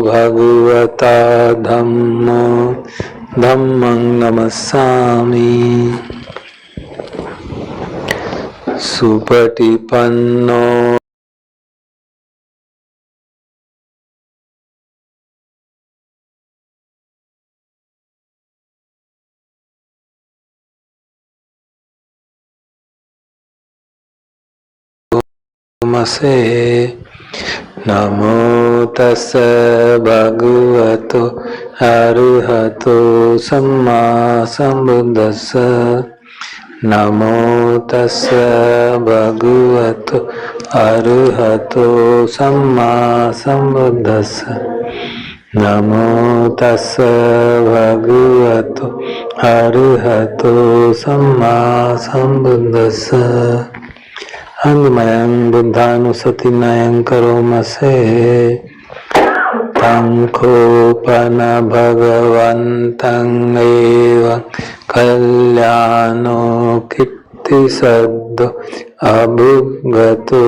भगवता धम्मो धम्मं नमस्सामि। सुपटिपन्नो नमसे। नमो तस् भगवतो अरहतो सम्मा सम्बुद्दस्स। नमो तस् भगवतो अरहतो सम्मा सम्बुद्दस्स। नमो तस् भगवतो अरहतो सम्मा सम्बुद्दस्स। अन्मयं बुद्धानुसतिनयं करोमसे। तंखोपन भगवन्तं एवं कल्याणो कीर्तिसद्दो अभुगतो।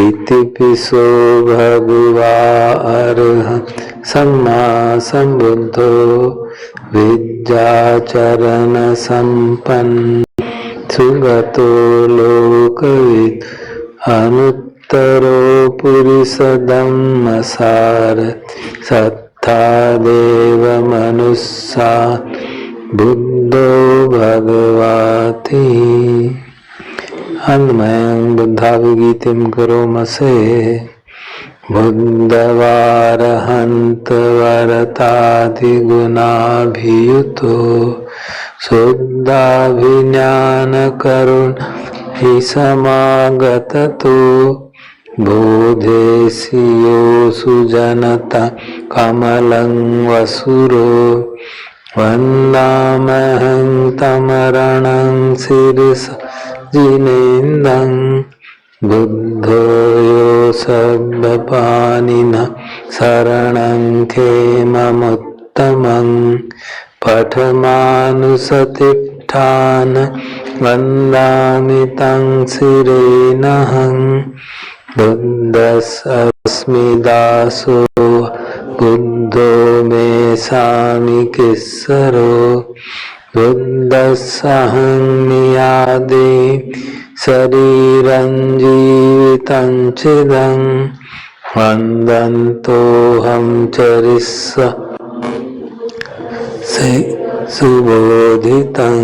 इति पिसो भगवा अरहं सम्मा सम्बुद्धो। विद्याचरण संपन्न सुगतो लोकविद्। अनुत्तरो पुरुषधम्मसार। सत्ता देव मनुष्या बुद्धो भगवाति। अन्मयं बुद्धाभिगीतिं करोमसे। बुद्धवारहन्त वरतादिगुणाभियुतो। शुद्धाभिज्ञानकरुण हि समागततो। बोधेसियो सुजनता कमलं वसुरो। वन्दामहं तमरणं शिरसा जिनेन्दं। बुद्धो यो सर्वपाणिनः शरणं खेममुत्तमं। पठमानुसतिष्ठान वन्दामि तं शिरेणहं। बुद्धस्मि दासो बुद्धो मे सामि किस्सरो। बुद्धस्सहं नियादे शरीरं जीवितं चिदं। वन्दन्तोऽहं चरिष्य सुबोधितं।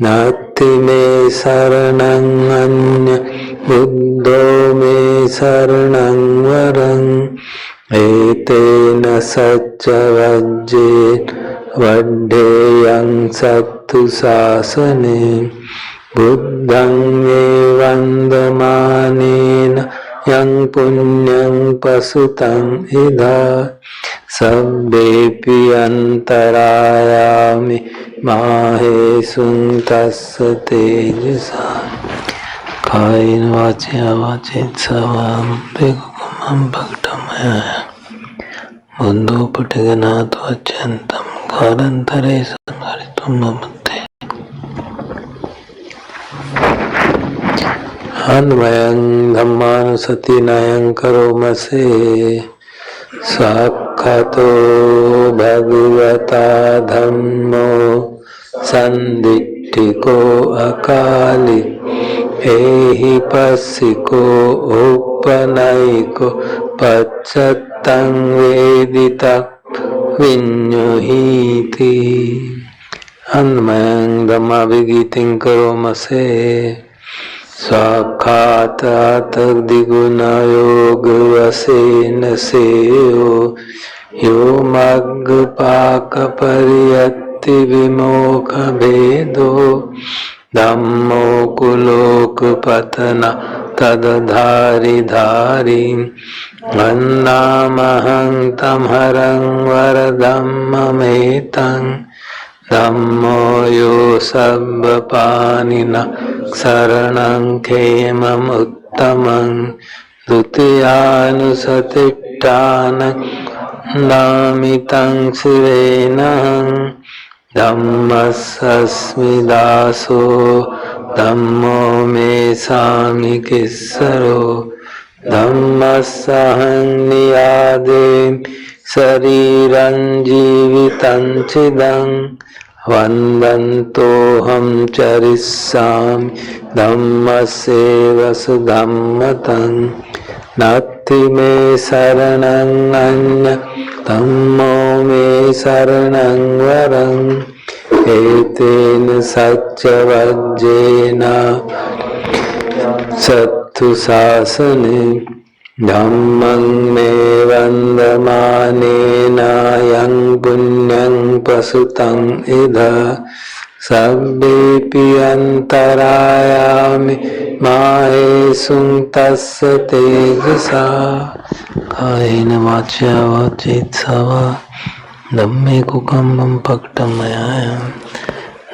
नास्ति मे शरणं अन्य बुद्धो मे शरणं वरं। एतेन सच्च वज्रेण वड्ढेयं सत्तु शासने। बुद्धं ये वन्दमानेन यं पुण्यं पशुतं इदा। सब्बेऽपि अन्तरायामि माहेषुं तस्य तेजसा। कायेन वाचा वाचेत्सवामं भक्तमया। बुद्धोपटिगणात् वच्यन्तं कालान्तरे संहरितुं ममते। अन्वयं धम्मानुसतिनयं करोमसे। साक्षातो भगवता धम्मो संदिट्ठिको अकाली। एहि पस्सिको उपनयिको पश्चात्तं वेदितं विඤ्जुहीति। अन्मयं धम्माभिगीतिं करोमसे। साक्षात् द्विगुणयोगवशेन सेयो। यो मग्गपाकपर्यत्ति विमोक्षभेदो। धम्मो कुलोकपतना तदधारी। वन्दामहं तं हरं वरधम्ममेतं। धम्मो यो सर्वपाणिनः शरणं खेममुत्तमं। द्वितीयानुसतिष्ठान वन्दामि तं शिरेणहं। धम्मस्सस्मि दासो धम्मो मे सामि किस्सरो। धम्मस्सहं नियादे शरीरं जीवितं चिदं वन्दन्तोऽहं चरिष्यामि धम्मस्यैव सुधम्मतं नास्ति मे शरणं अन्यं धम्मो मे शरणं वरम् एतेन सच्चवज्जेन सत्तु शासने धम्मं मे वन्दमानेन यं पुण्यं प्रसुतं इदं सर्वेऽपि अन्तरायामि माहेषु तस्य तेजसा कायेन वाचा वाचेत्सवा धम्मेकुकम्मं पक्तमयां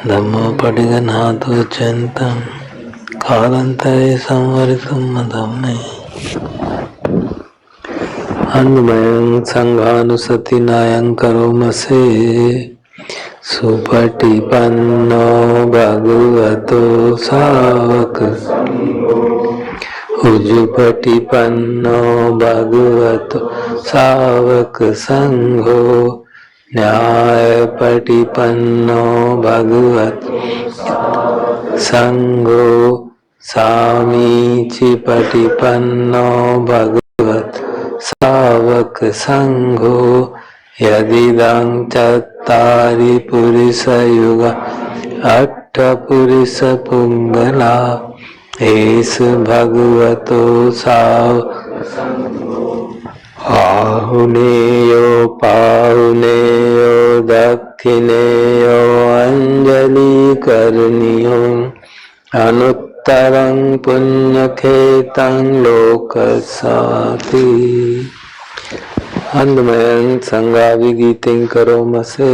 धम्मोपटिगनाथोच्यन्तं कालान्तरे संवरितं धम्मे अन्वयं संघानुसतिनायं करोमसे सुपटिपन्नो भगवतो सावक उजुपटिपन्नो भगवतो सावक संघो न्यायपटिपन्नो भगवतो संघो सामीचिपटिपन्नो भगवतो सावक संघो यदिदं चत्तारि पुरुषयुगा अष्टपुरुष पुंगला एष भगवतो आहुनेयो पाहुनेयो दक्षिणेयो अंजलिकरणीयो अनुत्तरं पुण्यखेतं लोकसाति अन्वयं संगाविगीतिं करोमसे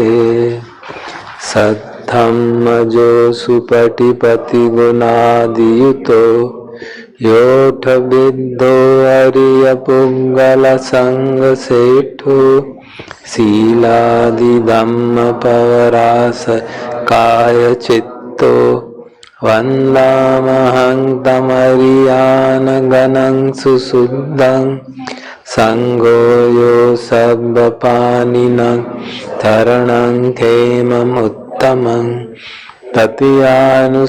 सद्धम्मजो सुपटिपतिगुणादियुतो योऽथ विद्धो हरियपुङ्गलसङ्गसेठो शीलादिधम्मपवरास कायचित्तो वन्दामहं तमरियानगणं सुशुद्धं संघो यो सर्वपाणिनं शरणं खेममुत्तमं ततीयानुसतिष्ठान्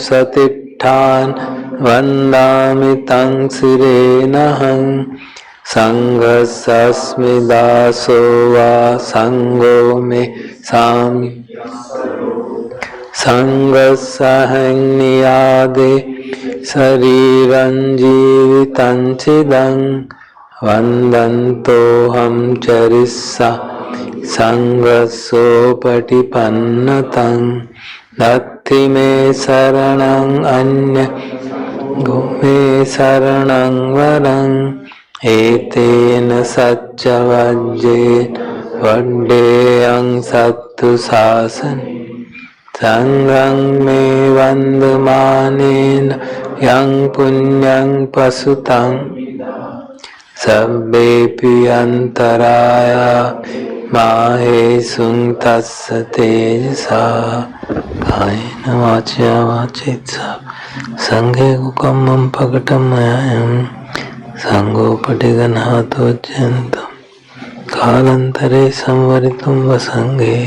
वन्दामि तं शिरेणहं संघस्सस्मि दासो वा संघो मे सामि संघस्सहं नियादे शरीरं जीवितं चिदं वन्दन्तोऽहं चरिष्यामि संघस्सोपटिपन्नतं नत्थि मे शरणं अन्यं मे शरणं वरम् एतेन सच्चवज्जेन वड्डेयं सत्तु शासने संघं मे वन्दमानेन यं पुण्यं प्रसुतं सर्वेऽपि अन्तरायामि माहेषु तस्य तेजसा कायेन वाचा वाचेत्सा संघेकुकम्मं पकटमयां संघोपटिगणाथोच्यन्तं कालान्तरे संवरितं वसंगे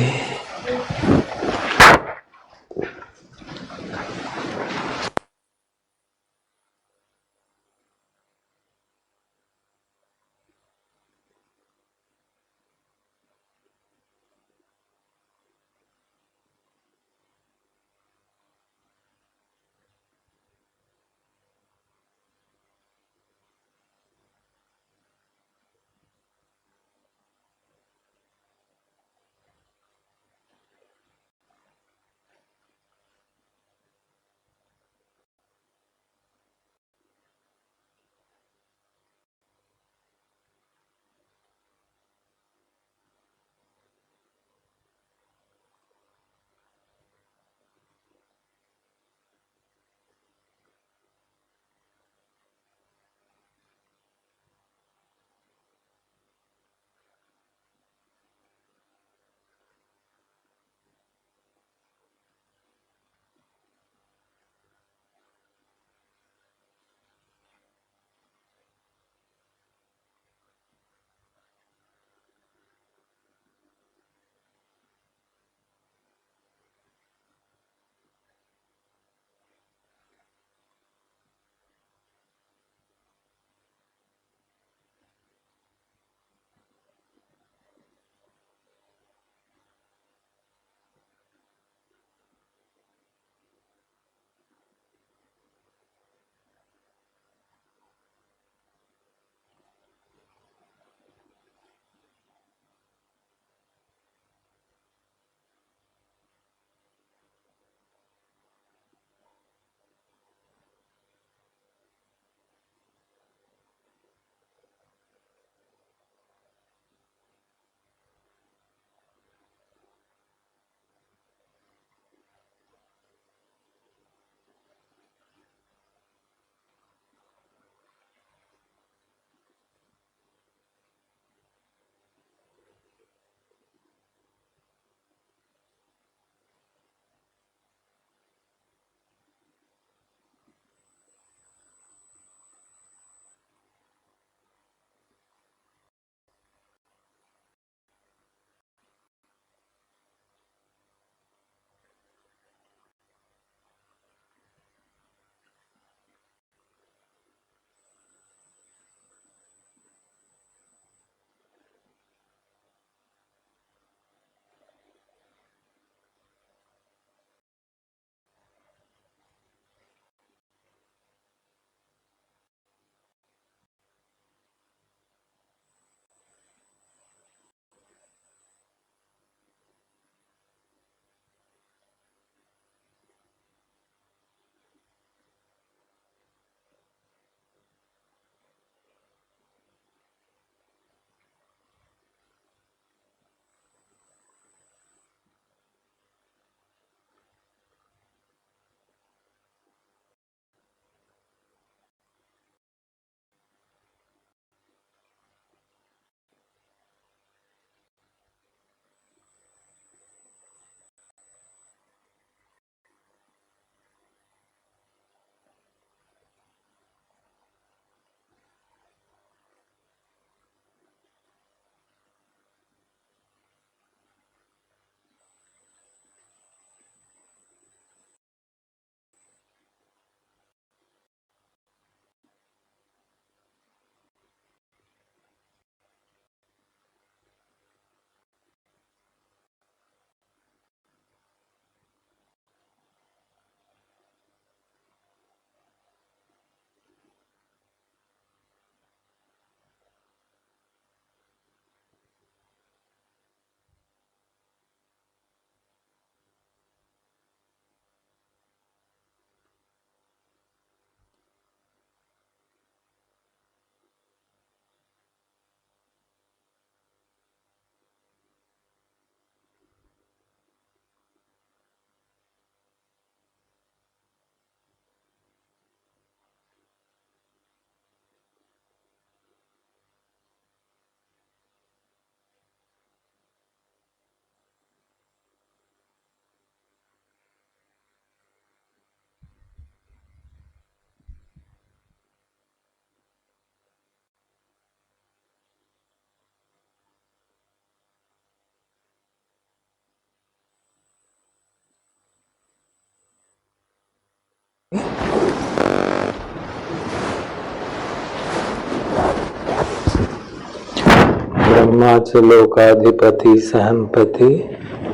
ब्रह्मा च लोकाधिपति सहम्पति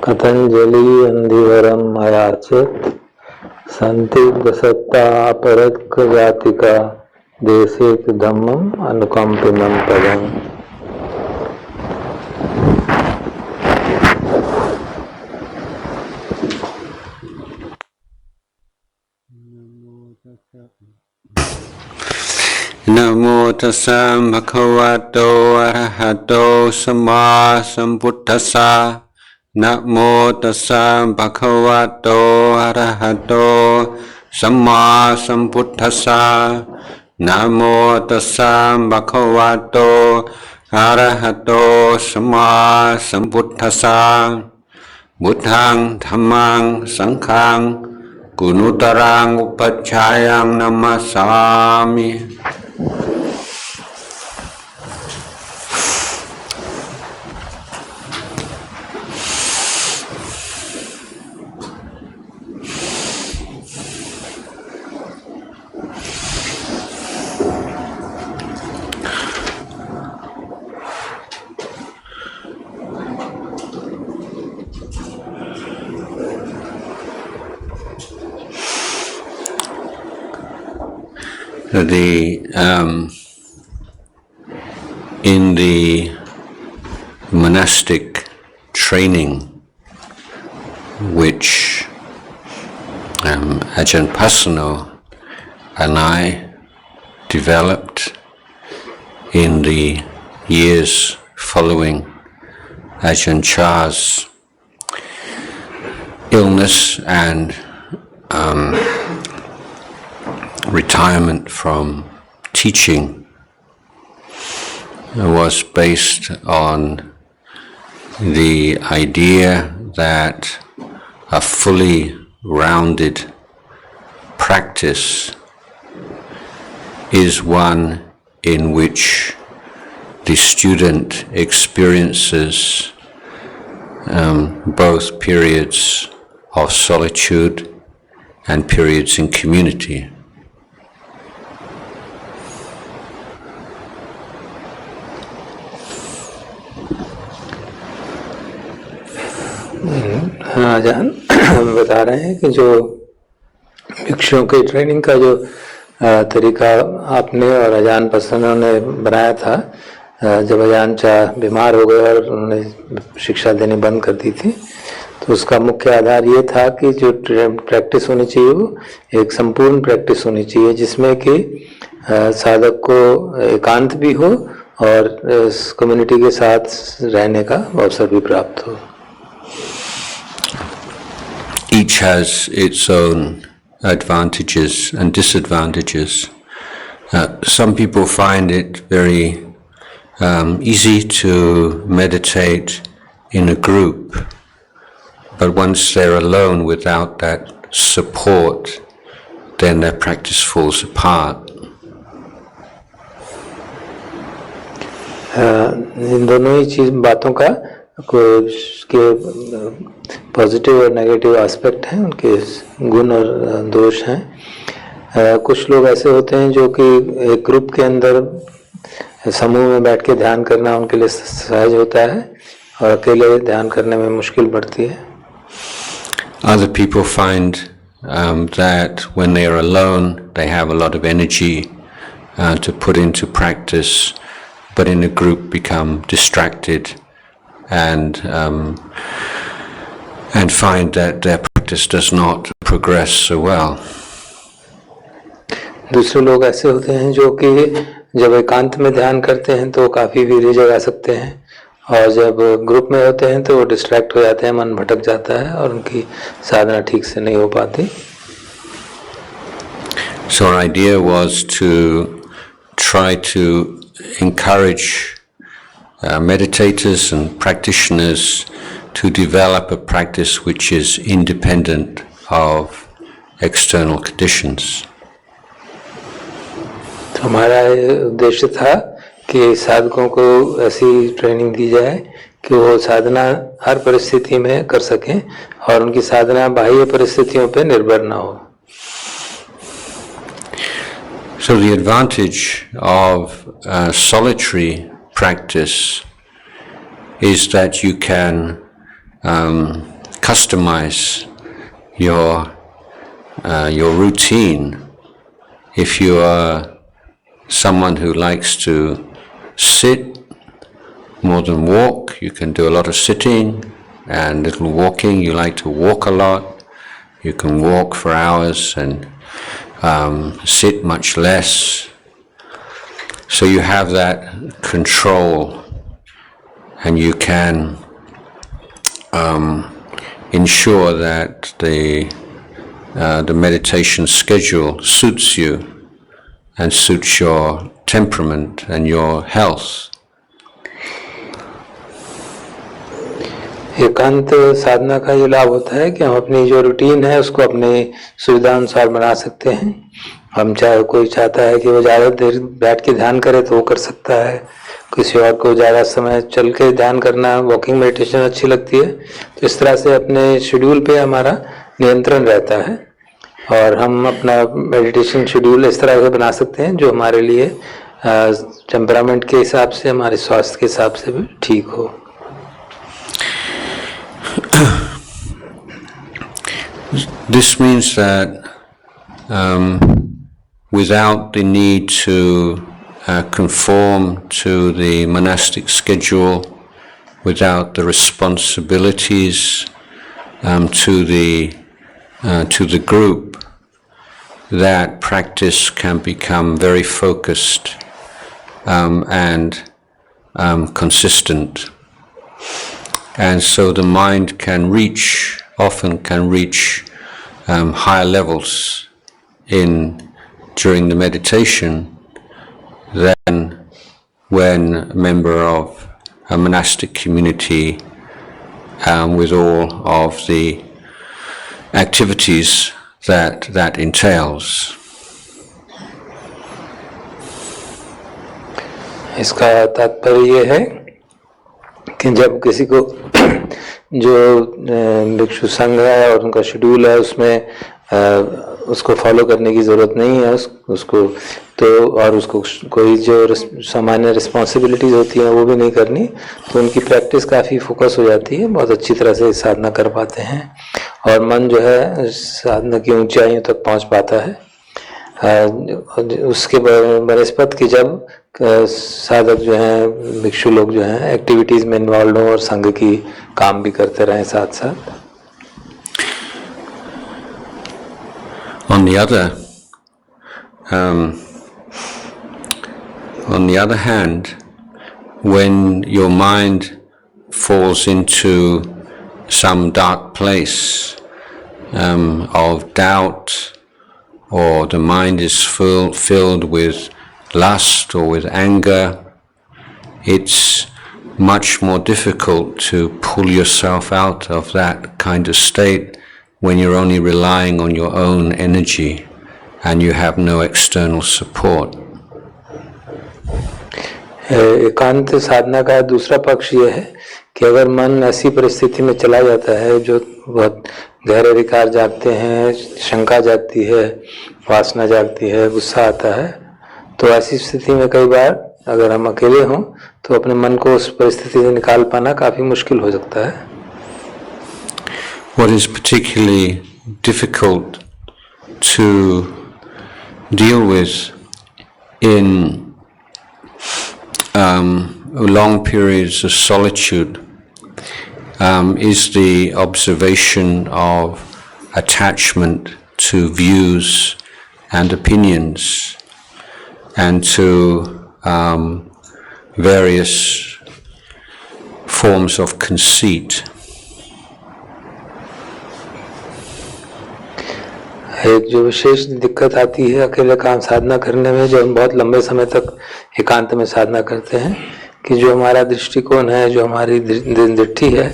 कथंजलि अंधिवरम अयाचत संदिग्ध सत्ता अपरक जातिका देशे धम्मम अनुकंपिनम पदम। Namo tassa bhagavato arahato samma sambuddhassa. Namo tassa bhagavato arahato samma sambuddhassa. Namo tassa bhagavato arahato samma sambuddhassa. Buddhang dhammang sanghang gunutarang upacchayang namasami. In the monastic training which Ajahn Pasano and I developed in the years following Ajahn Chah's illness and retirement from teaching, was based on the idea that a fully rounded practice is one in which the student experiences both periods of solitude and periods in community. आजान बता रहे हैं कि जो भिक्षुओं की training का जो तरीका आपने और अजान पसनो ने बनाया था, जब अजान चाह बीमार हो गए और उन्होंने शिक्षा देनी बंद कर दी थी, तो उसका मुख्य आधार ये था कि जो प्रैक्टिस होनी चाहिए वो एक संपूर्ण प्रैक्टिस होनी चाहिए, जिसमें कि साधक को एकांत भी हो और कम्युनिटी के साथ रहने का अवसर भी प्राप्त हो. Each has its own advantages and disadvantages. Some people find it very easy to meditate in a group, but once they're alone without that support, then their practice falls apart. इन दोनों ही चीज बातों का के पॉजिटिव और negative aspect हैं, उनके गुण और दोष हैं. कुछ लोग ऐसे होते हैं जो कि एक ग्रुप के अंदर समूह में बैठ के ध्यान करना उनके लिए सहज होता है और अकेले ध्यान करने में मुश्किल पड़ती है. Other people find that when they are alone they have a lot of energy to put into practice, but in a group become distracted and find that their practice does not progress so well. दूसरे लोग ऐसे होते हैं जो कि जब एकांत में ध्यान करते हैं तो काफी वीर्य जगा सकते हैं, और जब ग्रुप में होते हैं तो वो डिस्ट्रैक्ट हो जाते हैं, मन भटक जाता है और उनकी साधना ठीक से नहीं हो पाती. So our idea was to try to encourage meditators and practitioners to develop a practice which is independent of external conditions. तो हमारा उद्देश्य था कि साधकों को ऐसी ट्रेनिंग दी जाए कि वो साधना हर परिस्थिति में कर सकें और उनकी साधना बाह्य परिस्थितियों पर निर्भर ना हो. So the advantage of solitary practice is that you can customize your routine. If you are someone who likes to sit more than walk, you can do a lot of sitting and little walking. You like to walk a lot, you can walk for hours and sit much less. So you have that control, and you can ensure that the meditation schedule suits you and suits your temperament and your health. एकांत साधना का ये लाभ होता है कि हम अपनी जो रूटीन है उसको अपने सुविधा अनुसार बना सकते हैं. हम चाहे कोई चाहता है कि वो ज़्यादा देर बैठ के ध्यान करे तो वो कर सकता है, किसी और को ज़्यादा समय चल के ध्यान करना, वॉकिंग मेडिटेशन अच्छी लगती है. तो इस तरह से अपने शेड्यूल पे हमारा नियंत्रण रहता है और हम अपना मेडिटेशन शेड्यूल इस तरह से बना सकते हैं जो हमारे लिए टेम्परामेंट के हिसाब से, हमारे स्वास्थ्य के हिसाब से भी ठीक हो. This means that without the need to conform to the monastic schedule, without the responsibilities to the group, that practice can become very focused and consistent. And so the mind often can reach higher levels during the meditation than when a member of a monastic community with all of the activities that entails. इसका तात्पर्य ये है कि जब किसी को जो भिक्षु संघ है और उनका शेड्यूल है उसमें उसको फॉलो करने की ज़रूरत नहीं है उसको तो, और उसको कोई जो सामान्य रिस्पॉन्सिबिलिटीज़ होती हैं वो भी नहीं करनी, तो उनकी प्रैक्टिस काफ़ी फोकस हो जाती है, बहुत अच्छी तरह से साधना कर पाते हैं और मन जो है साधना की ऊंचाइयों तक पहुंच पाता है. उसके बनस्पत की जब साधक जो हैं, भिक्षु लोग जो हैं एक्टिविटीज़ में इन्वॉल्व हों और संघ की काम भी करते रहें साथ साथ. On the other hand, when your mind falls into some dark place of doubt, or the mind is filled with lust or with anger, it's much more difficult to pull yourself out of that kind of state when you're only relying on your own energy and you have no external support. एकांत साधना का दूसरा पक्ष ये है कि अगर मन ऐसी परिस्थिति में चला जाता है जो बहुत गहरे विकार जागते हैं, शंका जागती है, वासना जागती है, गुस्सा आता है, तो ऐसी स्थिति में कई बार अगर हम अकेले हों तो अपने मन को उस परिस्थिति से निकाल पाना काफ़ी मुश्किल हो सकता है. What is particularly difficult to deal with in long periods of solitude is the observation of attachment to views and opinions and to various forms of conceit. एक जो विशेष दिक्कत आती है अकेले काम साधना करने में, जो हम बहुत लंबे समय तक एकांत में साधना करते हैं, कि जो हमारा दृष्टिकोण है, जो हमारी दृष्टि है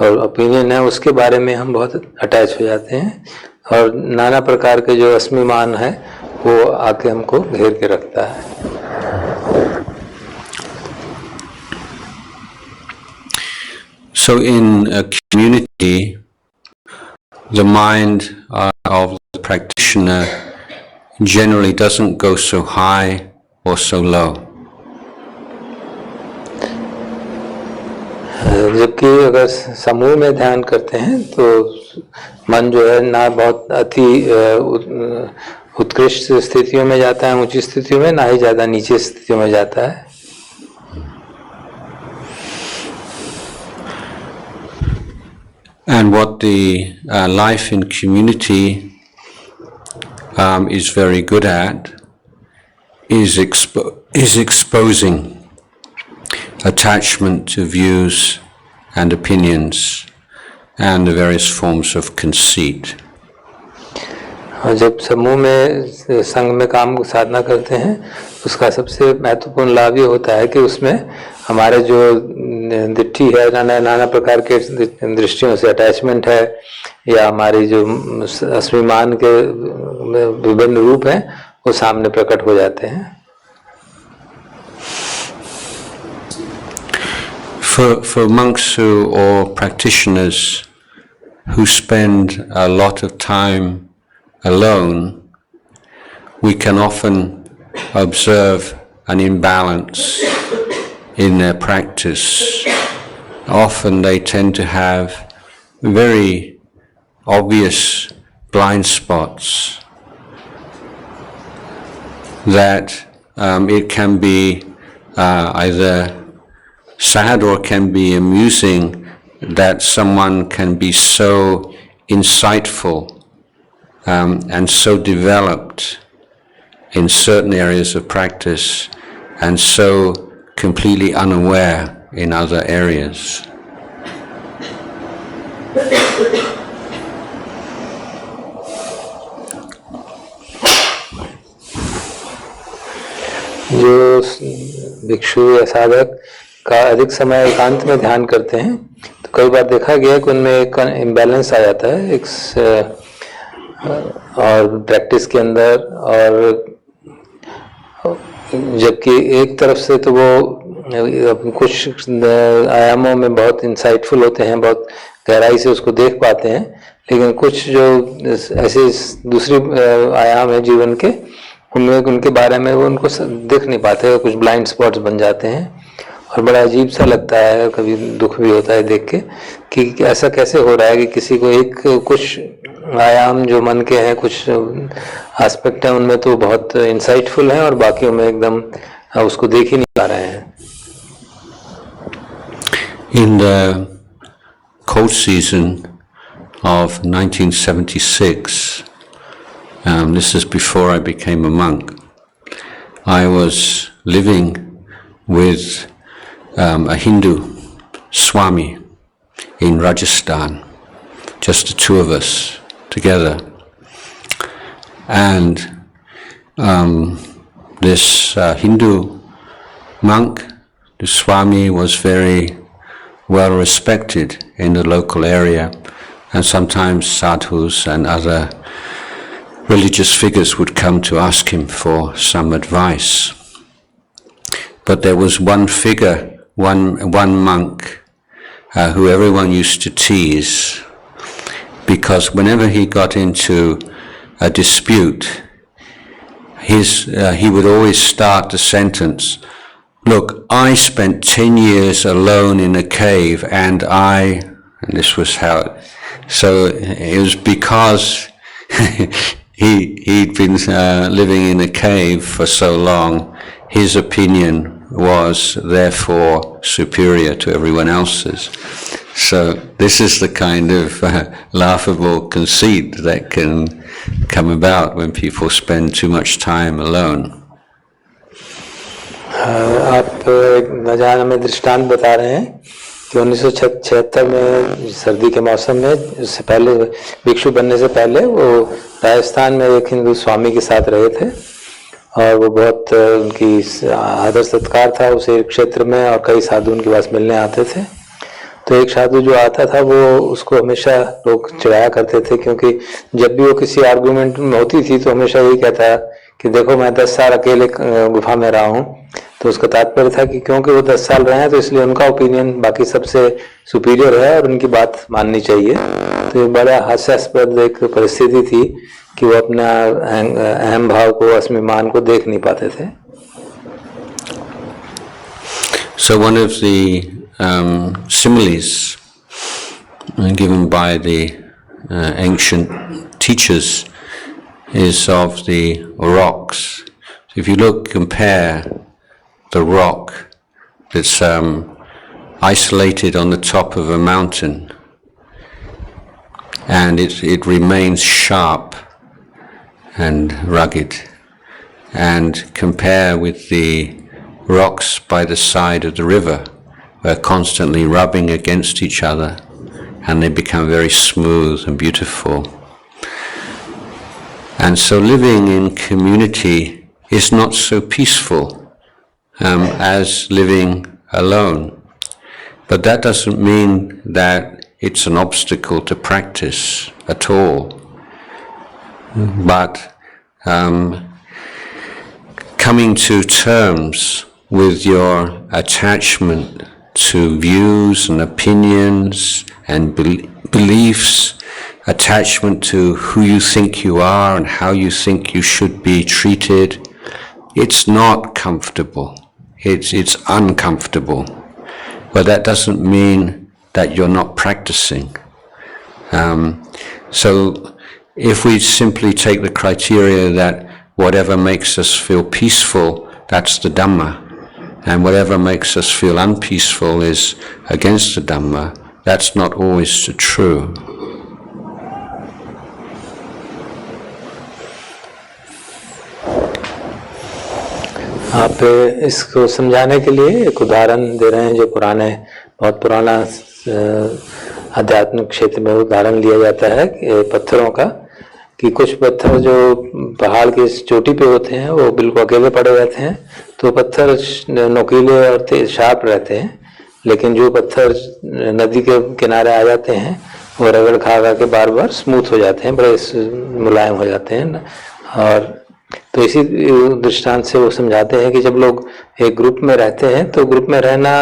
और ओपिनियन है, उसके बारे में हम बहुत अटैच हो जाते हैं और नाना प्रकार के जो अस्मिमान है वो आके हमको घेर के रखता है. So in a community, the mind of the practitioner generally doesn't go so high or so low. जबकि अगर समूह में ध्यान करते हैं तो मन जो है ना बहुत अति उत्कृष्ट स्थितियों में जाता है, ऊंची स्थितियों में, ना ही ज्यादा नीचे स्थितियों में जाता है. And what the life in community is very good at is exposing attachment to views and opinions and the various forms of conceit. जब समूह में संघ में काम साधना करते हैं, उसका सबसे महत्वपूर्ण लाभ ये होता है कि उसमें हमारे जो दिट्ठी है, नाना प्रकार के दृष्टियों से अटैचमेंट है, या हमारी जो अस्मिमान के विभिन्न रूप हैं, वो सामने प्रकट हो जाते हैं. For monks or practitioners who spend a lot of time alone, we can often observe an imbalance in their practice. Often they tend to have very obvious blind spots that it can be either sad or can be amusing that someone can be so insightful and so developed in certain areas of practice and so completely unaware in other areas. जो भिक्षु या साधक का अधिक समय एकांत में ध्यान करते हैं, तो कई बार देखा गया कि उनमें एक इम्बैलेंस आ जाता है और प्रैक्टिस के अंदर, और जबकि एक तरफ से तो वो कुछ आयामों में बहुत इंसाइटफुल होते हैं, बहुत गहराई से उसको देख पाते हैं, लेकिन कुछ जो ऐसे दूसरी आयाम है जीवन के, उनमें उनके बारे में वो उनको देख नहीं पाते, कुछ ब्लाइंड स्पॉट्स बन जाते हैं. और बड़ा अजीब सा लगता है, कभी दुख भी होता है देख के कि ऐसा कैसे हो रहा है कि किसी को एक कुछ आयाम जो मन के हैं, कुछ एस्पेक्ट हैं, उनमें तो बहुत इंसाइटफुल हैं और बाकियों में एकदम उसको देख ही नहीं पा रहे हैं. In the cold season of 1976, this is before I became a monk, I was living with a Hindu Swami in Rajasthan, just the two of us together. And this Hindu monk, the Swami, was very well respected in the local area, and sometimes sadhus and other religious figures would come to ask him for some advice. But there was one figure, one monk, who everyone used to tease, because whenever he got into a dispute, he would always start the sentence, "Look, I spent 10 years alone in a cave, and this was how. So it was because he'd been living in a cave for so long. His opinion was therefore superior to everyone else's. So this is the kind of laughable conceit that can come about when people spend too much time alone. आप नजारा में दृष्टांत बता रहे हैं कि 1976 में सर्दी के मौसम में, उससे पहले भिक्षु बनने से पहले वो राजस्थान में एक हिंदू स्वामी के साथ रहे थे, और वो बहुत उनकी आदर सत्कार था उस क्षेत्र में, और कई साधु उनके पास मिलने आते थे. तो एक साधु जो आता था वो उसको हमेशा लोग चिढ़ाया करते थे, क्योंकि जब भी वो किसी आर्गुमेंट में होती थी तो हमेशा यही कहता कि देखो मैं 10 साल अकेले गुफा में रहा हूँ. तो उसका तात्पर्य था कि क्योंकि वो 10 साल रहे हैं तो इसलिए उनका ओपिनियन बाकी सबसे सुपीरियर है और उनकी बात माननी चाहिए. तो ये बड़ा हास्यास्पद एक परिस्थिति थी कि वो अपना अहम भाव को, अस्मिमान को देख नहीं पाते थे. So one of the similes given by the ancient teachers is of the rocks. So if you compare the rock that's isolated on the top of a mountain, and it remains sharp and rugged, and compare with the rocks by the side of the river, who are constantly rubbing against each other, and they become very smooth and beautiful. And so living in community is not so peaceful as living alone. But that doesn't mean that it's an obstacle to practice at all. But coming to terms with your attachment to views and opinions and beliefs, attachment to who you think you are and how you think you should be treated, it's not comfortable. It's uncomfortable. But that doesn't mean that you're not practicing. So if we simply take the criteria that whatever makes us feel peaceful, that's the Dhamma, and whatever makes us feel unpeaceful is against the Dhamma, that's not always true. आप इसको समझाने के लिए एक उदाहरण दे रहे हैं जो बहुत पुराना आध्यात्मिक क्षेत्र में उदाहरण लिया जाता है पत्थरों का, कि कुछ पत्थर जो पहाड़ की चोटी पे होते हैं वो बिल्कुल अकेले पड़े रहते हैं, तो पत्थर नोकीले और शार्प रहते हैं, लेकिन जो पत्थर नदी के किनारे आ जाते हैं वो रगड़ खा के बार बार स्मूथ हो जाते हैं, बड़े मुलायम हो जाते हैं। और तो इसी दृष्टांत से वो समझाते हैं कि जब लोग एक ग्रुप में रहते हैं तो ग्रुप में रहना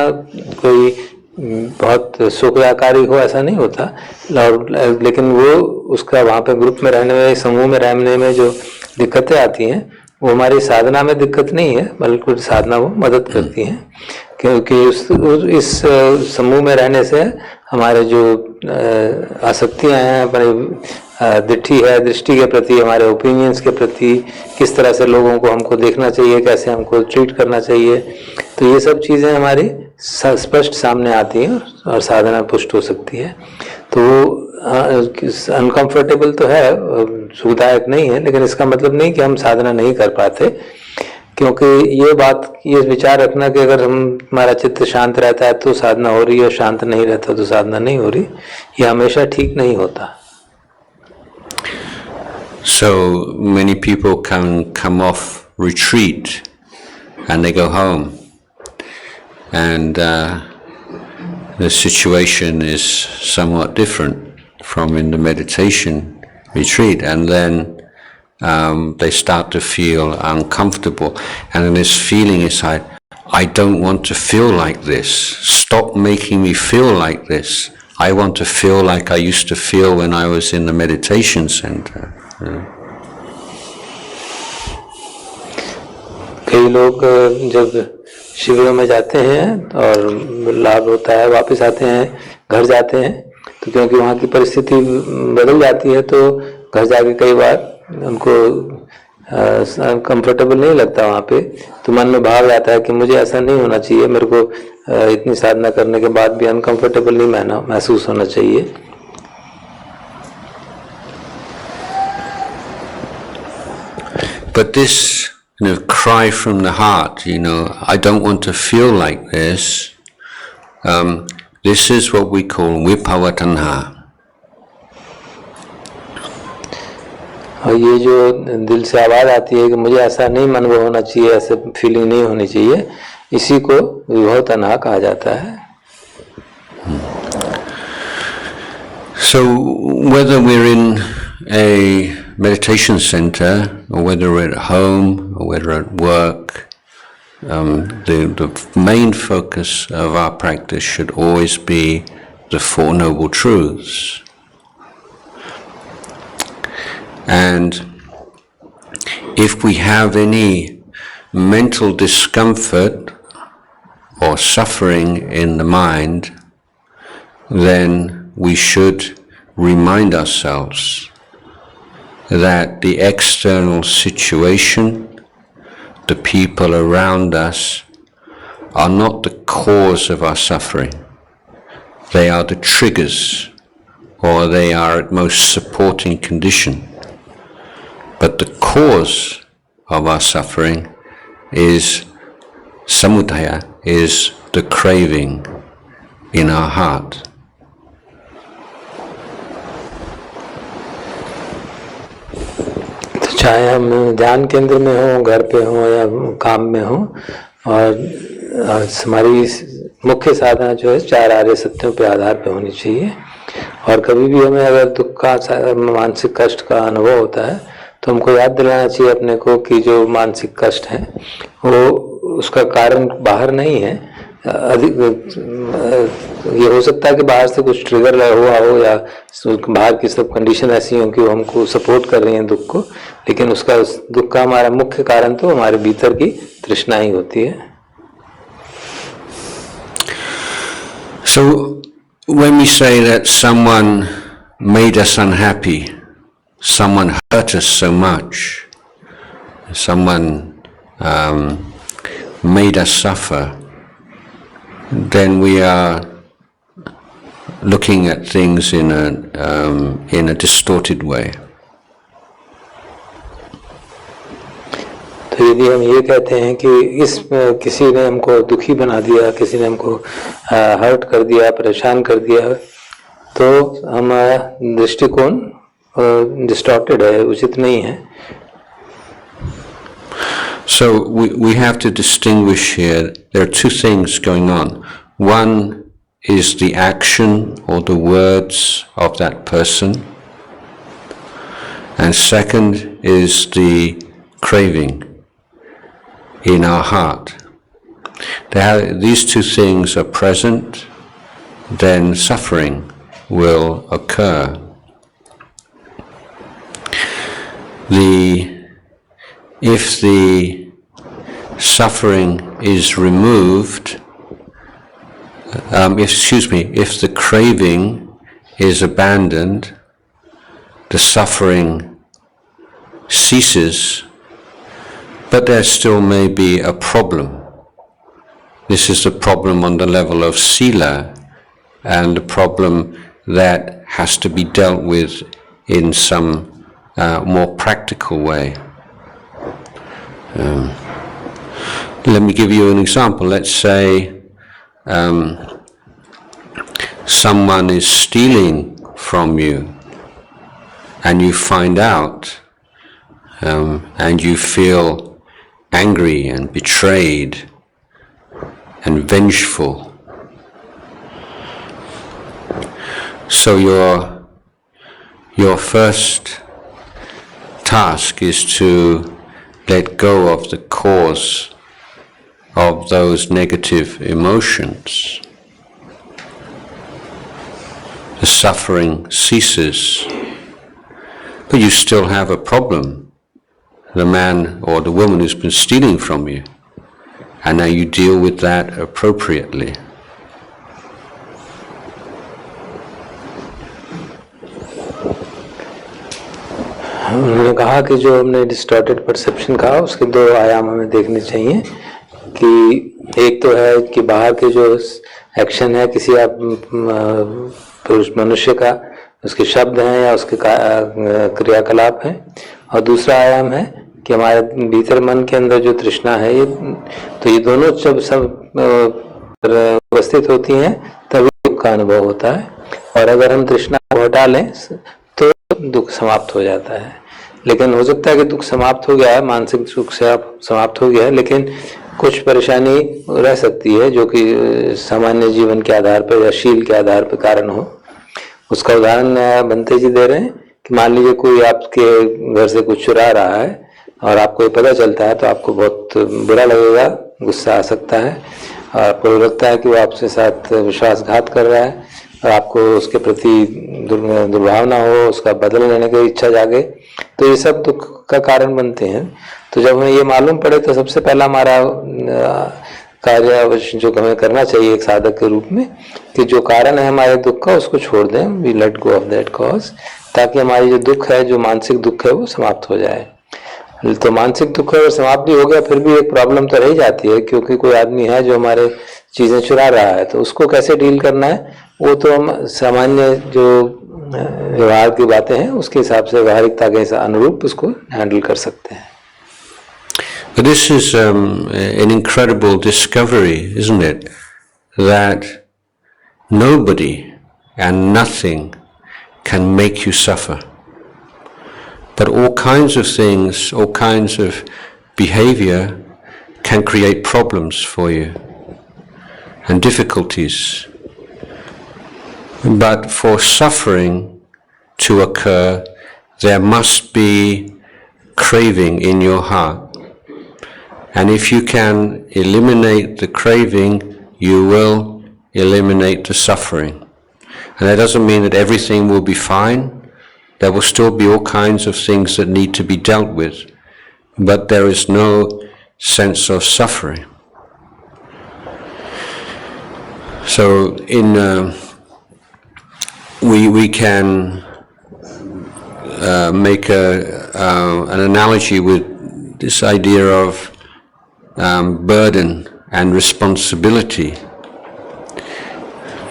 कोई बहुत सुखदायकारी हो ऐसा नहीं होता, और लेकिन वो उसका वहाँ पे ग्रुप में रहने में, समूह में रहने में जो दिक्कतें आती हैं वो हमारी साधना में दिक्कत नहीं है, बल्कि साधना वो मदद करती हैं, क्योंकि इस समूह में रहने से हमारे जो आसक्तियाँ हैं, अपनी दिट्ठी है, दृष्टि के प्रति, हमारे ओपिनियंस के प्रति, किस तरह से लोगों को हमको देखना चाहिए, कैसे हमको ट्रीट करना चाहिए, तो ये सब चीज़ें हमारी स्पष्ट सामने आती हैं और साधना पुष्ट हो सकती है। तो अनकंफर्टेबल तो है, सुखदायक नहीं है, लेकिन इसका मतलब नहीं कि हम साधना नहीं कर पाते, क्योंकि ये विचार रखना कि अगर हमारा चित्त शांत रहता है तो साधना हो रही है और शांत नहीं रहता तो साधना नहीं हो रही, ये हमेशा ठीक नहीं होता। So many people can come off retreat and they go home, and the situation is somewhat different from in the meditation retreat, and then they start to feel uncomfortable, and then this feeling is like, I don't want to feel like this, stop making me feel like this, I want to feel like I used to feel when I was in the meditation center. कई लोग जब शिविरों में जाते हैं और लाभ होता है, वापस आते हैं, घर जाते हैं, तो क्योंकि वहाँ की परिस्थिति बदल जाती है तो घर जाके कई बार उनको कंफर्टेबल नहीं लगता वहाँ पे, तो मन में भाव आता है कि मुझे ऐसा नहीं होना चाहिए, मेरे को इतनी साधना करने के बाद भी अनकंफर्टेबल नहीं महसूस होना चाहिए। But this cry from the heart, I don't want to feel like this, this is what we call vipavatanha. और ये जो दिल से आवाज आती है कि मुझे ऐसा नहीं अनुभव होना चाहिए, ऐसे फीलिंग नहीं होनी चाहिए, इसी को विभव तन्हा कहा जाता है। So whether we're in a meditation center, or whether we're at home, or whether at work, the main focus of our practice should always be the Four Noble Truths. And if we have any mental discomfort or suffering in the mind, then we should remind ourselves that the external situation, the people around us, are not the cause of our suffering. They are the triggers, or they are at most supporting condition. But the cause of our suffering is samudaya, is the craving in our heart. तो चाहे हम ध्यान केंद्र में हो, घर पे हो या काम में हो, और हमारी मुख्य साधना जो है 4 आर्य सत्यों पे आधार पे होनी चाहिए। और कभी भी हमें अगर दुख का, मानसिक कष्ट का अनुभव होता है तो हमको याद दिलाना चाहिए अपने को कि जो मानसिक कष्ट है वो उसका कारण बाहर नहीं है। ये हो सकता है कि बाहर से कुछ ट्रिगर हुआ हो या बाहर की सब कंडीशन ऐसी हो कि वो हमको सपोर्ट कर रही हैं दुख को, लेकिन उसका दुख का हमारा मुख्य कारण तो हमारे भीतर की तृष्णा ही होती है। So when we say that someone made us unhappy, someone hurt us so much, someone made us suffer, then we are looking at things in a distorted way. तो यदि हम ये कहते हैं कि किसी ने हमको दुखी बना दिया, किसी ने हमको हर्ट कर दिया, परेशान कर दिया, तो हमारा दृष्टिकोण डिस्टॉर्टेड है, उचित नहीं है। So we have to distinguish here. There are two things going on. One is the action or the words of that person, and second is the craving in our heart. These two things are present, then suffering will occur. If the suffering is removed, if the craving is abandoned, the suffering ceases, but there still may be a problem. This is the problem on the level of sila, and the problem that has to be dealt with in some more practical way. Let me give you an example. Let's say someone is stealing from you and you find out and you feel angry and betrayed and vengeful. So your first task is to let go of the cause of those negative emotions. The suffering ceases, but you still have a problem. The man or the woman who's been stealing from you, and now you deal with that appropriately. उन्होंने कहा कि जो हमने distorted perception कहा उसके 2 आयाम हमें देखने चाहिए, कि एक तो है कि बाहर के जो एक्शन है किसी पुरुष मनुष्य का, उसके शब्द हैं या उसके क्रियाकलाप हैं, और दूसरा आयाम है कि हमारे भीतर मन के अंदर जो तृष्णा है, ये दोनों जब सब उपस्थित होती हैं तभी दुख का अनुभव होता है। और अगर हम तृष्णा को हटा लें तो दुख समाप्त हो जाता है। लेकिन हो सकता है कि दुख समाप्त हो गया है, मानसिक दुख से समाप्त हो गया है, लेकिन कुछ परेशानी रह सकती है जो कि सामान्य जीवन के आधार पर या शील के आधार पर कारण हो। उसका उदाहरण बंते जी दे रहे हैं कि मान लीजिए कोई आपके घर से कुछ चुरा रहा है और आपको ये पता चलता है तो आपको बहुत बुरा लगेगा, गुस्सा आ सकता है, और आपको लगता है कि वो आपके साथ विश्वासघात कर रहा है और आपको उसके प्रति दुर्भावना हो, उसका बदला लेने की इच्छा जागे, तो ये सब दुख का कारण बनते हैं। तो जब हमें ये मालूम पड़े तो सबसे पहला हमारा कार्य अवश्य जो हमें करना चाहिए एक साधक के रूप में, कि जो कारण है हमारे दुख का उसको छोड़ दें, we let go of that cause, ताकि हमारी जो दुख है, जो मानसिक दुख है, वो समाप्त हो जाए। तो मानसिक दुख अगर समाप्त भी हो गया फिर भी एक प्रॉब्लम तो रह जाती है, क्योंकि कोई आदमी है जो हमारे चीजें चुरा रहा है, तो उसको कैसे डील करना है वो तो हम सामान्य जो व्यवहार की बातें हैं उसके हिसाब से, व्यवहारिकता के अनुरूप उसको हैंडल कर सकते हैं। This is an incredible discovery, isn't it? That nobody and nothing can make you suffer. But all kinds of things, all kinds of behavior can create problems for you and difficulties. But for suffering to occur, there must be craving in your heart. And if you can eliminate the craving, you will eliminate the suffering. And that doesn't mean that everything will be fine. There will still be all kinds of things that need to be dealt with, but there is no sense of suffering. So we can make an analogy with this idea of burden and responsibility.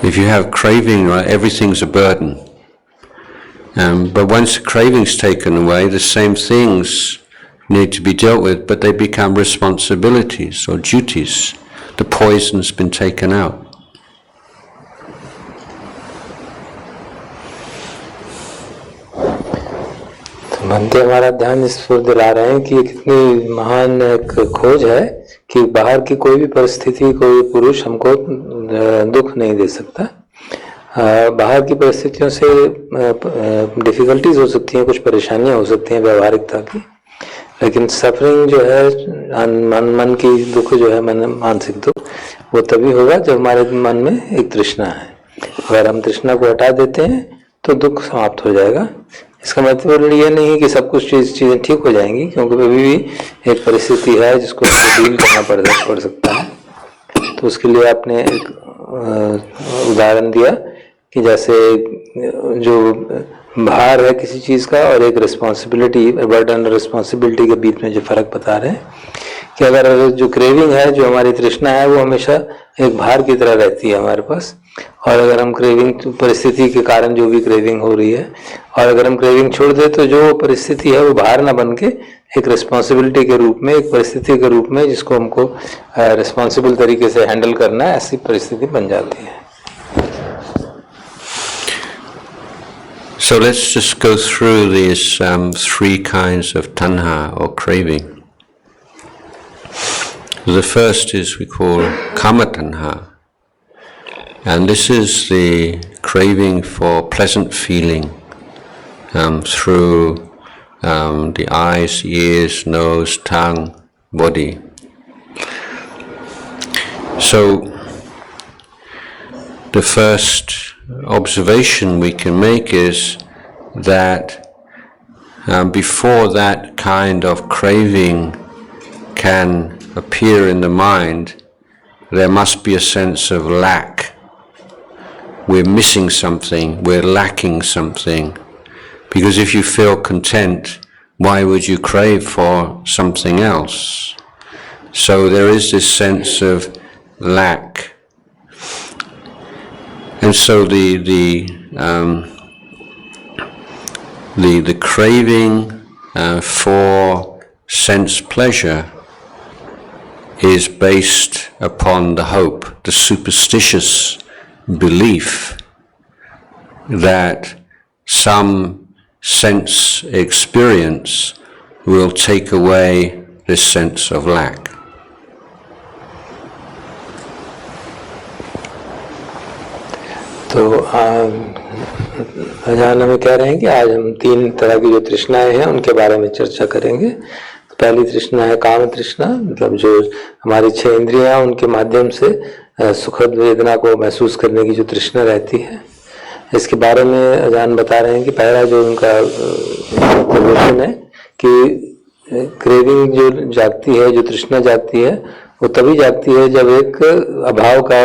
If you have craving, right, everything's a burden. But once the craving's taken away, the same things need to be dealt with, but they become responsibilities or duties. The poison's been taken out. बनते हमारा ध्यान इस पर दिला रहे हैं कि कितनी महान एक खोज है कि बाहर की कोई भी परिस्थिति, कोई पुरुष हमको दुख नहीं दे सकता। बाहर की परिस्थितियों से डिफिकल्टीज हो सकती हैं, कुछ परेशानियां हो सकती हैं व्यवहारिकता की, लेकिन सफरिंग जो है मन की दुख जो है, मानसिक दुख, वो तभी होगा जब हमारे मन में एक तृष्णा है। अगर हम तृष्णा को हटा देते हैं तो दुख समाप्त हो जाएगा। इसका मतलब ये नहीं है कि सब कुछ चीजें ठीक हो जाएंगी, क्योंकि अभी भी एक परिस्थिति है जिसको डील करना पड़ सकता है। तो उसके लिए आपने एक उदाहरण दिया कि जैसे जो भार है किसी चीज का और एक रिस्पॉन्सिबिलिटी, बर्डन और रिस्पॉन्सिबिलिटी के बीच में जो फर्क बता रहे हैं कि अगर जो क्रेविंग है, जो हमारी तृष्णा है, वो हमेशा एक भार की तरह रहती है हमारे पास, और अगर हम क्रेविंग परिस्थिति के कारण जो भी क्रेविंग हो रही है, और अगर हम क्रेविंग छोड़ दे तो जो परिस्थिति है वो भार ना बन के एक रिस्पॉन्सिबिलिटी के रूप में, एक परिस्थिति के रूप में जिसको हमको रिस्पॉन्सिबल तरीके से हैंडल करना है, ऐसी परिस्थिति बन जाती है। So let's just go through these three kinds of tanha or craving. The first is we call kama tanha, and this is the craving for pleasant feeling through the eyes, ears, nose, tongue, body. So the first observation we can make is that before that kind of craving can appear in the mind, there must be a sense of lack. We're missing something, we're lacking something. Because if you feel content, why would you crave for something else? So there is this sense of lack. And so the craving for sense pleasure is based upon the hope, the superstitious belief that some sense experience will take away this sense of lack. तो अजान हमें कह रहे हैं कि आज हम तीन तरह की जो तृष्णाएं हैं उनके बारे में चर्चा करेंगे। तो पहली तृष्णा है काम तृष्णा, मतलब जो हमारी 6 इंद्रियां उनके माध्यम से सुखद वेदना को महसूस करने की जो तृष्णा रहती है, इसके बारे में अजान बता रहे हैं कि पहला जो उनका ऑब्जर्वेशन है कि क्रेविंग जो जागती है, जो तृष्णा जागती है, वो तभी जागती है जब एक अभाव का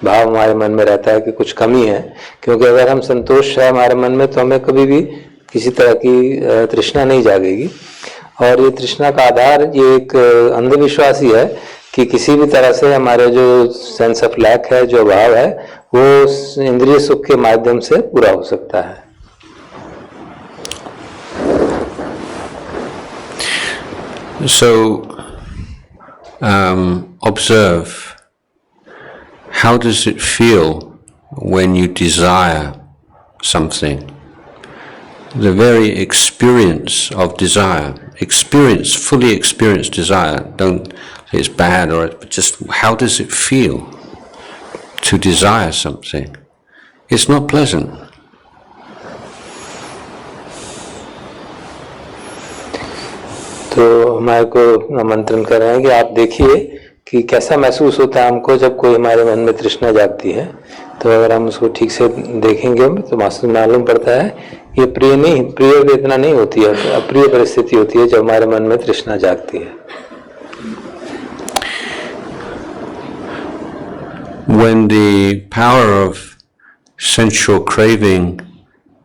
भाव हमारे मन में रहता है कि कुछ कमी है। क्योंकि अगर हम संतोष है हमारे मन में तो हमें कभी भी किसी तरह की तृष्णा नहीं जागेगी। और ये तृष्णा का आधार ये एक अंधविश्वास ही है कि किसी भी तरह से हमारे जो सेंस ऑफ लैक है, जो अभाव है, वो इंद्रिय सुख के माध्यम से पूरा हो सकता है। So, observe, how does it feel when you desire something? The very experience of desire, fully experienced desire, don't say it's bad or but just how does it feel to desire something? It's not pleasant. तो हमारे को आमंत्रण कर रहे हैं कि आप देखिए कि कैसा महसूस होता है हमको जब कोई हमारे मन में तृष्णा जागती है। तो अगर हम उसको ठीक से देखेंगे तो मालूम पड़ता है ये प्रिय वेदना नहीं होती है, अप्रिय परिस्थिति होती है जब हमारे मन में तृष्णा जागती है। When the power of sensual craving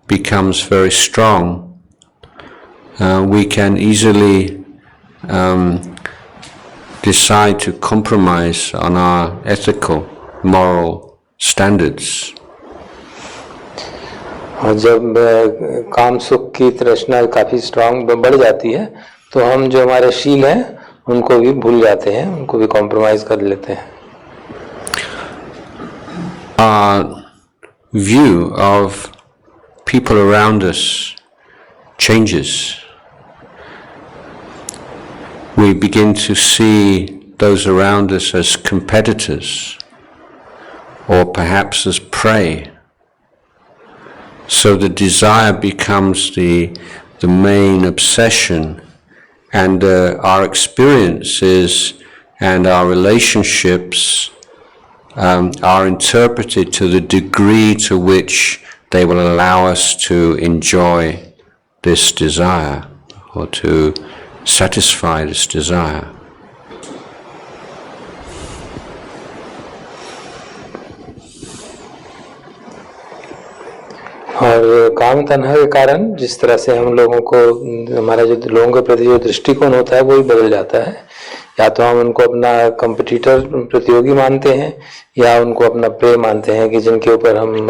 becomes very strong, we can easily decide to compromise on our ethical, moral standards. और जब काम सुख की तृष्णा काफी स्ट्रांग बढ़ जाती है तो हम जो हमारे शील हैं उनको भी भूल जाते हैं, उनको भी कॉम्प्रोमाइज कर लेते हैं। Our view of people around us changes. We begin to see those around us as competitors or perhaps as prey. So the desire becomes the main obsession, and our experiences and our relationships are interpreted to the degree to which they will allow us to enjoy this desire or to satisfy this desire. और काम तन्हा के कारण जिस तरह से हम लोगों को हमारा जो लोगों के प्रति जो दृष्टिकोण होता है वो ही बदल जाता है। या तो हम उनको अपना कंपटीटर, प्रतियोगी मानते हैं, या उनको अपना प्रे मानते हैं कि जिनके ऊपर हम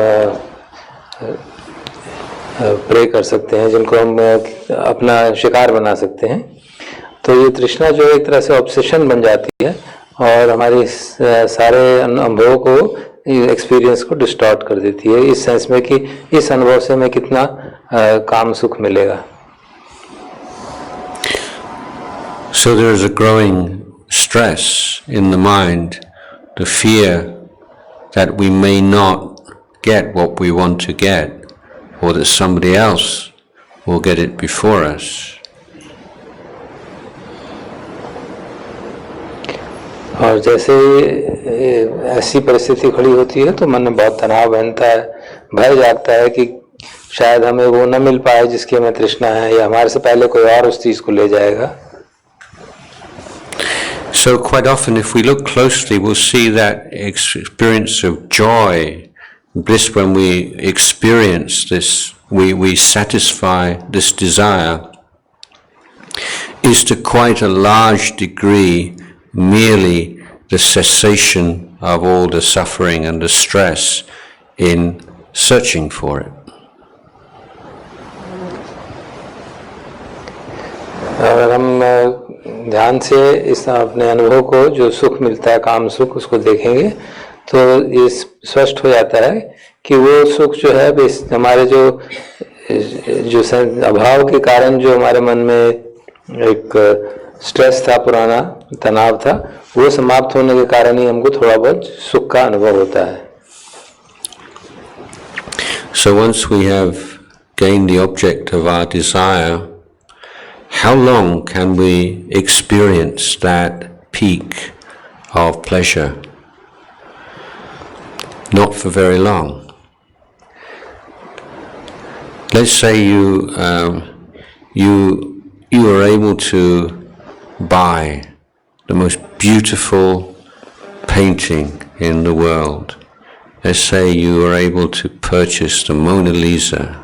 प्रे कर सकते हैं, जिनको हम अपना शिकार बना सकते हैं। तो ये तृष्णा जो एक तरह से ऑब्सेशन बन जाती है और हमारी सारे अनुभवों को, एक्सपीरियंस को डिस्टॉर्ट कर देती है, इस सेंस में कि इस अनुभव से हमें कितना काम सुख मिलेगा। So there is a growing stress in the mind, the fear that we may not get what we want to get, or that somebody else will get it before us. और जैसे ऐसी परिस्थिति खड़ी होती है तो मन में बहुत तनाव बनता है, भय जागता है कि शायद हमें वो न मिल पाए जिसकी हमें तृष्णा है, या हमारे से पहले कोई और उस चीज को ले जाएगा। So quite often if we look closely we'll see that experience of joy, bliss, when we experience this, we satisfy this desire, is to quite a large degree merely the cessation of all the suffering and the stress in searching for it. अगर हम ध्यान से इस अपने अनुभव को जो सुख मिलता है, काम सुख, उसको देखेंगे तो ये स्पष्ट हो जाता है कि वो सुख जो है हमारे जो अभाव के कारण जो हमारे मन में एक स्ट्रेस था, पुराना तनाव था, वो समाप्त होने के कारण ही हमको थोड़ा बहुत सुख का अनुभव होता है। So once we have gained the object of our desire, how long can we experience that peak of pleasure? Not for very long. Let's say you are able to buy the most beautiful painting in the world. Let's say you were able to purchase the Mona Lisa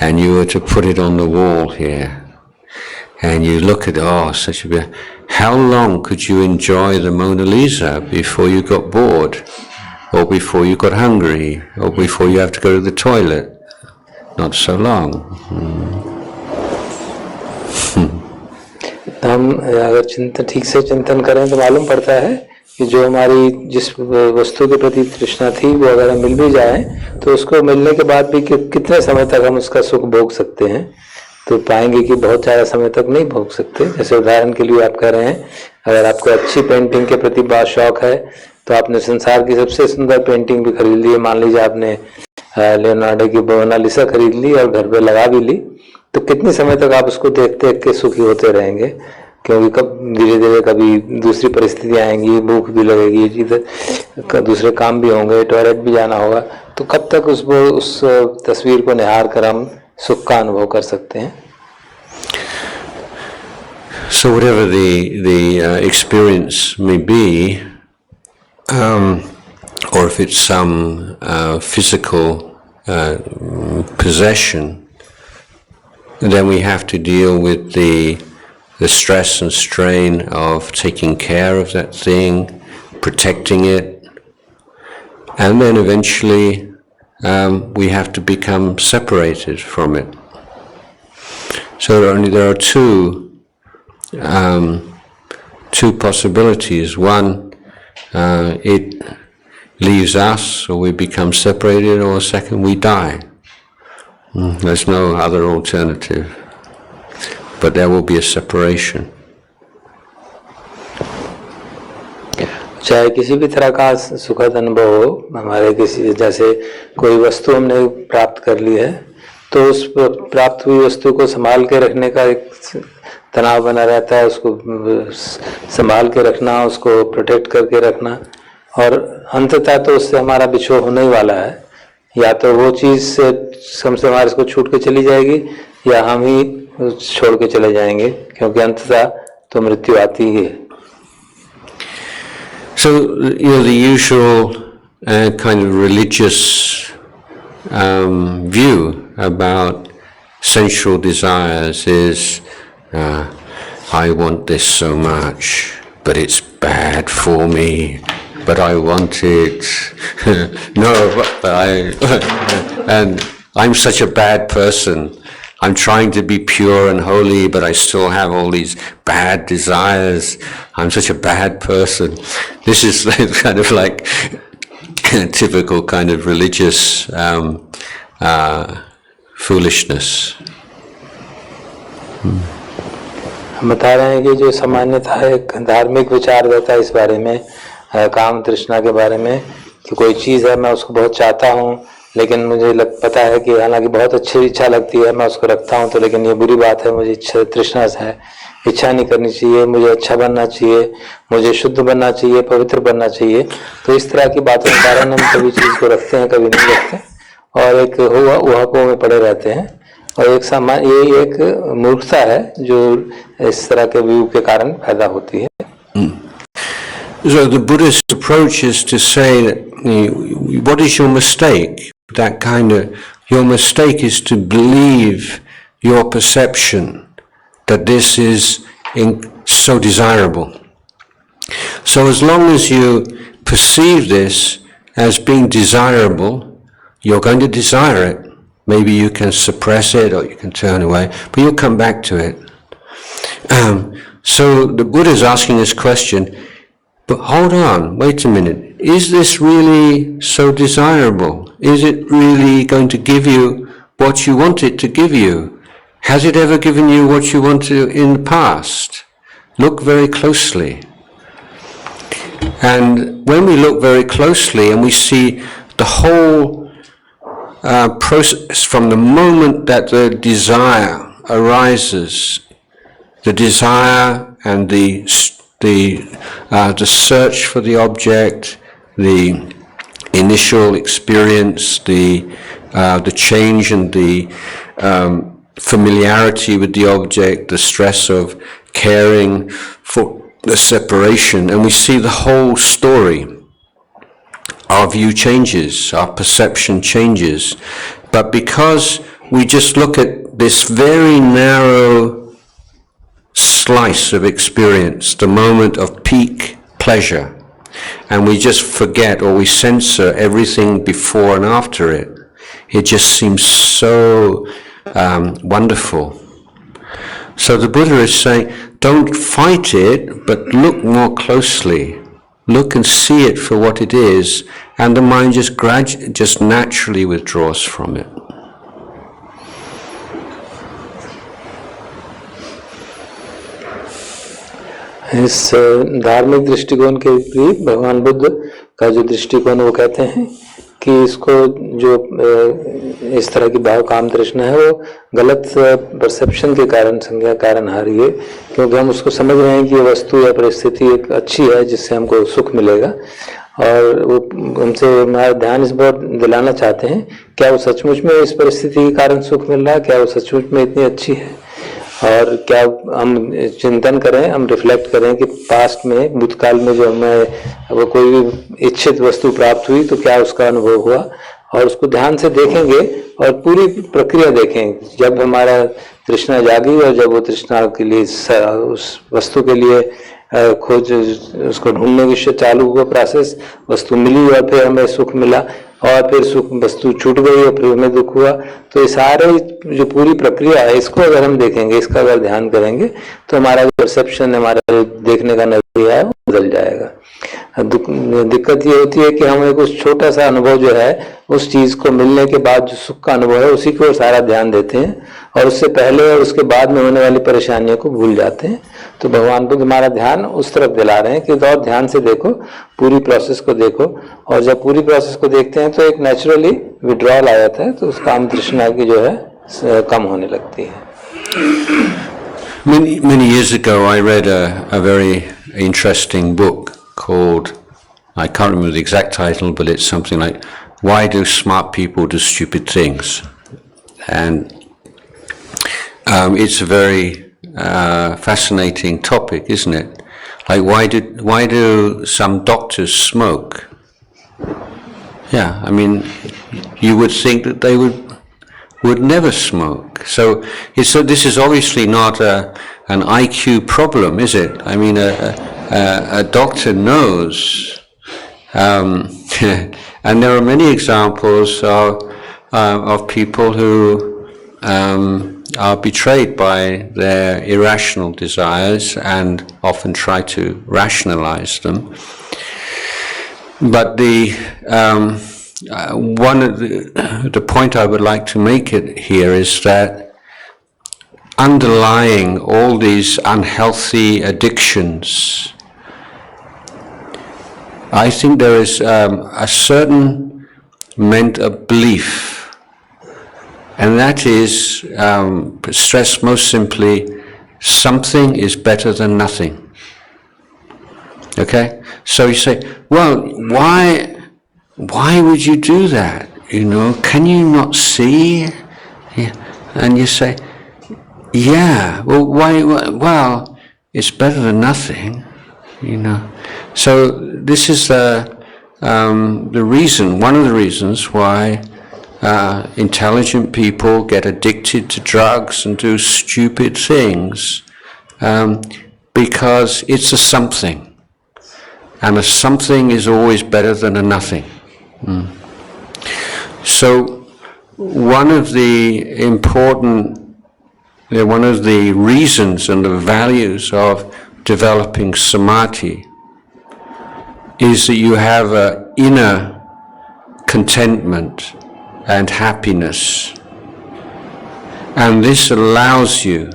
and you were to put it on the wall here, and you look at, oh, such a how long could you enjoy the Mona Lisa before you got bored, or before you got hungry, or before you have to go to the toilet? Not so long. हम अगर चिंतन ठीक से चिंतन करें तो मालूम पड़ता है कि जो हमारी जिस वस्तु के प्रति तृष्णा थी वो अगर हम मिल भी जाए तो उसको मिलने के बाद भी कितने समय तक हम उसका सुख भोग सकते हैं, तो पाएंगे कि बहुत ज़्यादा समय तक नहीं भोग सकते। जैसे उदाहरण के लिए आप कह रहे हैं, अगर आपको अच्छी पेंटिंग के प्रति बहुत शौक है तो आपने संसार की सबसे सुंदर पेंटिंग भी खरीद ली, मान लीजिए आपने लियोनार्डो की मोनालिसा खरीद ली और घर पे लगा भी ली, तो कितने समय तक आप उसको देख देख के सुखी होते रहेंगे, क्योंकि कब धीरे धीरे कभी दूसरी परिस्थितियाँ आएंगी, भूख भी लगेगी, इधर दूसरे काम भी होंगे, टॉयलेट भी जाना होगा, तो कब तक उस तस्वीर को निहार कर हम सुख का अनुभव कर सकते हैं। So whatever the experience may be, or if it's some physical possession, then we have to deal with the stress and strain of taking care of that thing, protecting it, and then eventually we have to become separated from it. So there are two possibilities. One, it leaves us, or we become separated, or second, we die. There's no other alternative, but there will be a separation. चाहे किसी भी तरह का सुखद अनुभव हो, हमारे किसी जैसे कोई वस्तु हमने प्राप्त कर ली है तो उस प्राप्त हुई वस्तु को संभाल के रखने का एक तनाव बना रहता है, उसको संभाल के रखना, उसको प्रोटेक्ट करके रखना, और अंततः तो उससे हमारा बिछोह होने ही वाला है। या तो वो चीज़ हमसे हमारे को छूट के चली जाएगी या हम ही छोड़ के चले जाएंगे, क्योंकि अंततः तो मृत्यु आती ही है। So, the usual kind of religious view about sensual desires is, I want this so much, but it's bad for me, but I want it. And I'm such a bad person. I'm trying to be pure and holy, but I still have all these bad desires. I'm such a bad person. This is kind of like typical kind of religious foolishness. हम बता रहे हैं कि जो सामान्यतः एक धार्मिक विचार रहता है इस बारे में, काम तृष्णा के बारे में, कि कोई चीज़ है मैं उसको बहुत चाहता हूँ, लेकिन मुझे पता है कि हालांकि बहुत अच्छी इच्छा लगती है, मैं उसको रखता हूँ, तो लेकिन ये बुरी बात है, मुझे इच्छा तृष्णा है, इच्छा नहीं करनी चाहिए, मुझे अच्छा बनना चाहिए, मुझे शुद्ध बनना चाहिए, पवित्र बनना चाहिए। तो इस तरह की बातों के कारण हम कभी चीज़ को रखते हैं, कभी नहीं रखते, और एक उहापों में पड़े रहते हैं, और ये एक मूर्खता है जो इस तरह के व्यू के कारण पैदा होती है। So the Buddhist approach is to say that, what is your mistake? That kind of, your mistake is to believe your perception that this is so desirable. So as long as you perceive this as being desirable, you're going to desire it. Maybe you can suppress it or you can turn away, but you'll come back to it. So the Buddha is asking this question, but hold on, wait a minute, is this really so desirable? Is it really going to give you what you want it to give you? Has it ever given you what you wanted in the past? Look very closely. And when we look very closely and we see the whole process from the moment that the desire arises, the desire and the search for the object, the initial experience, the change and the familiarity with the object, the stress of caring the separation, and we see the whole story. Our view changes, our perception changes, but because we just look at this very narrow slice of experience, the moment of peak pleasure, and we just forget or we censor everything before and after it, it just seems so wonderful. So the Buddha is saying, don't fight it, but look more closely. Look and see it for what it is, and the mind just naturally withdraws from it. इस धार्मिक दृष्टिकोण के विपरीत भगवान बुद्ध का जो दृष्टिकोण वो कहते हैं कि इसको जो इस तरह की भाव काम तृष्णा है वो गलत परसेप्शन के कारण संज्ञा कारण हारी है, क्योंकि हम उसको समझ रहे हैं कि ये वस्तु या परिस्थिति एक अच्छी है जिससे हमको सुख मिलेगा, और वो हमसे हमारा ध्यान इस बात दिलाना चाहते हैं क्या वो सचमुच में इस परिस्थिति के कारण सुख मिल रहा है, क्या वो सचमुच में इतनी अच्छी है, और क्या हम चिंतन करें, हम रिफ्लेक्ट करें कि पास्ट में भूतकाल में जो हमें वो कोई भी इच्छित वस्तु प्राप्त हुई तो क्या उसका अनुभव हुआ, और उसको ध्यान से देखेंगे और पूरी प्रक्रिया देखें। जब हमारा तृष्णा जागी और जब वो तृष्णा के लिए उस वस्तु के लिए खोज उसको ढूंढने की चालू हुआ प्रोसेस, वस्तु मिली और फिर हमें सुख मिला, और फिर सुख वस्तु छूट गई और फिर हमें दुख हुआ, तो ये सारे जो पूरी प्रक्रिया है इसको अगर हम देखेंगे, इसका अगर ध्यान करेंगे तो हमारा परसेप्शन, हमारा देखने का नजरिया है वो बदल जाएगा। दिक्कत ये होती है कि हम एक उस छोटा सा अनुभव जो है उस चीज को मिलने के बाद जो सुख का अनुभव है उसी को सारा ध्यान देते हैं, और उससे पहले और उसके बाद में होने वाली परेशानियों को भूल जाते हैं। तो भगवान बुद्ध हमारा ध्यान उस तरफ दिला रहे हैं कि और ध्यान से देखो, पूरी प्रोसेस को देखो, और जब पूरी प्रोसेस को देखते हैं तो एक नेचुरली विड्रॉल आ जाता है, तो उस काम तृष्णा की जो है कम होने लगती है। Many years ago I read a very interesting book called, I can't remember the exact title, but it's something like, Why Do Smart People Do Stupid Things? And it's a very fascinating topic, isn't it? Like, why do some doctors smoke? Yeah, I mean, you would think that they would never smoke. So this is obviously not an IQ problem, is it? I mean, a doctor knows, and there are many examples of people who are betrayed by their irrational desires and often try to rationalize them. But one of the point I would like to make it here is that underlying all these unhealthy addictions, I think there is a certain mental belief, and that is stressed most simply, something is better than nothing. Okay? So you say, well, why would you do that? You know, can you not see? Yeah. And you say, yeah, well, why? Well, it's better than nothing, you know. So this is the reason, one of the reasons why intelligent people get addicted to drugs and do stupid things, because it's a something. And a something is always better than a nothing. So one of the reasons and the values of developing samadhi is that you have an inner contentment and happiness. And this allows you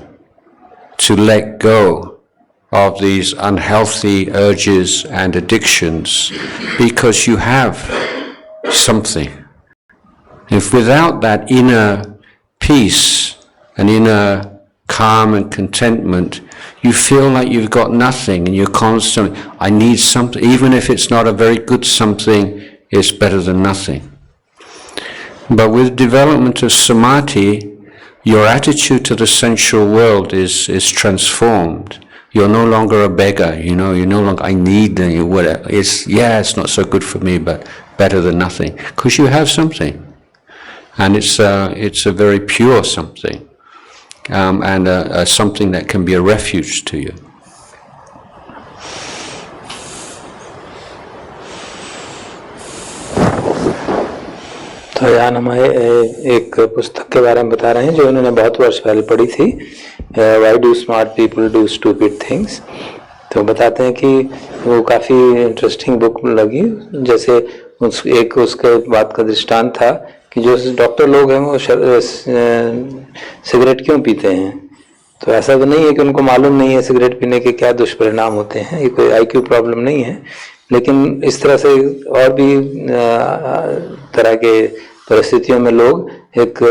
to let go of these unhealthy urges and addictions because you have something. If without that inner peace and inner calm and contentment, you feel like you've got nothing and you're constantly, I need something, even if it's not a very good something, it's better than nothing. But with development of samadhi, your attitude to the sensual world is transformed. you're no longer a beggar, you know, you're no longer, I need, whatever. It's not so good for me, but better than nothing. Because you have something. And it's a very pure something. And something that can be a refuge to you. तो यहाँ हमें एक पुस्तक के बारे में बता रहे हैं जो उन्होंने बहुत वर्ष पहले पढ़ी थी, Why do smart people do stupid things। तो बताते हैं कि वो काफ़ी इंटरेस्टिंग बुक लगी। जैसे एक उसके बात का दृष्टांत था कि जो डॉक्टर लोग हैं वो सिगरेट क्यों पीते हैं। तो ऐसा तो नहीं है कि उनको मालूम नहीं है सिगरेट पीने के क्या दुष्परिणाम होते हैं, ये कोई IQ प्रॉब्लम नहीं है, लेकिन इस तरह से और भी तरह के परिस्थितियों में लोग एक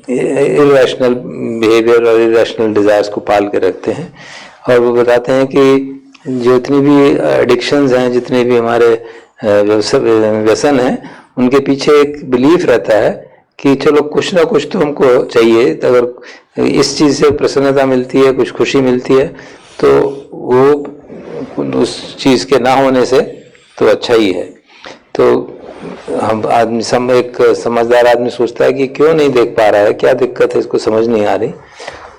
इरेशनल बिहेवियर और इरेशनल डिजायर्स को पाल के रखते हैं। और वो बताते हैं कि जितनी भी एडिक्शंस हैं, जितने भी हमारे व्यसन हैं, उनके पीछे एक बिलीफ रहता है कि चलो कुछ ना कुछ तो हमको चाहिए, तो अगर इस चीज़ से प्रसन्नता मिलती है, कुछ खुशी मिलती है, तो वो उस चीज़ के ना होने से तो अच्छा ही है। तो हम आदमी एक समझदार आदमी सोचता है कि क्यों नहीं देख पा रहा है, क्या दिक्कत है, इसको समझ नहीं आ रही।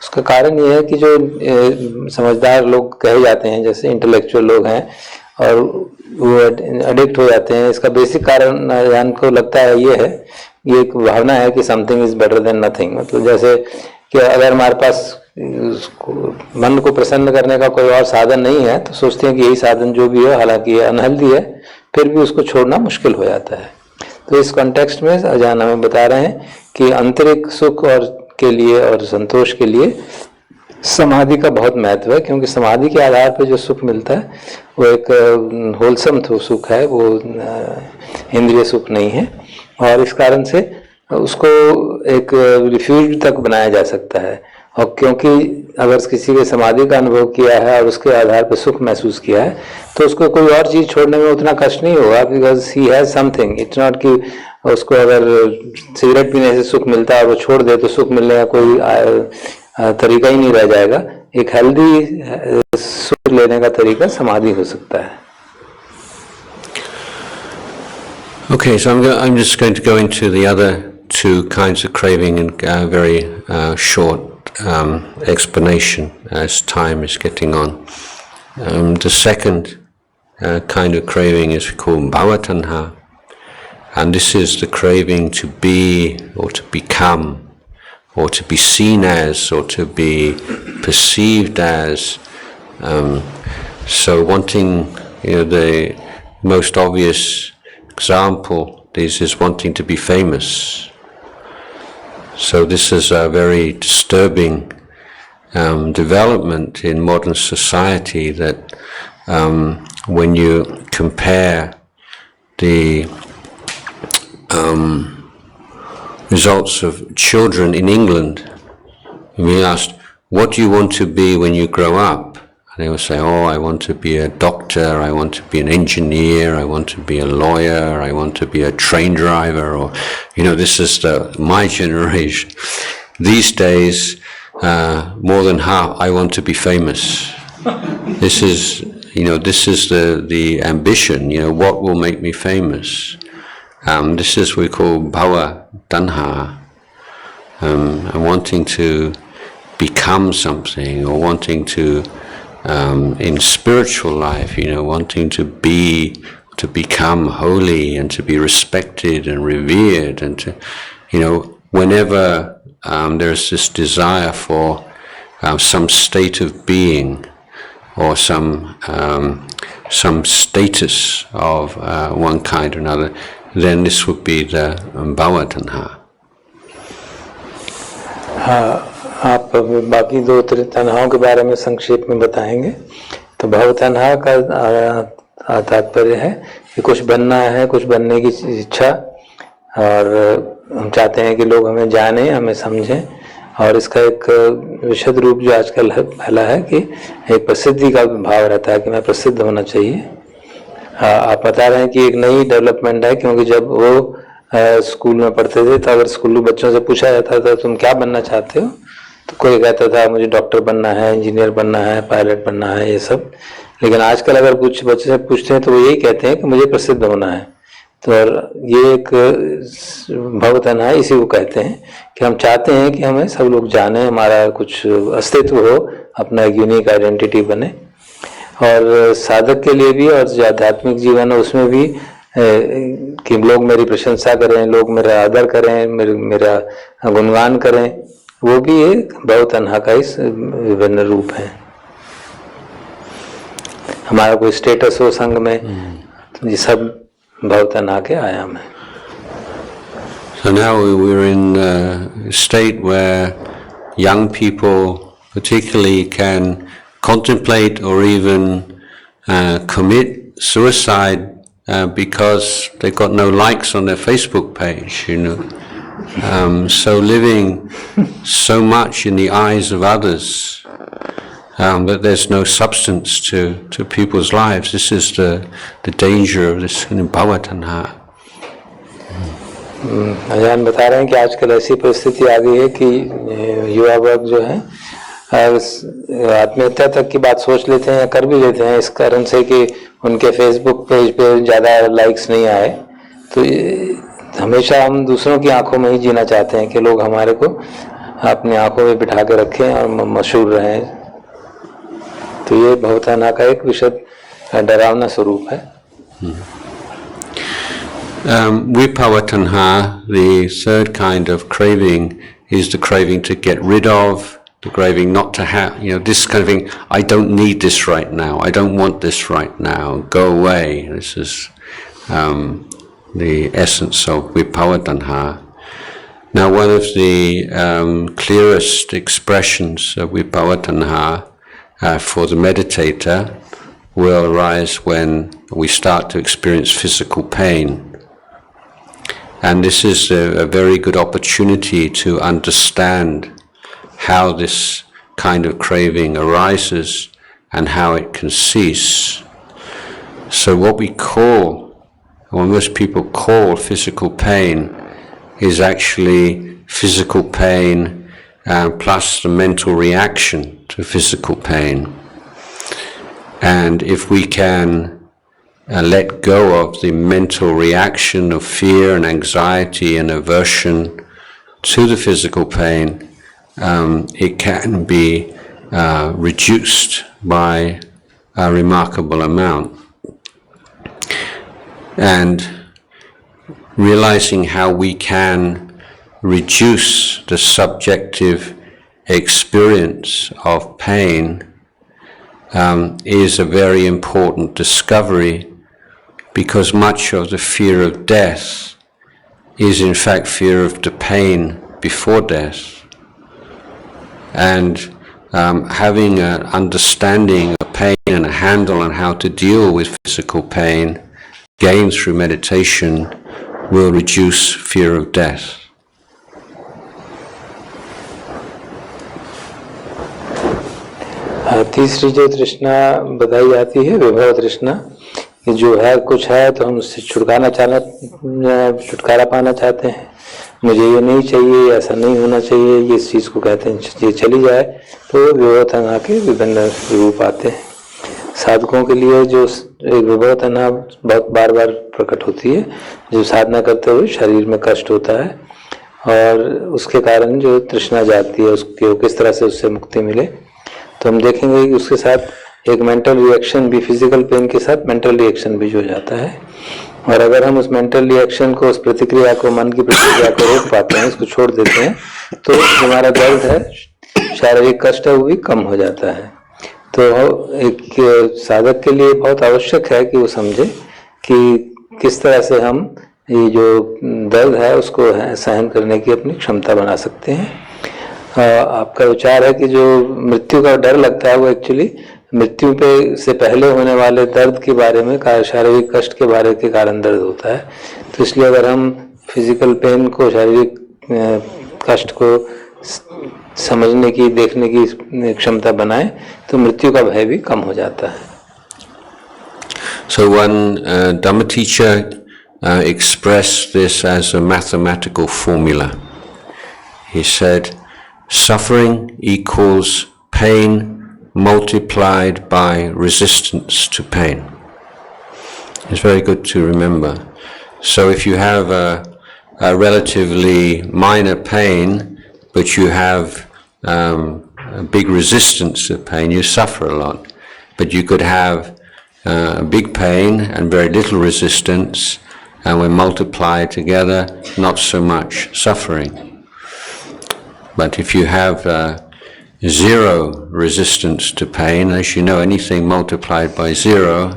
उसका कारण ये है कि जो समझदार लोग कहे जाते हैं, जैसे इंटेलेक्चुअल लोग हैं, और वो एडिक्ट हो जाते हैं, इसका बेसिक कारण जान को लगता है ये है, ये एक भावना है कि something is better than nothing. मतलब जैसे कि अगर हमारे पास मन को प्रसन्न करने का कोई और साधन नहीं है तो सोचते हैं कि यही साधन जो भी है, हालांकि ये अनहेल्दी है, फिर भी उसको छोड़ना मुश्किल हो जाता है। तो इस कॉन्टेक्स्ट में अजान हमें बता रहे हैं कि आंतरिक सुख और के लिए और संतोष के लिए समाधि का बहुत महत्व है, क्योंकि समाधि के आधार पर जो सुख मिलता है वो एक होलसम सुख है, वो इंद्रिय सुख नहीं है, और इस कारण से उसको एक रिफ्यूज तक बनाया जा सकता है। और क्योंकि अगर किसी के समाधि का अनुभव किया है और उसके आधार पर सुख महसूस किया है, तो उसको कोई और चीज़ छोड़ने में उतना कष्ट नहीं होगा, because he has something. It's not कि उसको अगर सिगरेट पीने से सुख मिलता है और वो छोड़ दे तो सुख मिलने का कोई तरीका ही नहीं रह जाएगा। एक हेल्दी सुख लेने का तरीका समाधि हो सकता है। Okay, so I'm just going to go into the other two kinds of craving in a very short explanation as time is getting on. The second kind of craving is called bhavatanha, and this is the craving to be or to become or to be seen as or to be perceived as. So wanting, the most obvious example is wanting to be famous. So this is a very disturbing development in modern society, that when you compare the results of children in England, we asked, what do you want to be when you grow up? And they will say, oh, I want to be a doctor, I want to be an engineer, I want to be a lawyer, I want to be a train driver, or, this is my generation. These days, more than half, I want to be famous. This is, this is the ambition, what will make me famous? This is what we call bhava tanha, and wanting to become something, or wanting to, in spiritual life, wanting to become holy and to be respected and revered, and to, whenever there's this desire for some state of being or some status of one kind or another, then this would be the bhavatanha. आप बाकी दो तन्हाओं के बारे में संक्षेप में बताएंगे। तो भव तन्हा का तात्पर्य है कि कुछ बनना है, कुछ बनने की इच्छा, और हम चाहते हैं कि लोग हमें जाने, हमें समझें। और इसका एक विशद रूप जो आजकल फैला है कि एक प्रसिद्धि का भाव रहता है कि मैं प्रसिद्ध होना चाहिए। आप बता रहे हैं कि एक नई डेवलपमेंट है, क्योंकि जब वो स्कूल में पढ़ते थे तो अगर स्कूली बच्चों से पूछा जाता था तुम क्या बनना चाहते हो, तो कोई कहता था मुझे डॉक्टर बनना है, इंजीनियर बनना है, पायलट बनना है, ये सब। लेकिन आजकल अगर कुछ बच्चे से पूछते हैं तो वो यही कहते हैं कि मुझे प्रसिद्ध होना है। तो ये एक भव तन्हाई इसी को कहते हैं कि हम चाहते हैं कि हमें सब लोग जाने, हमारा कुछ अस्तित्व हो, अपना एक यूनिक आइडेंटिटी बने। और साधक के लिए भी और जो आध्यात्मिक जीवन है उसमें भी कि लोग मेरी प्रशंसा करें, लोग मेरा आदर करें, मेरा गुणगान करें, वो भी एक भव तन्हा का ही विभिन्न रूप है। हमारा कोई स्टेटस हो संघ में, तो ये सब भव तन्हा के आयाम है। So now we're in a state where young people particularly can contemplate or even commit suicide because they've got no likes on their Facebook page, you know. So living so much in the eyes of others that there's no substance to people's lives. This is the danger of this bhava tanha. अजान बता रहे हैं कि आजकल ऐसी परिस्थिति आ गई है कि युवा वर्ग जो है आत्महत्या तक की बात सोच लेते हैं या कर भी लेते हैं इस कारण से कि उनके फेसबुक पेज पे ज़्यादा लाइक्स नहीं आए। तो हमेशा हम दूसरों की आंखों में ही जीना चाहते हैं कि लोग हमारे को अपनी आंखों में बिठा के रखें और मशहूर रहें। तो ये भव तन्हा का एक विशद डरावना स्वरूप है। Vibhava tanha, the third kind of craving, is the craving to get rid of, the craving not to have, you know, this kind of thing. I don't need this right now. I don't want this right now. Go away. This is the essence of Vibhava tanha. Now, one of the clearest expressions of Vibhava tanha for the meditator will arise when we start to experience physical pain. And this is a very good opportunity to understand how this kind of craving arises and how it can cease. So what we call, or most people call physical pain, is actually physical pain plus the mental reaction to physical pain. And if we can let go of the mental reaction of fear and anxiety and aversion to the physical pain, it can be reduced by a remarkable amount. And realizing how we can reduce the subjective experience of pain is a very important discovery, because much of the fear of death is in fact fear of the pain before death. And having an understanding of pain and a handle on how to deal with physical pain gained through meditation will reduce fear of death. तीसरी जो तृष्णा बताई जाती है विभव तृष्णा, कि जो है कुछ है तो हम उससे छुटकारा पाना चाहते हैं। मुझे ये नहीं चाहिए, ऐसा नहीं होना चाहिए, ये इस चीज़ को कहते हैं ये चली जाए, तो विभव तन्हा के विभिन्न रूप आते हैं। साधकों के लिए जो एक विभव तन्हा बहुत बार बार प्रकट होती है, जो साधना करते हुए शरीर में कष्ट होता है और उसके कारण जो तृष्णा जाती है उसकी किस तरह से उससे मुक्ति मिले। तो हम देखेंगे कि उसके साथ एक मेंटल रिएक्शन भी, फिजिकल पेन के साथ मेंटल रिएक्शन भी जो जाता है। और अगर हम उस मेंटल रिएक्शन को, उस प्रतिक्रिया को, मन की प्रतिक्रिया को रोक पाते हैं, इसको छोड़ देते हैं, तो हमारा दर्द है, शारीरिक कष्ट है, वो भी कम हो जाता है। तो एक साधक के लिए बहुत आवश्यक है कि वो समझे कि किस तरह से हम ये जो दर्द है उसको सहन करने की अपनी क्षमता बना सकते हैं। आपका विचार है कि जो मृत्यु का डर लगता है वो एक्चुअली मृत्यु पे से पहले होने वाले दर्द के बारे में, शारीरिक कष्ट के बारे के कारण दर्द होता है। तो इसलिए अगर हम फिजिकल पेन को, शारीरिक कष्ट को समझने की, देखने की क्षमता बनाएं तो मृत्यु का भय भी कम हो जाता है। So one Dhamma teacher expressed this as a mathematical formula. He said, suffering equals pain multiplied by resistance to pain. It's very good to remember. So if you have a relatively minor pain, but you have a big resistance to pain, you suffer a lot. But you could have a big pain and very little resistance, and when multiplied together, not so much suffering. But if you have zero resistance to pain, as you know, anything multiplied by zero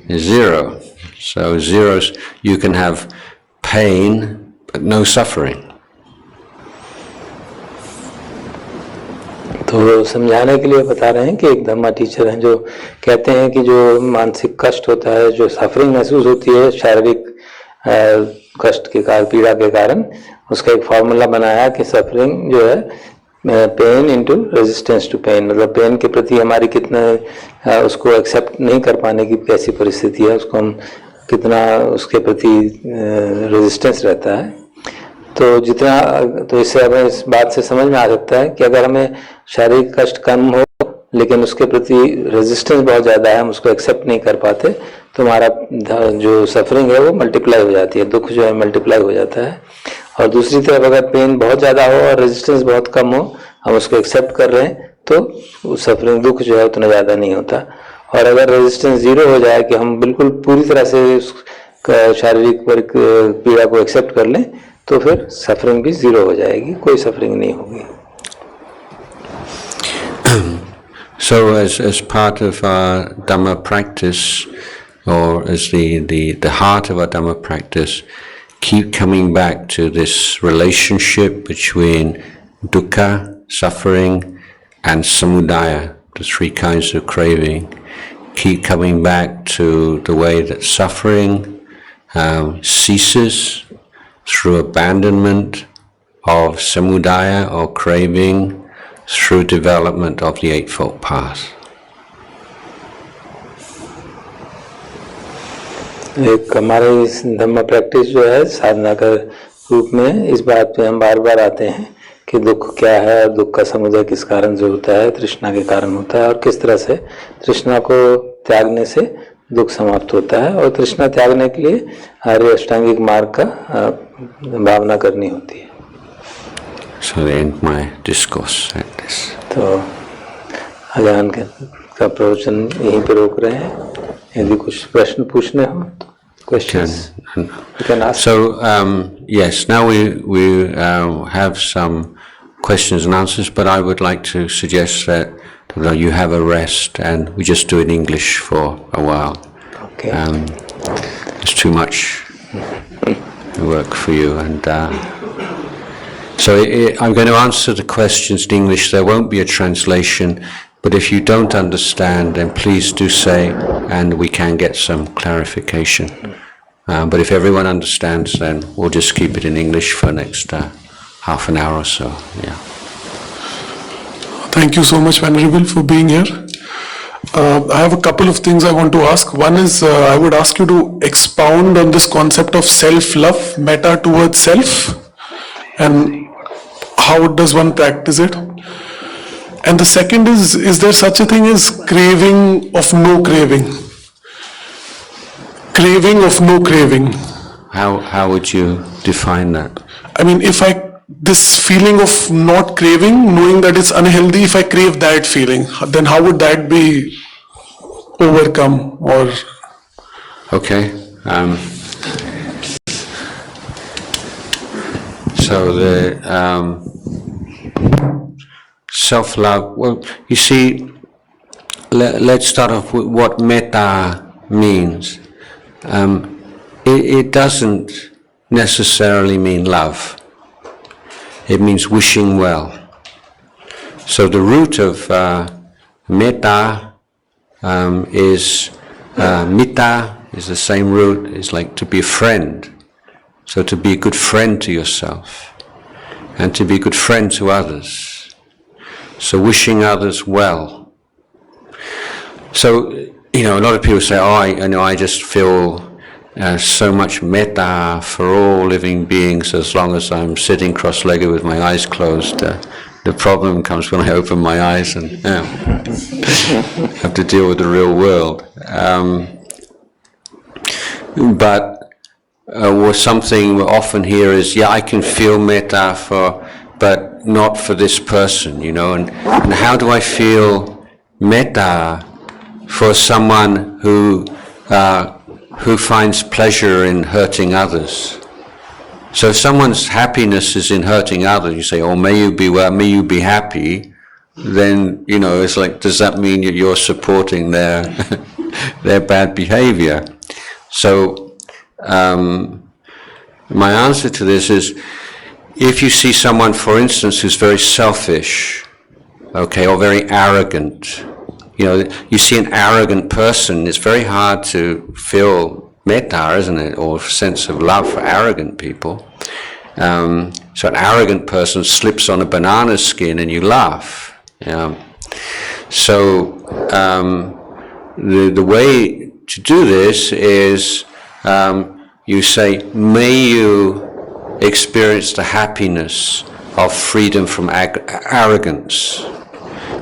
is zero. So zeros, you can have pain but no suffering. तो समझाने के लिए बता रहे हैं कि एक धम्मा teacher हैं जो कहते हैं कि जो मानसिक कष्ट होता है, जो सफरिंग महसूस होती है शारीरिक कष्ट के कारण, पीड़ा के कारण, उसका एक फार्मूला बनाया कि सफरिंग जो है pain into resistance to pain, मतलब पेन के प्रति हमारी कितना उसको एक्सेप्ट नहीं कर पाने की कैसी परिस्थिति है, उसको हम कितना उसके प्रति रेजिस्टेंस रहता है. तो जितना, तो इससे हमें इस बात से समझ में आ सकता है कि अगर हमें शारीरिक कष्ट कम हो लेकिन उसके प्रति रेजिस्टेंस बहुत ज़्यादा है, हम उसको एक्सेप्ट नहीं कर पाते, तो हमारा जो सफरिंग है वो मल्टीप्लाई हो जाती है, दुख जो है मल्टीप्लाई हो जाता है. और दूसरी तरफ अगर पेन बहुत ज़्यादा हो और रेजिस्टेंस बहुत कम हो, हम उसको एक्सेप्ट कर रहे हैं, तो सफरिंग दुख जो है उतना ज़्यादा नहीं होता. और अगर रेजिस्टेंस जीरो हो जाए कि हम बिल्कुल पूरी तरह से शारीरिक पीड़ा को एक्सेप्ट कर लें, तो फिर सफरिंग भी जीरो हो जाएगी, कोई सफरिंग नहीं होगी. So as part of our Dhamma practice, or as the heart of our Dhamma practice, keep coming back to this relationship between dukkha, suffering, and samudaya, the three kinds of craving. Keep coming back to the way that suffering ceases through abandonment of samudaya or craving, through development of the Eightfold Path. एक हमारे इस धम्म practice जो है साधना का रूप में इस बात पे हम बार बार आते हैं कि दुख क्या है और दुख का समुदय किस कारण से होता है, तृष्णा के कारण होता है, और किस तरह से तृष्णा को त्यागने से दुख समाप्त होता है, और तृष्णा त्यागने के लिए आर्य अष्टांगिक मार्ग का भावना करनी होती है. So I end my discourse at this. तो अजान का प्रवचन यहीं पे रोक रहे हैं. यदि कुछ प्रश्न पूछने हो तो questions you can ask. So yes, now we have some questions and answers, but I would like to suggest that you have a rest and we just do it in English for a while. Okay. It's too much work for you, and so I'm going to answer the questions in English. There won't be a translation, but if you don't understand, then please do say, and we can get some clarification. But if everyone understands, then we'll just keep it in English for the next half an hour or so. Yeah. Thank you so much, Venerable, for being here. I have a couple of things I want to ask. One is, I would ask you to expound on this concept of self-love, metta towards self, and how does one practice it? And the second is there such a thing as craving of no craving? Craving of no craving. How would you define that? I mean, this feeling of not craving, knowing that it's unhealthy, if I crave that feeling, then how would that be overcome? Or okay. So the self-love, well, you see, let's start off with what metta means. It doesn't necessarily mean love. It means wishing well. So the root of metta is mitta is the same root, is like to be a friend. So to be a good friend to yourself and to be a good friend to others. So wishing others well. So, a lot of people say, I just feel so much metta for all living beings as long as I'm sitting cross-legged with my eyes closed. The problem comes when I open my eyes and have to deal with the real world. Something we often hear is, I can feel metta but not for this person, and how do I feel metta for someone who finds pleasure in hurting others? So if someone's happiness is in hurting others, you say, may you be well, may you be happy, then, it's like, does that mean that you're supporting their their bad behavior? So my answer to this is, if you see someone, for instance, who's very selfish, or very arrogant, you see an arrogant person, it's very hard to feel metta, isn't it, or sense of love for arrogant people. So an arrogant person slips on a banana skin and you laugh. So the way to do this is you say, may you experience the happiness of freedom from arrogance.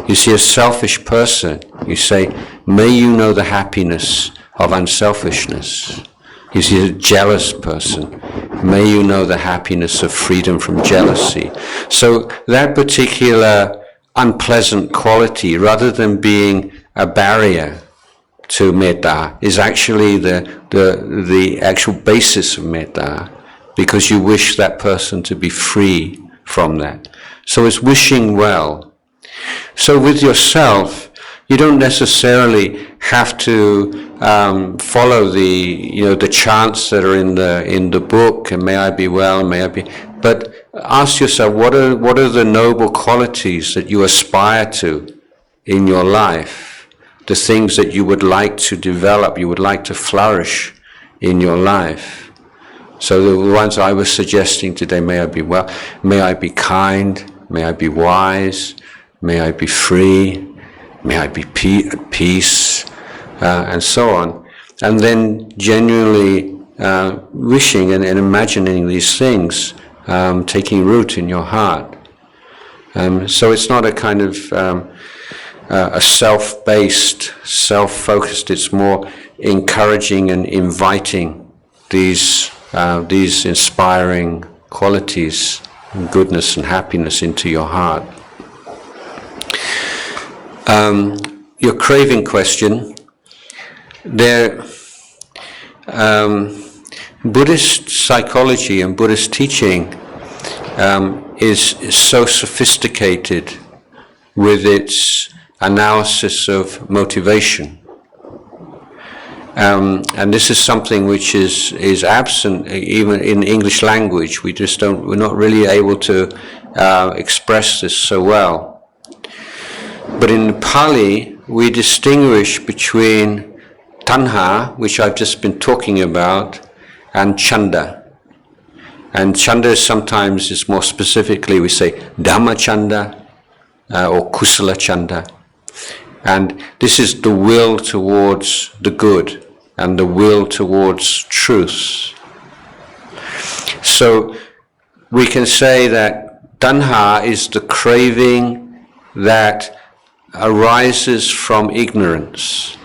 You see a selfish person, you say, may you know the happiness of unselfishness. You see a jealous person, may you know the happiness of freedom from jealousy. So that particular unpleasant quality, rather than being a barrier to metta, is actually the actual basis of metta, because you wish that person to be free from that. So it's wishing well. So with yourself, you don't necessarily have to follow the chants that are in the book, and may I be well, may I be. But ask yourself, what are the noble qualities that you aspire to in your life? The things that you would like to develop, you would like to flourish in your life. So the ones I was suggesting today, may I be well, may I be kind, may I be wise, may I be free, may I be at peace, and so on. And then genuinely wishing and imagining these things taking root in your heart. So it's not a kind of a self-based, self-focused, it's more encouraging and inviting these inspiring qualities, goodness and happiness into your heart. Your craving question, Buddhist psychology and Buddhist teaching is so sophisticated with its analysis of motivation. And this is something which is absent even in English language. We're not really able to express this so well. But in Pali, we distinguish between tanha, which I've just been talking about, and chanda. And chanda sometimes is more specifically, we say dhamma chanda or kusala chanda. And this is the will towards the good and the will towards truth. So we can say that tanha is the craving that arises from ignorance,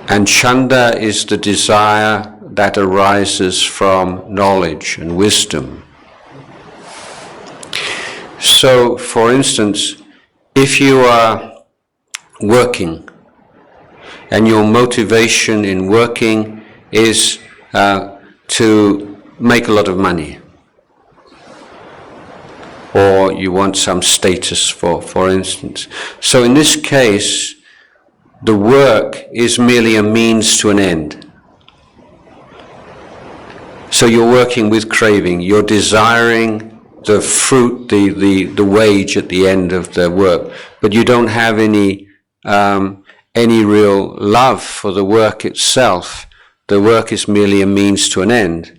and chanda is the desire that arises from knowledge and wisdom. So, for instance, if you are working and your motivation in working is to make a lot of money, or you want some status, for instance. So in this case, the work is merely a means to an end. So you're working with craving, you're desiring the fruit, the wage at the end of the work, but you don't have any real love for the work itself. The work is merely a means to an end.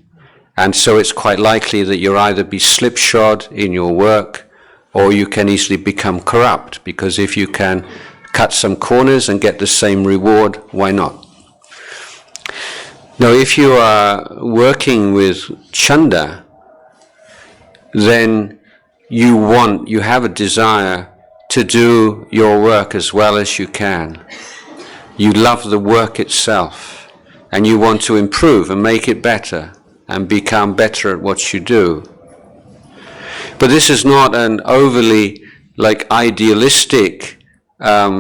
And so it's quite likely that you'll either be slipshod in your work, or you can easily become corrupt, because if you can cut some corners and get the same reward, why not? Now, if you are working with chanda, then you have a desire to do your work as well as you can. You love the work itself, and you want to improve and make it better and become better at what you do. But this is not an overly idealistic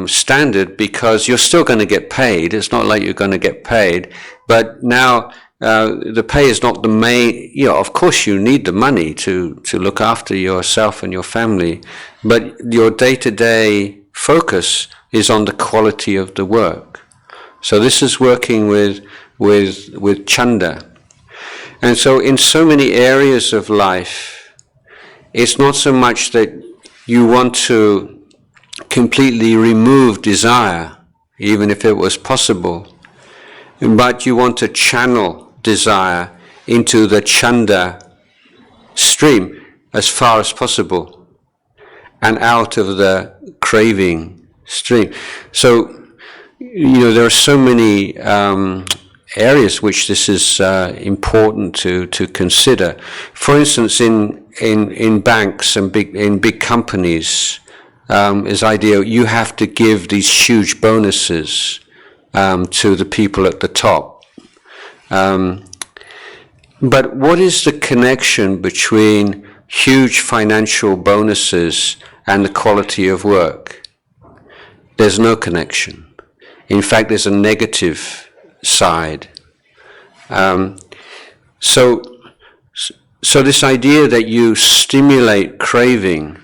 standard, because you're still going to get paid. It's not like you're going to get paid, but now the pay is not the main. Of course you need the money to look after yourself and your family, but your day-to-day focus is on the quality of the work. So this is working with chanda. And so in so many areas of life, it's not so much that you want to completely remove desire, even if it was possible, but you want to channel desire into the chanda stream as far as possible and out of the craving stream. So, there are so many areas which this is important to consider. For instance, in banks and big companies, is idea you have to give these huge bonuses to the people at the top. But what is the connection between huge financial bonuses and the quality of work? There's no connection. In fact, there's a negative side. So this idea that you stimulate craving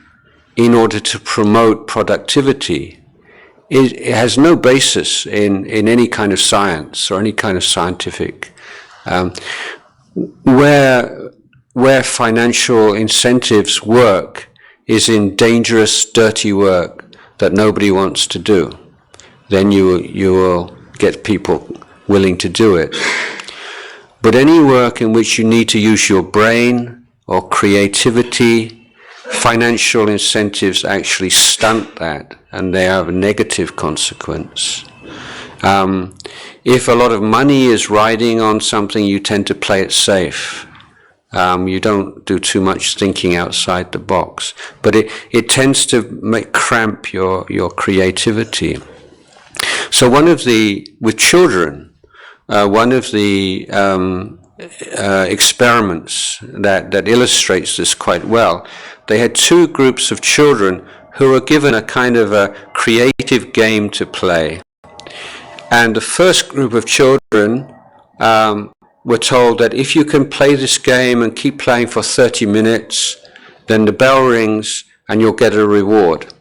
in order to promote productivity, it has no basis in any kind of science or any kind of scientific. Where financial incentives work is in dangerous, dirty work that nobody wants to do. Then you will get people willing to do it. But any work in which you need to use your brain or creativity, financial incentives actually stunt that, and they have a negative consequence. If a lot of money is riding on something, you tend to play it safe. You don't do too much thinking outside the box. But it tends to cramp your creativity. So with children, one of the experiments that illustrates this quite well, they had two groups of children who were given a kind of a creative game to play. And the first group of children were told that if you can play this game and keep playing for 30 minutes, then the bell rings and you'll get a reward.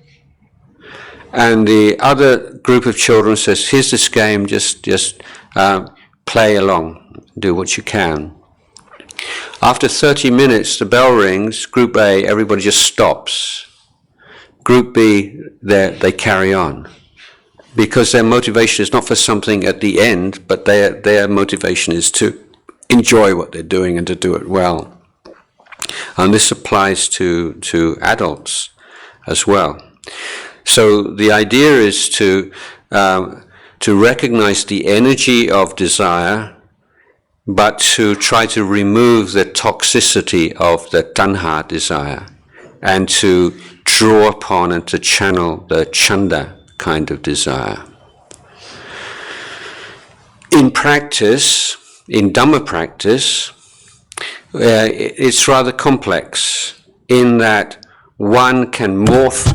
And the other group of children says, here's this game, just play along, do what you can. After 30 minutes, the bell rings. Group A, everybody just stops. Group B, they carry on. Because their motivation is not for something at the end, but their motivation is to enjoy what they're doing and to do it well. And this applies to adults as well. So the idea is to recognize the energy of desire, but to try to remove the toxicity of the tanha desire, and to draw upon and to channel the chanda kind of desire. In practice, in Dhamma practice, it's rather complex in that one can morph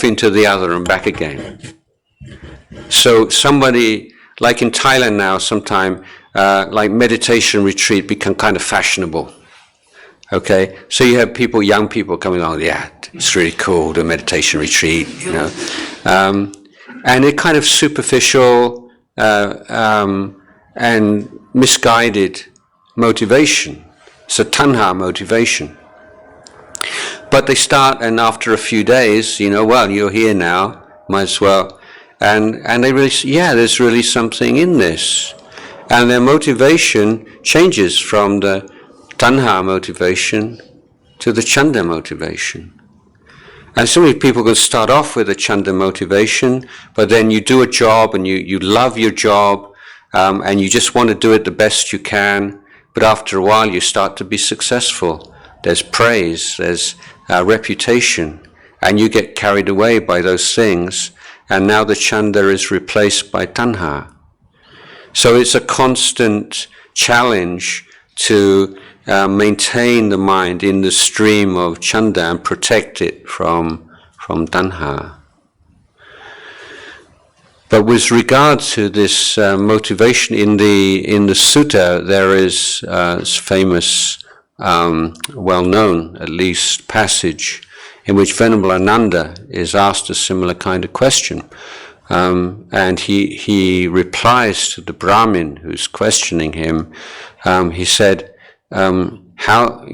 into the other and back again. So somebody, like in Thailand now, sometime, like meditation retreat become kind of fashionable. Okay, so you have young people coming along, yeah, it's really cool, the meditation retreat, and it kind of superficial and misguided motivation. It's a tanha motivation. But they start, and after a few days, well, you're here now, might as well, and they really say, yeah, there's really something in this. And their motivation changes from the tanha motivation to the chanda motivation. And so many people can start off with a chanda motivation, but then you do a job and you love your job, and you just want to do it the best you can, but after a while you start to be successful. there's praise, there's reputation, and you get carried away by those things, and now the chanda is replaced by tanha. So it's a constant challenge to maintain the mind in the stream of chanda and protect it from tanha. But with regard to this motivation, in the sutta there is famous, well-known at least, passage in which Venerable Ananda is asked a similar kind of question. And he replies to the Brahmin who's questioning him. He said, how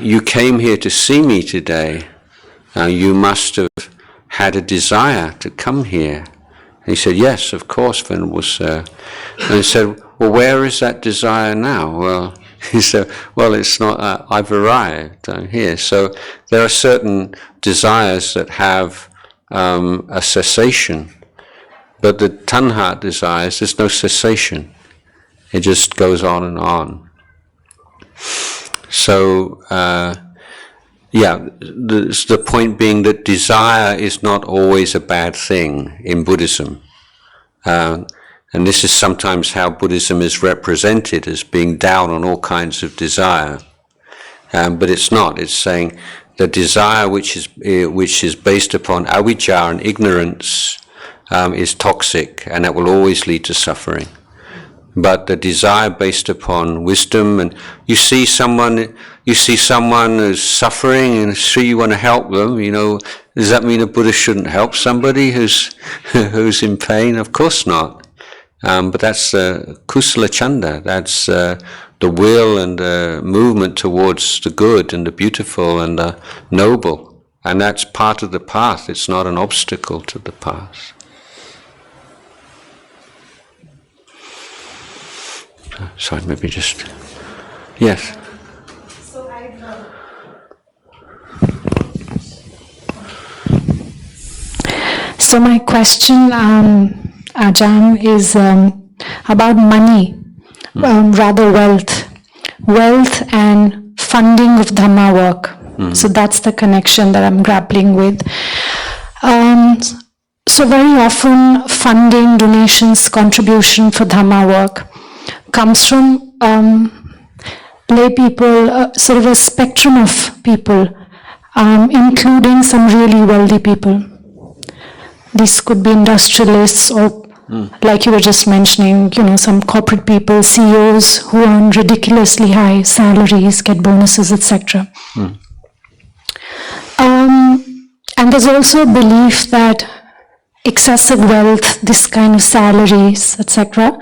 you came here to see me today, you must have had a desire to come here. And he said, yes, of course, Venerable Sir. And he said, well, where is that desire now? Well, he said, well, it's not, I've arrived, I'm here. So there are certain desires that have a cessation. But the tanha desires, there's no cessation. It just goes on and on. So, the point being that desire is not always a bad thing in Buddhism. And this is sometimes how Buddhism is represented, as being down on all kinds of desire. But it's not. It's saying the desire which is based upon avijja and ignorance is toxic, and that will always lead to suffering. But the desire based upon wisdom, and you see someone who's suffering, and so you want to help them. Does that mean a Buddhist shouldn't help somebody who's in pain? Of course not. But that's kusala chanda. That's the will and the movement towards the good and the beautiful and the noble, and that's part of the path. It's not an obstacle to the path. Sorry, maybe just... Yes? So So my question, Ajahn, is about money, rather wealth. Wealth and funding of Dhamma work. Mm-hmm. So that's the connection that I'm grappling with. So very often funding, donations, contribution for Dhamma work comes from lay people, sort of a spectrum of people, including some really wealthy people. This could be industrialists or, like you were just mentioning, some corporate people, CEOs who earn ridiculously high salaries, get bonuses, etc. And there's also a belief that excessive wealth, this kind of salaries, etc.,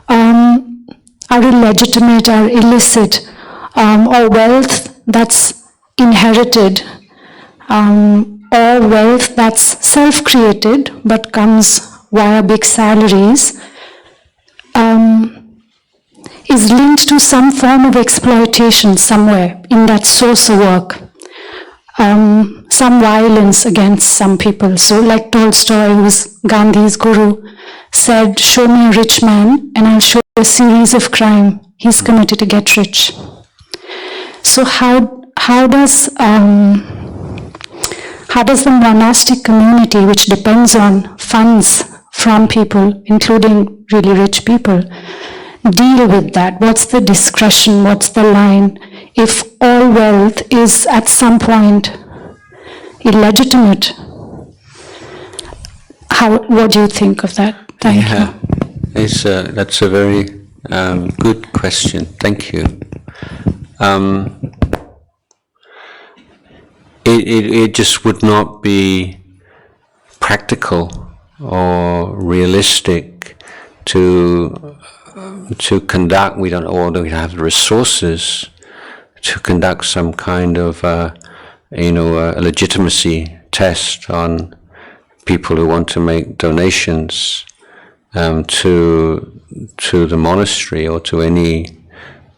are illegitimate, are illicit, or wealth that's inherited, or wealth that's self-created but comes via big salaries, is linked to some form of exploitation somewhere in that source of work. Some violence against some people. So like Tolstoy, who was Gandhi's guru, said, show me a rich man and I'll show you a series of crime he's committed to get rich. So how does the monastic community, which depends on funds from people, including really rich people, deal with that? What's the discretion? What's the line? If all wealth is at some point illegitimate, what do you think of that? Thank you. That's a very good question. Thank you. It just would not be practical or realistic to conduct. We don't have the resources to conduct some kind of a legitimacy test on people who want to make donations to the monastery or to any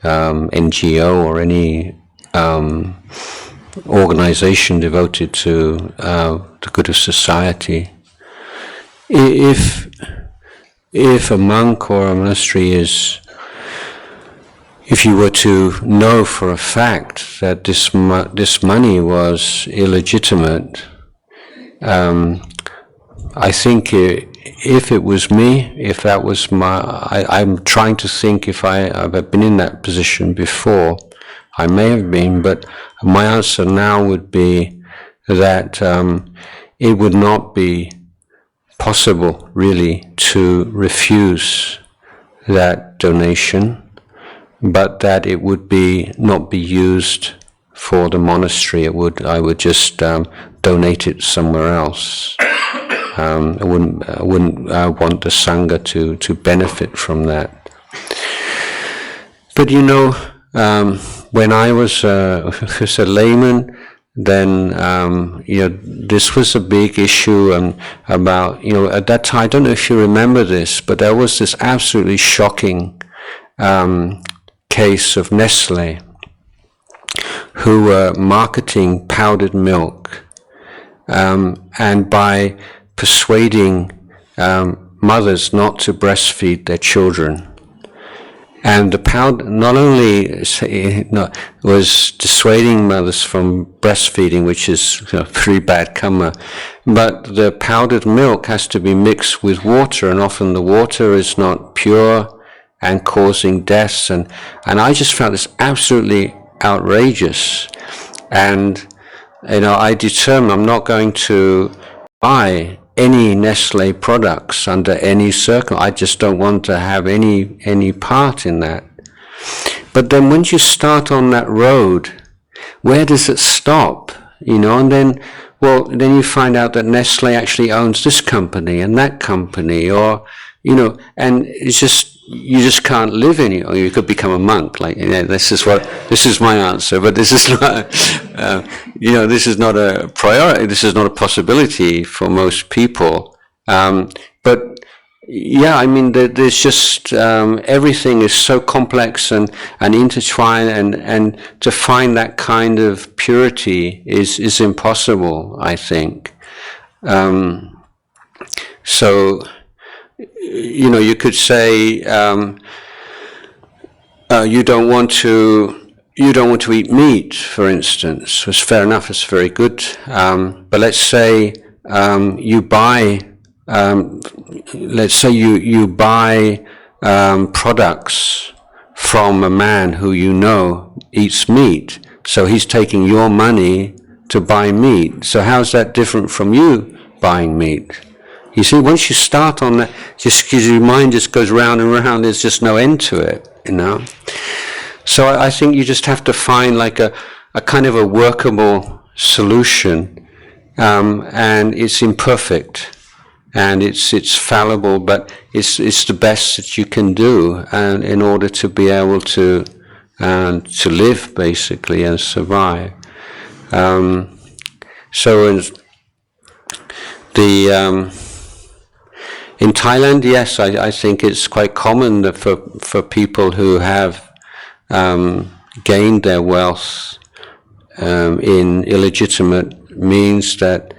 NGO or any organization devoted to the good of society. If a monk or a monastery is if you were to know for a fact that this money was illegitimate, I think if it was me, if that was I'm trying to think if I've been in that position before. I may have been, but my answer now would be that it would not be possible really to refuse that donation, but that it would not be used for the monastery. I would just donate it somewhere else. I wouldn't want the Sangha to benefit from that. But when I was a layman, then this was a big issue about at that time. I don't know if you remember this, but there was this absolutely shocking case of Nestle, who were marketing powdered milk, and by persuading mothers not to breastfeed their children. And the powder not only was dissuading mothers from breastfeeding, which is pretty bad karma, but the powdered milk has to be mixed with water, and often the water is not pure and causing deaths. And I just found this absolutely outrageous. And I determined I'm not going to buy any Nestle products under any circle. I just don't want to have any part in that. But then once you start on that road, where does it stop? And then you find out that Nestle actually owns this company and that company, or and it's just, you just can't live in it, or you could become a monk. This is my answer, but this is not, this is not a priority. This is not a possibility for most people. But yeah, there's just everything is so complex and intertwined, and to find that kind of purity is impossible, I think. So. You could say you don't want to eat meat, for instance. It's fair enough. It's very good. But let's say you buy. Let's say you buy products from a man who eats meat. So he's taking your money to buy meat. So how's that different from you buying meat? You see, once you start on that, just because your mind just goes round and round, there's just no end to it, So I think you just have to find like a kind of a workable solution, and it's imperfect, and it's fallible, but it's the best that you can do, and in order to be able to live basically and survive. In Thailand, yes, I think it's quite common that for people who have gained their wealth in illegitimate means, that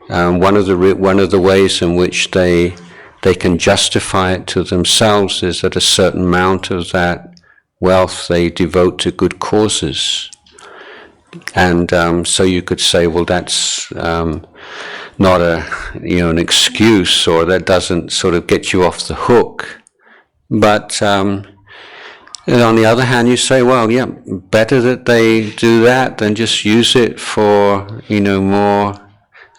one of the ways in which they can justify it to themselves is that a certain amount of that wealth they devote to good causes. And so you could say, well, that's not an excuse, or that doesn't sort of get you off the hook. But on the other hand, you say, well, yeah, better that they do that than just use it for more,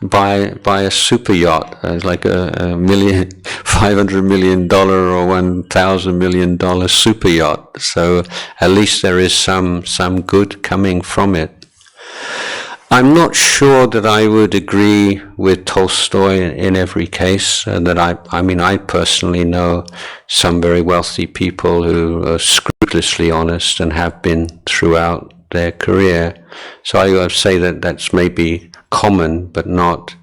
buy a super yacht, like a $500 million or $1,000 million super yacht. So at least there is some good coming from it. I'm not sure that I would agree with Tolstoy in every case. That I personally know some very wealthy people who are scrupulously honest and have been throughout their career. So I would say that that's maybe common, but not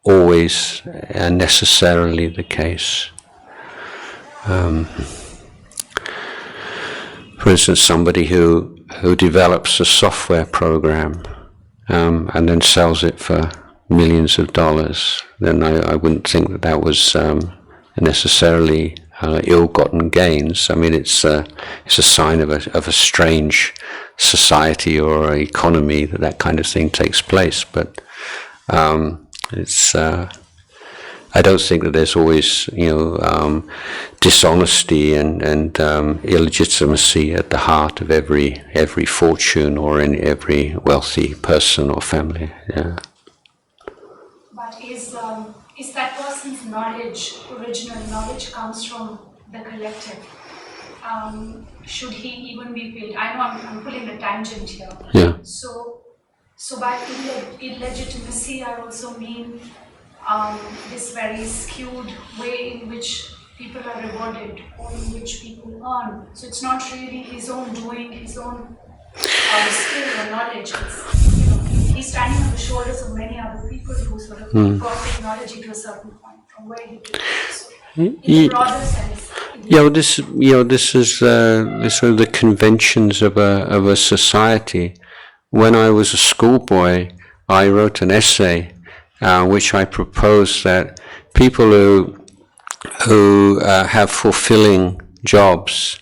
always necessarily the case. For instance, somebody who develops a software program and then sells it for millions of dollars, then I wouldn't think that was necessarily ill-gotten gains. I mean, it's a sign of a strange society or economy that kind of thing takes place. But it's I don't think that there's always dishonesty and illegitimacy at the heart of every fortune or in every wealthy person or family. Yeah. But is that person's knowledge, original knowledge, comes from the collective? Should he even be paid? I know I'm pulling a tangent here. Yeah. So by illegitimacy, I also mean this very skewed way in which people are rewarded or in which people earn. So it's not really his own doing, his own skill or knowledge. It's, he's standing on the shoulders of many other people who sort of got technology to a certain point from where he did. So in a broader sense. Yeah, well, this is sort of the conventions of a society. When I was a schoolboy, I wrote an essay which I proposed that people who have fulfilling jobs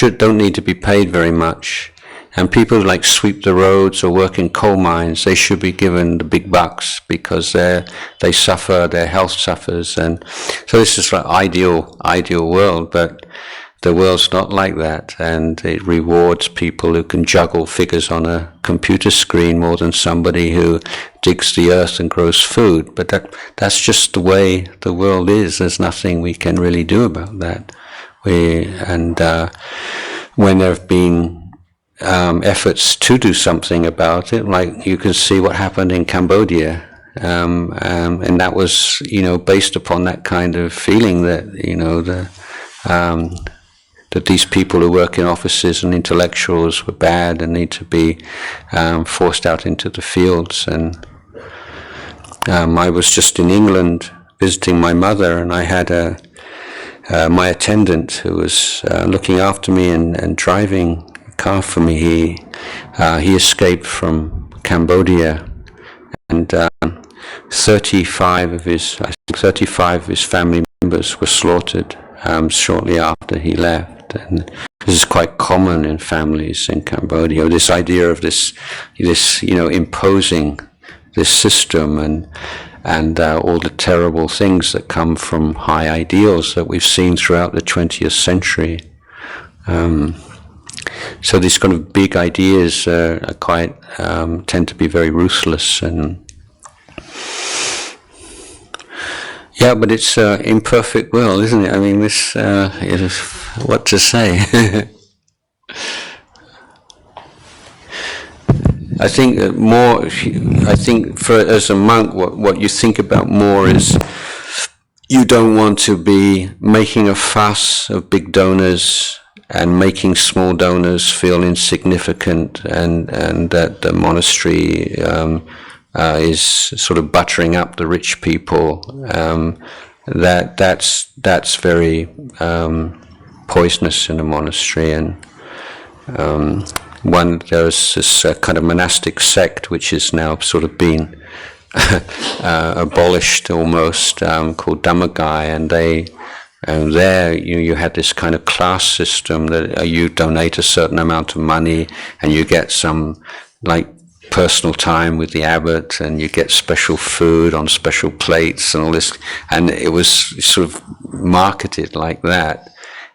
don't need to be paid very much, and people who like sweep the roads or work in coal mines, they should be given the big bucks because they suffer, their health suffers, and so this is like ideal world, but the world's not like that, and it rewards people who can juggle figures on a computer screen more than somebody who digs the earth and grows food. But that's just the way the world is. There's nothing we can really do about that. When there have been efforts to do something about it, like you can see what happened in Cambodia, and that was based upon that kind of feeling that that these people who work in offices and intellectuals were bad and need to be forced out into the fields. And I was just in England visiting my mother, and I had my attendant who was looking after me and driving a car for me. He escaped from Cambodia, and 35 of his family members were slaughtered shortly after he left. And this is quite common in families in Cambodia. This idea of this imposing this system and all the terrible things that come from high ideals that we've seen throughout the 20th century. So these kind of big ideas are quite tend to be very ruthless and. Yeah, but it's an imperfect world, isn't it? I mean, this is what to say. I think as a monk, what you think about more is you don't want to be making a fuss of big donors and making small donors feel insignificant, and that the monastery is sort of buttering up the rich people. That's very poisonous in a monastery. And there's this kind of monastic sect which is now sort of been abolished almost, called Dhammārāma, and there you had this kind of class system that you donate a certain amount of money and you get some like personal time with the abbot, and you get special food on special plates and all this, and it was sort of marketed like that.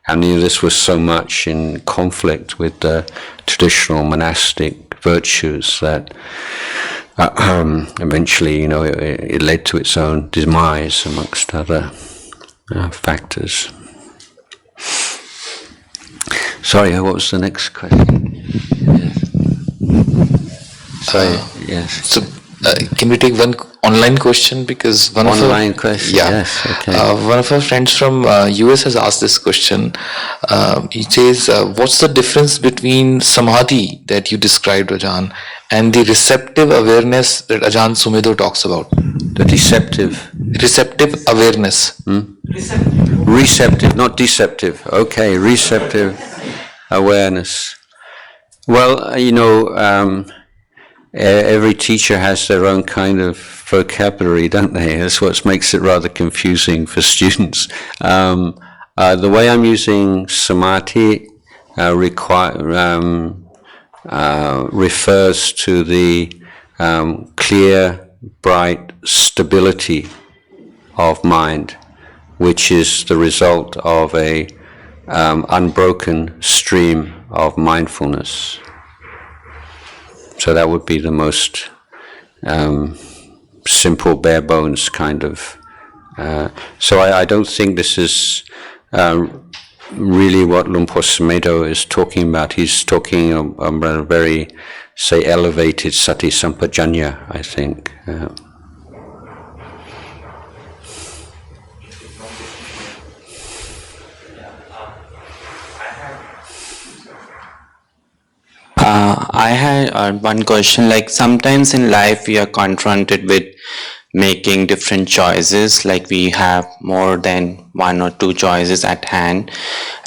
And this was so much in conflict with the traditional monastic virtues that eventually, it led to its own demise amongst other factors. Sorry, what was the next question? Yes. So, can we take one online question? Because one question. Yeah. Yes. Okay. One of our friends from US has asked this question. He says, "What's the difference between samadhi that you described, Ajahn, and the receptive awareness that Ajahn Sumedho talks about?" The receptive awareness. Receptive, not deceptive. Okay, receptive awareness. Well, every teacher has their own kind of vocabulary, don't they? That's what makes it rather confusing for students. The way I'm using samadhi refers to the clear, bright stability of mind, which is the result of a unbroken stream of mindfulness. So that would be the most simple, bare bones kind of. So I don't think this is really what Luang Por Sumedho is talking about. He's talking about a very, say, elevated sati sampajanya, I think. I had one question, like sometimes in life we are confronted with making different choices, like we have more than one or two choices at hand,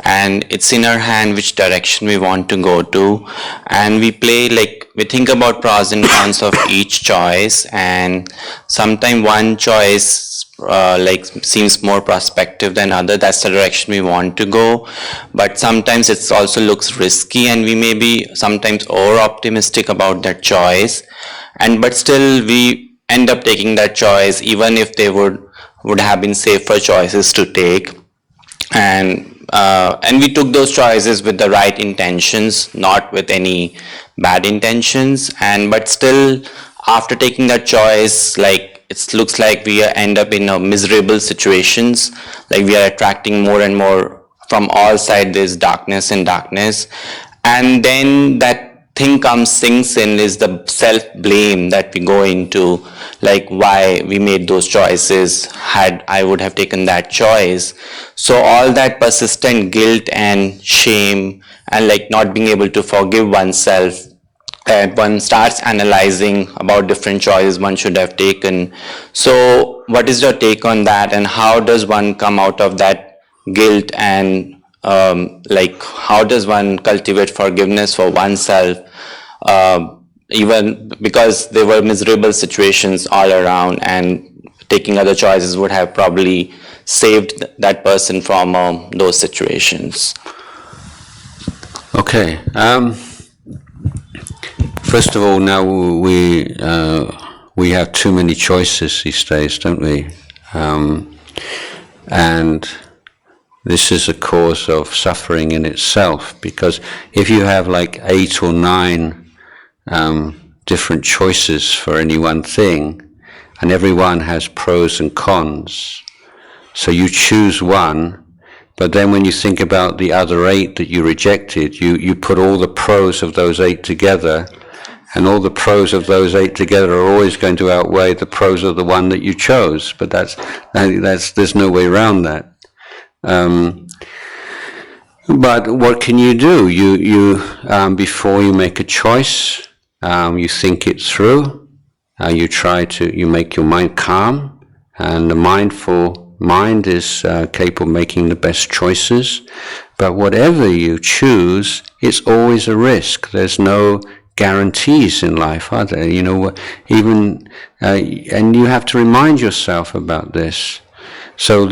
and it's in our hand which direction we want to go to, and we think about pros and cons of each choice, and sometimes one choice seems more prospective than other. That's the direction we want to go, but sometimes it also looks risky, and we may be sometimes over optimistic about that choice, but still we end up taking that choice even if they would have been safer choices to take, and we took those choices with the right intentions, not with any bad intentions, but still after taking that choice, it looks like we end up in miserable situations, like we are attracting more and more from all sides this darkness, and then that thing sinks in is the self-blame that we go into, like why we made those choices, had I would have taken that choice. So all that persistent guilt and shame and not being able to forgive oneself, and one starts analyzing about different choices one should have taken. So what is your take on that, and how does one come out of that guilt, and how does one cultivate forgiveness for oneself, even because there were miserable situations all around, and taking other choices would have probably saved that person from those situations? Okay. First of all, now we have too many choices these days, don't we? And this is a cause of suffering in itself, because if you have 8 or 9 different choices for any one thing, and every one has pros and cons, so you choose one, but then when you think about the other 8 that you rejected, you put all the pros of those 8 together, and all the pros of those 8 together are always going to outweigh the pros of the one that you chose. But there's no way around that. But what can you do? You before you make a choice, you think it through. You make your mind calm, and the mindful mind is capable of making the best choices. But whatever you choose, it's always a risk. There's no guarantees in life, are there? Even and you have to remind yourself about this. So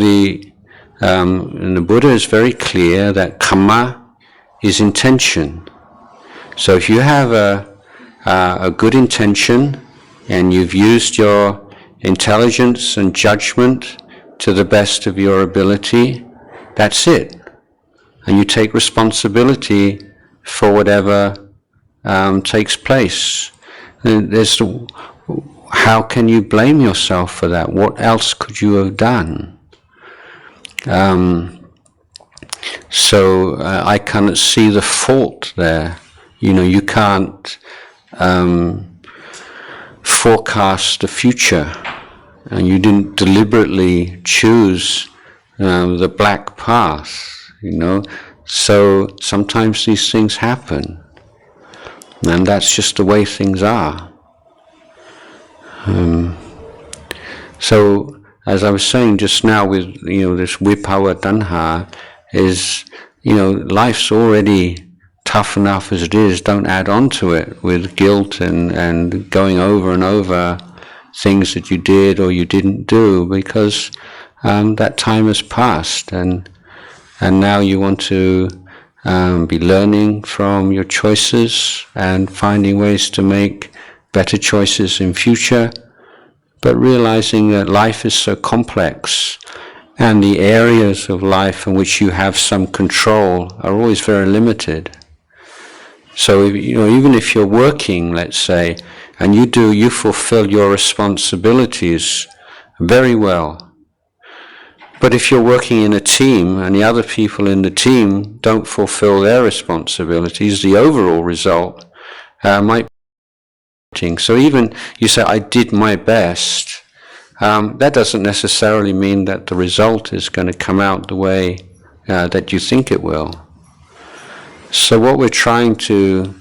and the Buddha is very clear that kamma is intention. So if you have a good intention, and you've used your intelligence and judgment to the best of your ability, that's it. And you take responsibility for whatever takes place. How can you blame yourself for that? What else could you have done? So I cannot see the fault there. You can't forecast the future, and you didn't deliberately choose the black path. So sometimes these things happen. And that's just the way things are. So, as I was saying just now, with this vipawa tanha, is life's already tough enough as it is. Don't add on to it with guilt and going over and over things that you did or you didn't do, because that time has passed, and and now you want to be learning from your choices and finding ways to make better choices in future, but realizing that life is so complex and the areas of life in which you have some control are always very limited. So, even if you're working, let's say, and you fulfill your responsibilities very well. But if you're working in a team and the other people in the team don't fulfill their responsibilities, the overall result might be. So even you say, I did my best, that doesn't necessarily mean that the result is going to come out the way that you think it will. So what we're trying to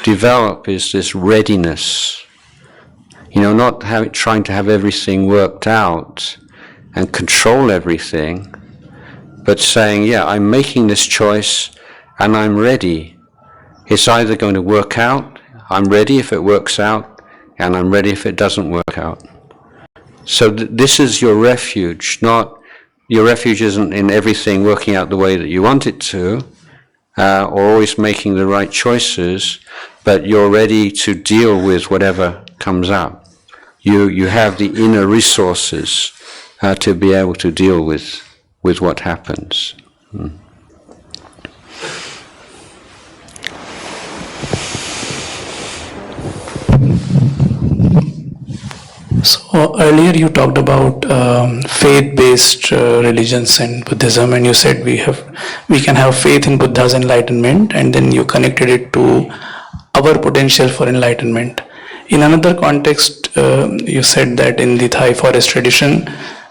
develop is this readiness, not trying to have everything worked out and control everything, but saying, yeah, I'm making this choice and I'm ready. It's either going to work out, I'm ready if it works out, and I'm ready if it doesn't work out. So this is your refuge, your refuge isn't in everything working out the way that you want it to, or always making the right choices, but you're ready to deal with whatever comes up. You have the inner resources to be able to deal with what happens. So earlier you talked about faith-based religions and Buddhism, and you said we can have faith in Buddha's enlightenment, and then you connected it to our potential for enlightenment. In another context, you said that in the Thai forest tradition,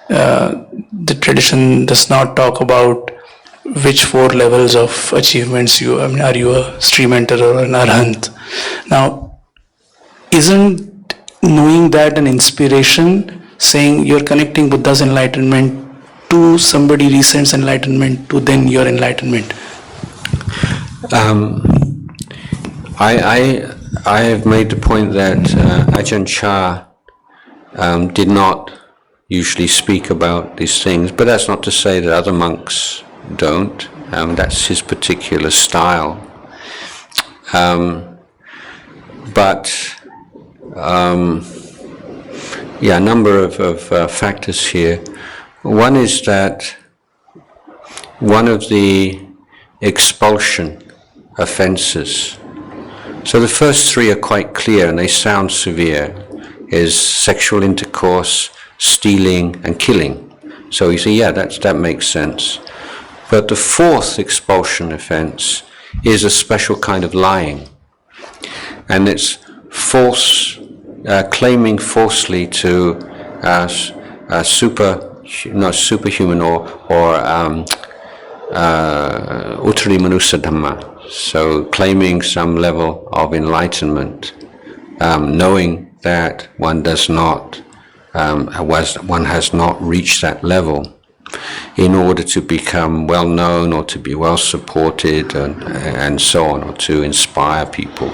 the tradition does not talk about which 4 levels of achievements are you a stream enterer or an arahant. Now, isn't knowing that an inspiration, saying you're connecting Buddha's enlightenment to somebody recent's enlightenment to then your enlightenment? I have made the point that Ajahn Chah did not usually speak about these things, but that's not to say that other monks don't. That's his particular style. A number of factors here. One is that one of the expulsion offenses, so the first 3 are quite clear and they sound severe, is sexual intercourse, stealing and killing. So you say, yeah, that makes sense. But the 4th expulsion offense is a special kind of lying. And it's claiming falsely to superhuman or uttari manusa dhamma. So claiming some level of enlightenment, knowing that one does not, one has not reached that level, in order to become well known or to be well supported and so on, or to inspire people.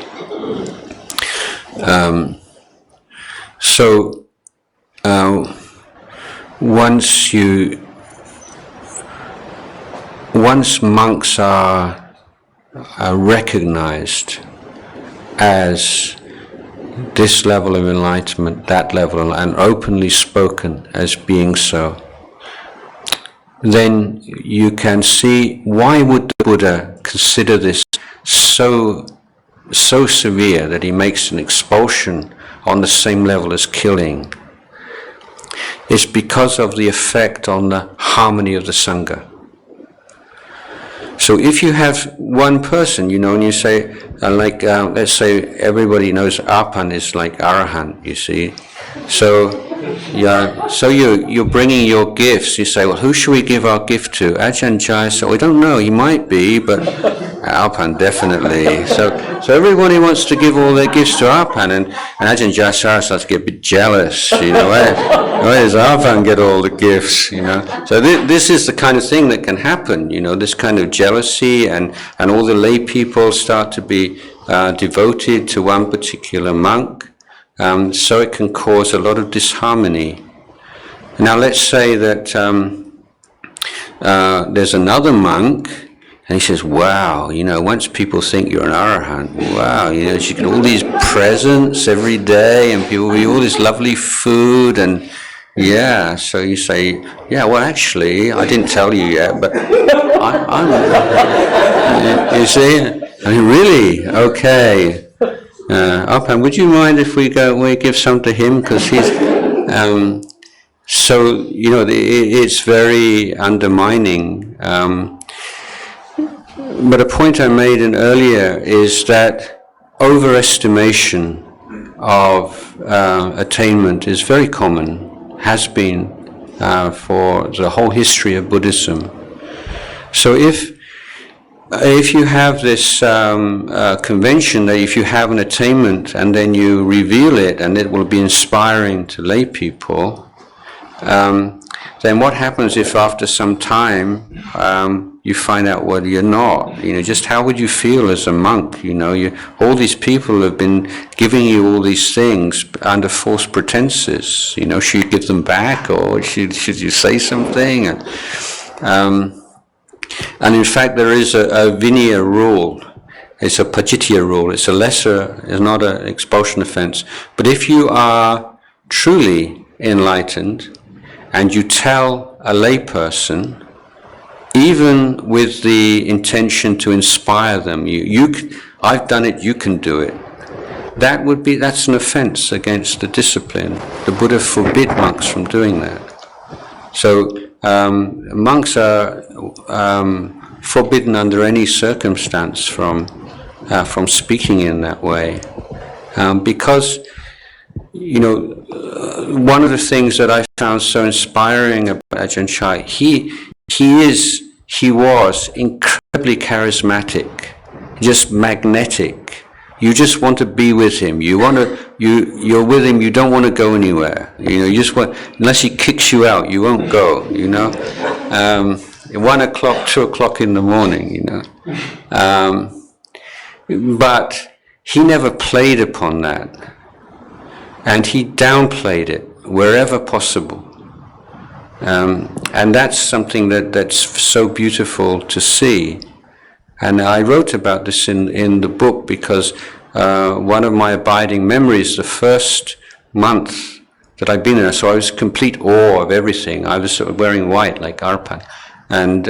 Once monks are recognized as this level of enlightenment, that level, and openly spoken as being so, then you can see why would the Buddha consider this so severe that he makes an expulsion on the same level as killing. It's because of the effect on the harmony of the Sangha. So if you have one person, and you say, let's say everybody knows Arpan is like Arahant, you see. So you're bringing your gifts. You say, well, who should we give our gift to? Ajahn Jayasaro. We don't know. He might be, but Arpan definitely. So everybody wants to give all their gifts to Arpan, and Ajahn Jayasaro starts to get a bit jealous. Where does Arpan get all the gifts? So this is the kind of thing that can happen. This kind of jealousy, and all the lay people start to be devoted to one particular monk. So it can cause a lot of disharmony. Now let's say that there's another monk, and he says, wow, once people think you're an arahant, wow, you get all these presents every day, and people give you all this lovely food, and yeah, so you say, yeah, well, actually, I didn't tell you yet, but I'm you see, I mean, really, okay. Opan, would you mind if we give some to him, because he's, so, it's very undermining. But a point I made in earlier is that overestimation of attainment is very common, has been for the whole history of Buddhism. So if you have this convention that if you have an attainment and then you reveal it and it will be inspiring to lay people, then what happens if after some time you find out what you're not? Just how would you feel as a monk? All these people have been giving you all these things under false pretenses. Should you give them back, or should you say something? And in fact, there is a Vinaya rule. It's a Pajitya rule. It's it's not an expulsion offense. But if you are truly enlightened and you tell a layperson, even with the intention to inspire them, I've done it, you can do it. That's an offense against the discipline. The Buddha forbid monks from doing that. So monks are forbidden under any circumstance from speaking in that way, because one of the things that I found so inspiring about Ajahn Chah, he was incredibly charismatic, just magnetic. You just want to be with him. You're with him. You don't want to go anywhere. You just want, unless he kicks you out, you won't go. 1 o'clock, 2 o'clock in the morning. But he never played upon that, and he downplayed it wherever possible. And that's something that's so beautiful to see. And I wrote about this in the book because one of my abiding memories, the first month that I'd been there, so I was in complete awe of everything. I was wearing white like Arpan. And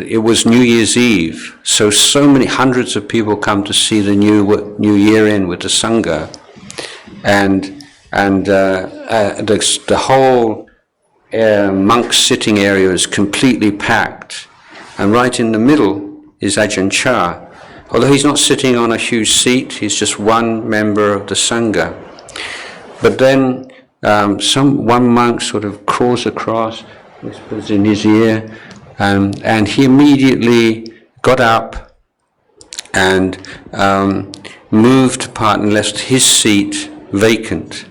it was New Year's Eve, so many hundreds of people come to see the New Year in with the Sangha. And the whole monk sitting area is completely packed, and right in the middle is Ajahn Chah. Although he's not sitting on a huge seat, he's just one member of the Sangha. But then one monk sort of crawls across, whispers in his ear, and he immediately got up and moved apart and left his seat vacant.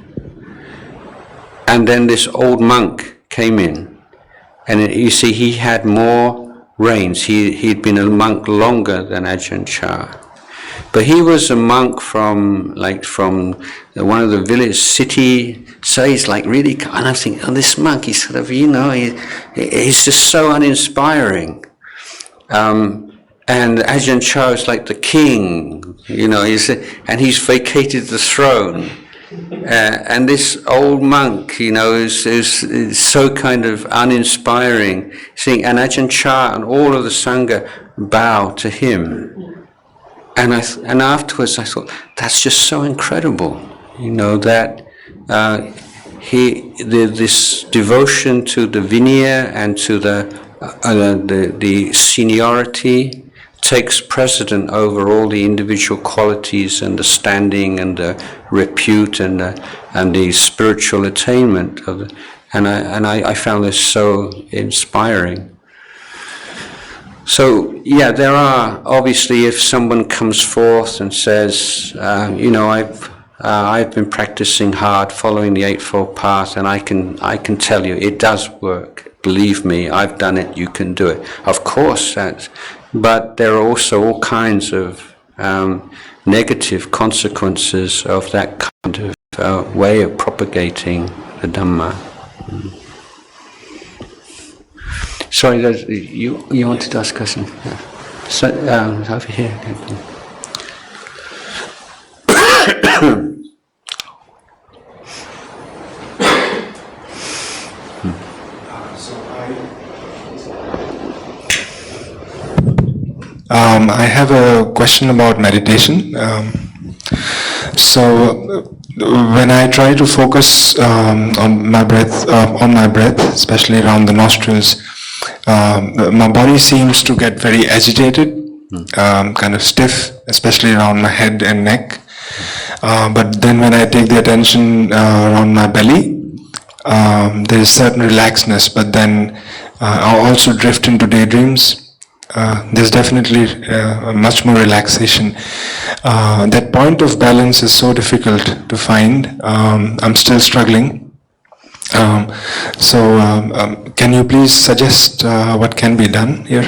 And then this old monk came in, and you see he had more reigns. He'd been a monk longer than Ajahn Chah, but he was a monk from one of the village city. So he's like really, and I'm thinking, this monk, he's sort of, he's just so uninspiring. And Ajahn Chah is like the king, and he's vacated the throne. And this old monk, is so kind of uninspiring. And Ajahn Chah and all of the Sangha bow to him. And afterwards I thought, that's just so incredible, that this devotion to the Vinaya and to the seniority takes precedent over all the individual qualities and the standing and the repute and the spiritual attainment of and I found this so inspiring. So yeah, there are obviously, if someone comes forth and says, I've been practicing hard, following the Eightfold Path, and I can tell you it does work. Believe me, I've done it. You can do it. Of course, but there are also all kinds of negative consequences of that kind of way of propagating the Dhamma. Sorry, you wanted to ask a question? Yeah. So, over here. I have a question about meditation. When I try to focus on my breath, especially around the nostrils, my body seems to get very agitated, kind of stiff, especially around my head and neck. But then when I take the attention around my belly, there is certain relaxedness, but then I also drift into daydreams. There's definitely much more relaxation. That point of balance is so difficult to find. I'm still struggling. Can you please suggest what can be done here?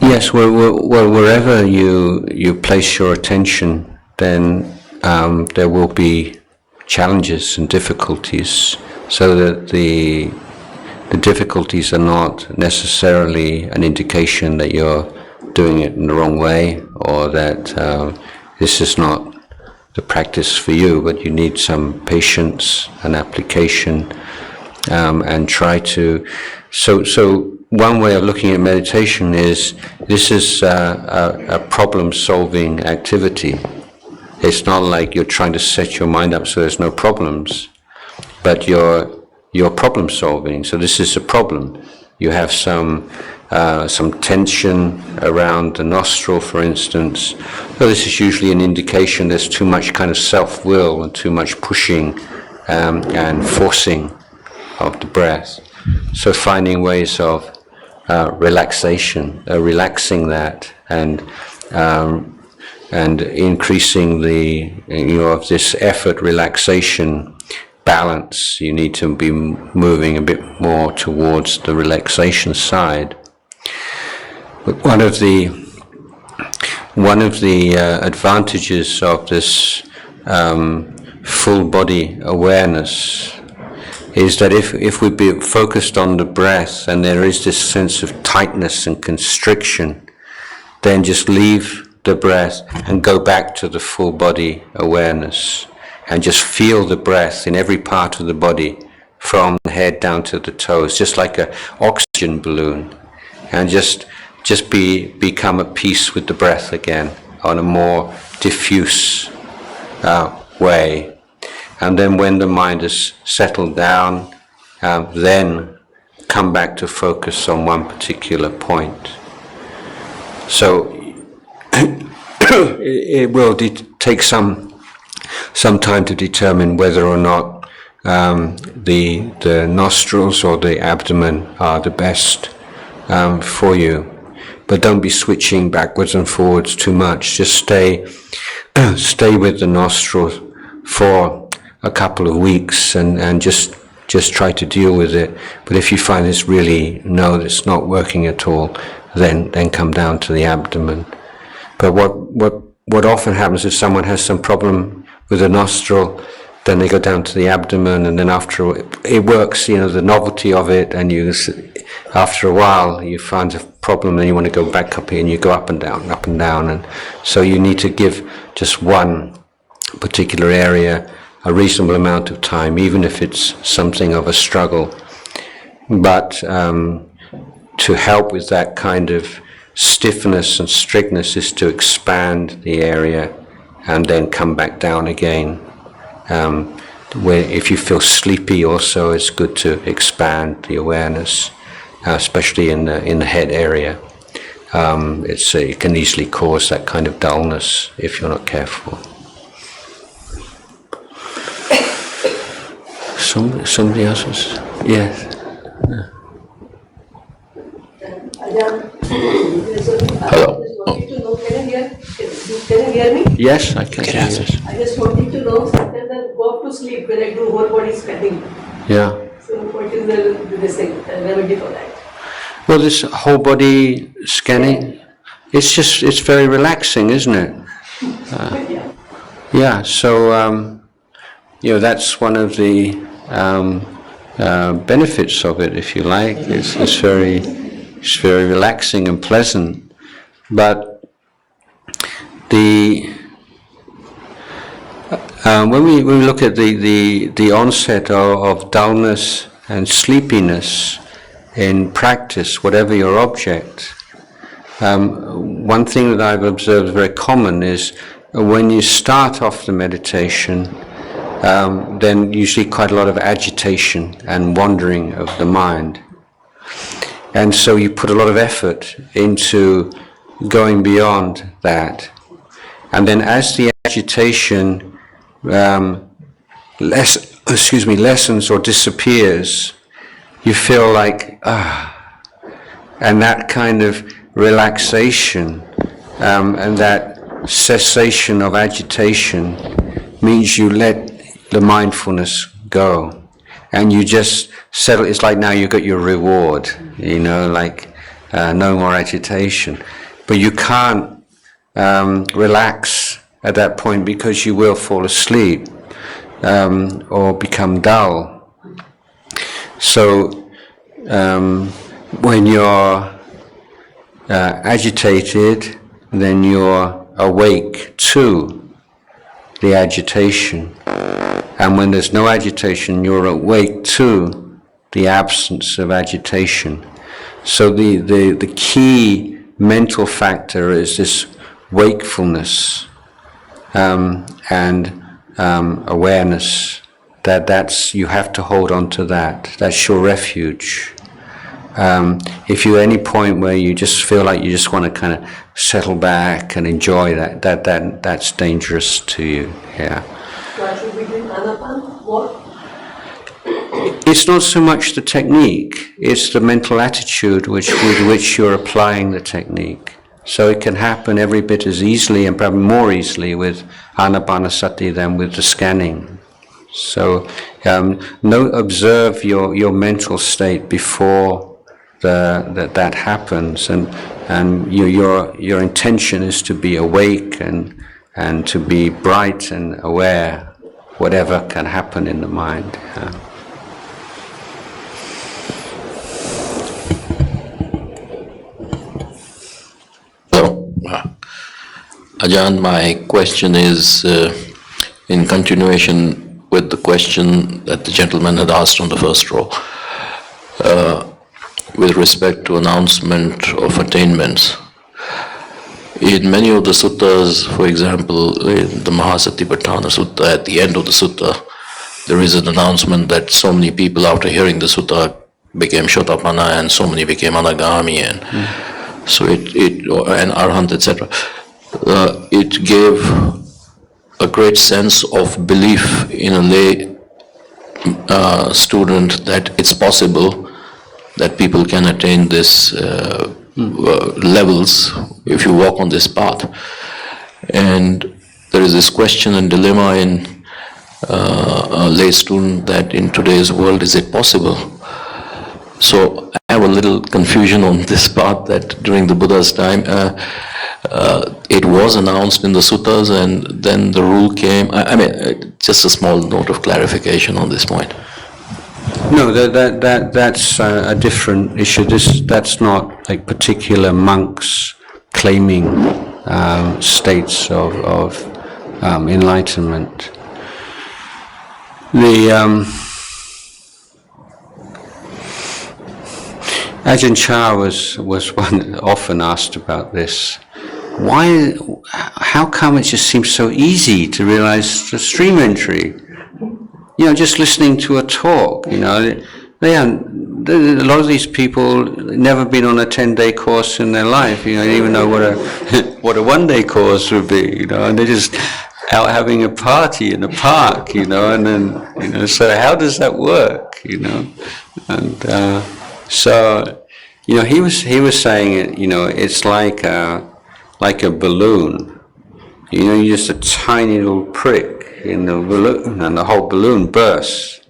Yes, well, wherever you place your attention, then there will be challenges and difficulties, so that the difficulties are not necessarily an indication that you're doing it in the wrong way, or that this is not the practice for you, but you need some patience and application, and try to... So one way of looking at meditation is, this is a problem-solving activity. It's not like you're trying to set your mind up so there's no problems, but you're problem solving. So this is a problem. You have some tension around the nostril, for instance. So this is usually an indication there's too much kind of self-will and too much pushing and forcing of the breath. So finding ways of relaxation, relaxing that, and increasing the of this effort relaxation balance. You need to be moving a bit more towards the relaxation side. But one of the advantages of this full body awareness is that if we be focused on the breath and there is this sense of tightness and constriction, then just leave the breath and go back to the full body awareness, and just feel the breath in every part of the body, from the head down to the toes, just like an oxygen balloon, and just become at peace with the breath again on a more diffuse way. And then when the mind is settled down, then come back to focus on one particular point. So it will take some time to determine whether or not the nostrils or the abdomen are the best for you. But don't be switching backwards and forwards too much. Just stay with the nostrils for a couple of weeks and just try to deal with it. But if you find it's not working at all, then come down to the abdomen. But what often happens if someone has some problem with the nostril, then they go down to the abdomen, and then after it works, the novelty of it, and after a while you find a problem and you want to go back up here, and you go up and down, and so you need to give just one particular area a reasonable amount of time, even if it's something of a struggle. But to help with that kind of stiffness and strictness is to expand the area and then come back down again. If you feel sleepy also, it's good to expand the awareness, especially in the head area. It can easily cause that kind of dullness if you're not careful. Somebody else was? Yes. Hello. Can you hear me? Yes, I can. Yes. I just wanted to know, sometimes I go up to sleep when I do whole body scanning. Yeah. So what is the remedy for that? Well, this whole body scanning, it's very relaxing, isn't it? Yeah. So that's one of the benefits of it, if you like. It's very relaxing and pleasant. But when we look at the onset of dullness and sleepiness in practice, whatever your object, one thing that I've observed very common is when you start off the meditation, then usually quite a lot of agitation and wandering of the mind. And so you put a lot of effort into going beyond that. And then as the agitation lessens or disappears, you feel like, and that kind of relaxation and that cessation of agitation means you let the mindfulness go and you just settle. It's like now you got your reward, like no more agitation. But you can't relax at that point because you will fall asleep or become dull. So when you're agitated, then you're awake to the agitation. And when there's no agitation, you're awake to the absence of agitation. So the key mental factor is this wakefulness and awareness. That's you have to hold on to that. That's your refuge. If you're at any point where you just feel like you just want to kind of settle back and enjoy that's dangerous to you. Yeah. Why should we do anapan? What? It's not so much the technique; it's the mental attitude with which you're applying the technique. So it can happen every bit as easily and probably more easily with anapanasati than with the scanning. So observe your mental state before that happens, and your intention is to be awake and to be bright and aware, whatever can happen in the mind. Ajahn, my question is in continuation with the question that the gentleman had asked on the first row, with respect to announcement of attainments. In many of the suttas, for example, in the Mahasatipatthana Sutta, at the end of the sutta, there is an announcement that so many people after hearing the sutta became Shotapana and so many became Anagami and so and Arhant, etc. It gave a great sense of belief in a lay student that it's possible that people can attain this levels if you walk on this path. And there is this question and dilemma in a lay student that in today's world, is it possible? So I have a little confusion on this part that during the Buddha's time, it was announced in the suttas and then the rule came. I mean, just a small note of clarification on this point. No, that's a different issue. That's not like particular monks claiming states of enlightenment. Ajahn Chah was one often asked about this. How come it just seems so easy to realize the stream entry? Just listening to a talk, a lot of these people never been on a 10-day course in their life, they don't even know what a one-day course would be, and they're just out having a party in a park, and then, so how does that work, and so, he was saying it's like a balloon, you're just a tiny little prick in the balloon, and the whole balloon bursts.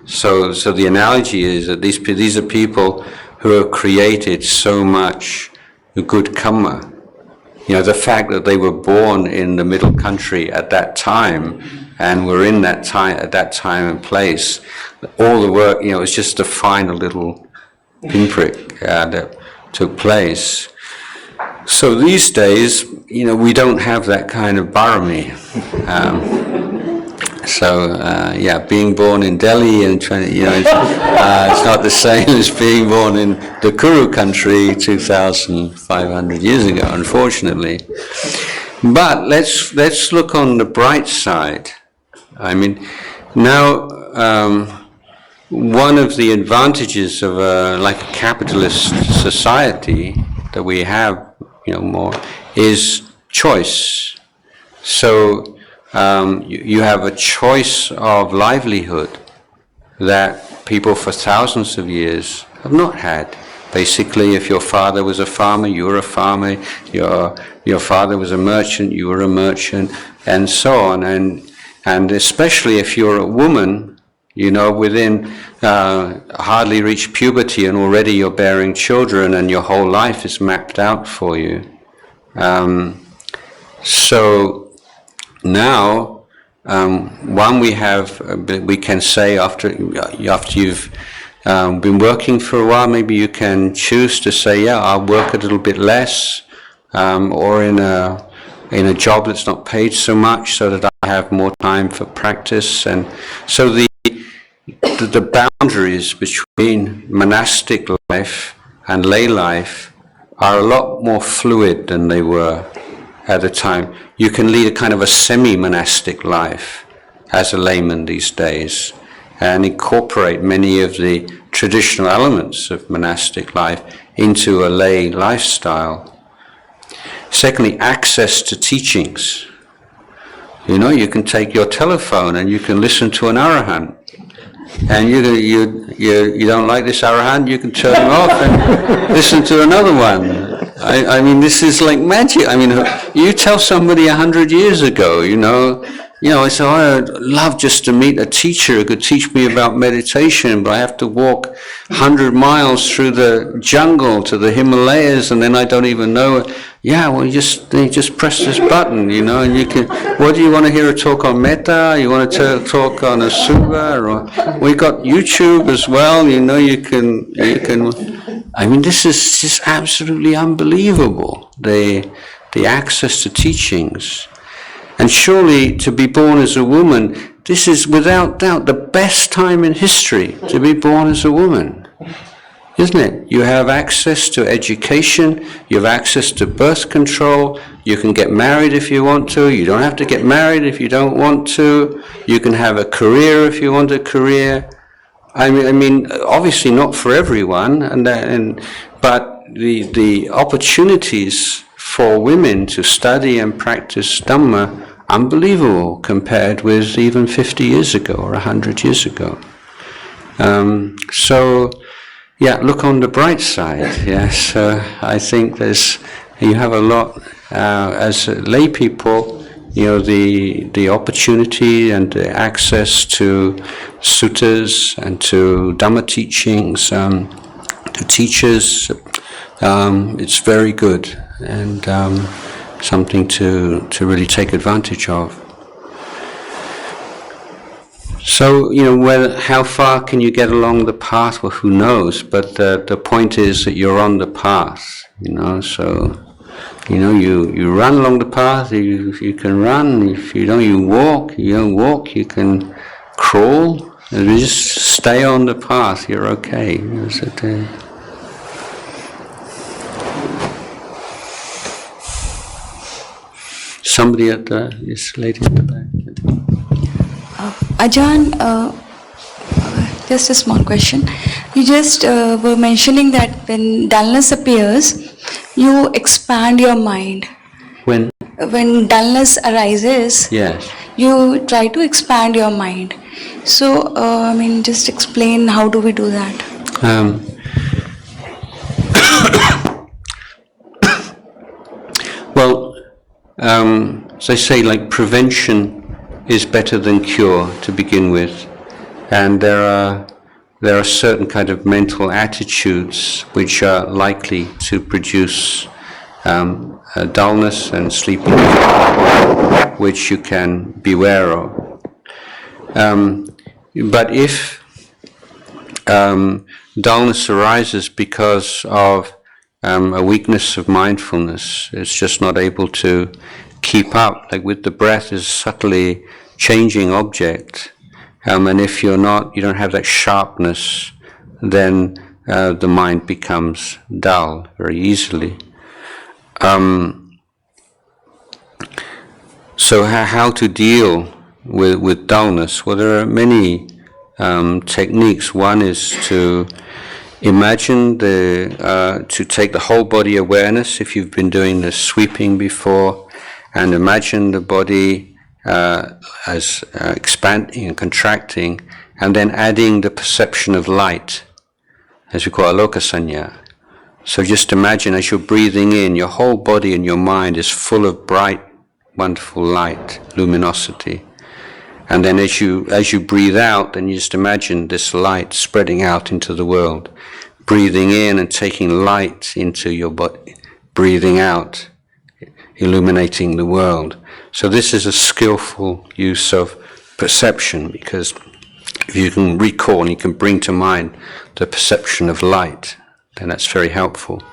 So the analogy is that these are people who have created so much good karma. The fact that they were born in the middle country at that time and were in that time at that time and place all the work, you know, it's just a final little pinprick that took place. So these days, you know, we don't have that kind of barami. Yeah, being born in Delhi and trying, you know, it's not the same as being born in the Kuru country 2,500 years ago, unfortunately. But let's look on the bright side. I mean, now one of the advantages of like a capitalist society that we have, you know, more is choice. So you have a choice of livelihood that people for thousands of years have not had. Basically, if your father was a farmer, you were a farmer. Your father was a merchant, you were a merchant, and so on. And especially if you're a woman, you know, within hardly reached puberty and already you're bearing children and your whole life is mapped out for you. So now, one we can say after you've been working for a while, maybe you can choose to say, yeah, I'll work a little bit less, or in a job that's not paid so much, so that I have more time for practice. And so the boundaries between monastic life and lay life are a lot more fluid than they were at the time. You can lead a kind of a semi-monastic life as a layman these days and incorporate many of the traditional elements of monastic life into a lay lifestyle. Secondly, access to teachings. You know, you can take your telephone and you can listen to an arahant. And you don't like this arahant, you can turn him off and listen to another one. I mean, this is like magic. I mean, you tell somebody 100 years ago, you know, I said, oh, I'd love just to meet a teacher who could teach me about meditation, but I have to walk 100 miles through the jungle to the Himalayas, and then I don't even know. Yeah, well, you just press this button, you know, and you can. What do you want to hear? A talk on metta? You want to talk on a sutta? Or we got YouTube as well. You know, you can. I mean, this is just absolutely unbelievable. The access to teachings. And surely to be born as a woman, this is without doubt the best time in history to be born as a woman, isn't it? You have access to education, you have access to birth control, you can get married if you want to, you don't have to get married if you don't want to, you can have a career if you want a career. I mean, obviously not for everyone, but the opportunities for women to study and practice Dhamma, unbelievable compared with even 50 years ago or 100 years ago. So, yeah, look on the bright side. Yes, I think you have a lot as lay people. You know, the opportunity and the access to suttas and to Dhamma teachings, to teachers. It's very good and something to really take advantage of. So, you know, how far can you get along the path? Well, who knows? But the point is that you're on the path, you know, so, you know, you run along the path, you can run. If you don't, you don't walk, you can crawl. And you just stay on the path, you're okay. Somebody this lady at the back. Ajahn, just a small question. You just were mentioning that when dullness appears, you expand your mind. When dullness arises, yes, you try to expand your mind. So, I mean, just explain how do we do that? Well, as I say, like prevention is better than cure to begin with, and there are certain kind of mental attitudes which are likely to produce dullness and sleeping, which you can beware of. But if dullness arises because of a weakness of mindfulness. It's just not able to keep up. Like with the breath, is a subtly changing object, and if you don't have that sharpness, then the mind becomes dull very easily. So how to deal with dullness? Well, there are many techniques. One is to imagine to take the whole body awareness, if you've been doing the sweeping before, and imagine the body as expanding and contracting, and then adding the perception of light, as we call aloka sanya. So just imagine as you're breathing in, your whole body and your mind is full of bright, wonderful light, luminosity. And then as you breathe out, then you just imagine this light spreading out into the world. Breathing in and taking light into your body. Breathing out, illuminating the world. So this is a skillful use of perception, because if you can recall and you can bring to mind the perception of light, then that's very helpful.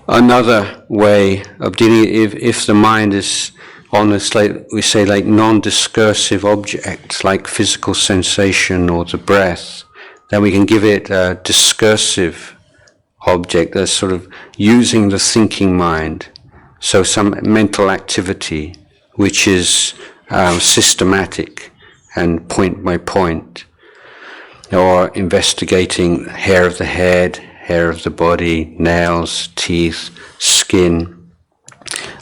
Another way of dealing, if the mind is on this, like we say, like non-discursive objects, like physical sensation or the breath, then we can give it a discursive object that's sort of using the thinking mind. So some mental activity which is systematic and point by point, or investigating hair of the head, hair of the body, nails, teeth, skin,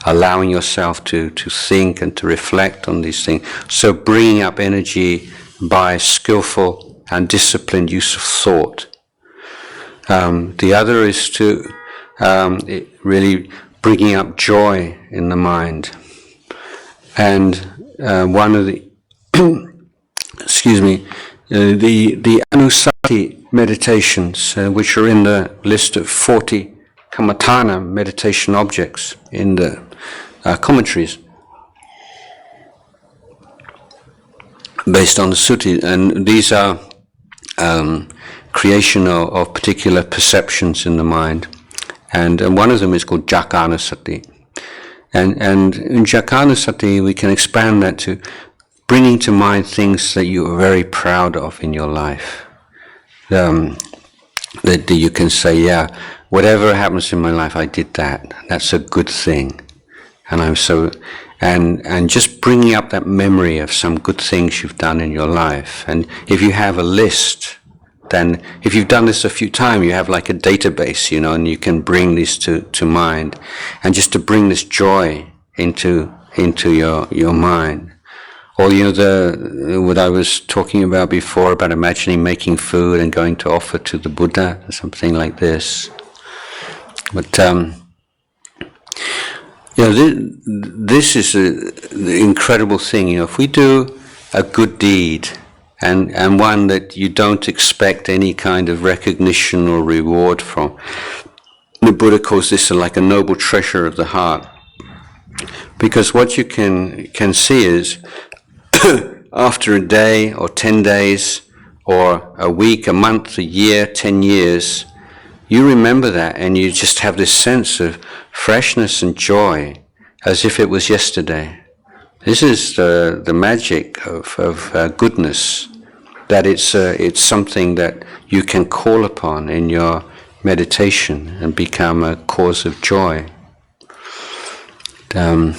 allowing yourself to think and to reflect on these things. So bringing up energy by skillful and disciplined use of thought. The other is to really bringing up joy in the mind. And one of the the Anusati meditations, which are in the list of 40 Kammatthana meditation objects in the commentaries, based on the Sutta, and these are creation of particular perceptions in the mind, and one of them is called Jakanasati, and in Jakanasati we can expand that to bringing to mind things that you are very proud of in your life, that you can say, yeah, whatever happens in my life, I did that. That's a good thing, and I'm so. And just bringing up that memory of some good things you've done in your life. And if you have a list, then if you've done this a few times, you have like a database, and you can bring this to mind. And just to bring this joy into your mind. Or, what I was talking about before, about imagining making food and going to offer to the Buddha, or something like this. But, this is the incredible thing. If we do a good deed, and one that you don't expect any kind of recognition or reward from, the Buddha calls this like a noble treasure of the heart. Because what you can see is, after a day or 10 days, or a week, a month, a year, 10 years, you remember that, and you just have this sense of freshness and joy, as if it was yesterday. This is the magic of goodness, that it's something that you can call upon in your meditation and become a cause of joy. And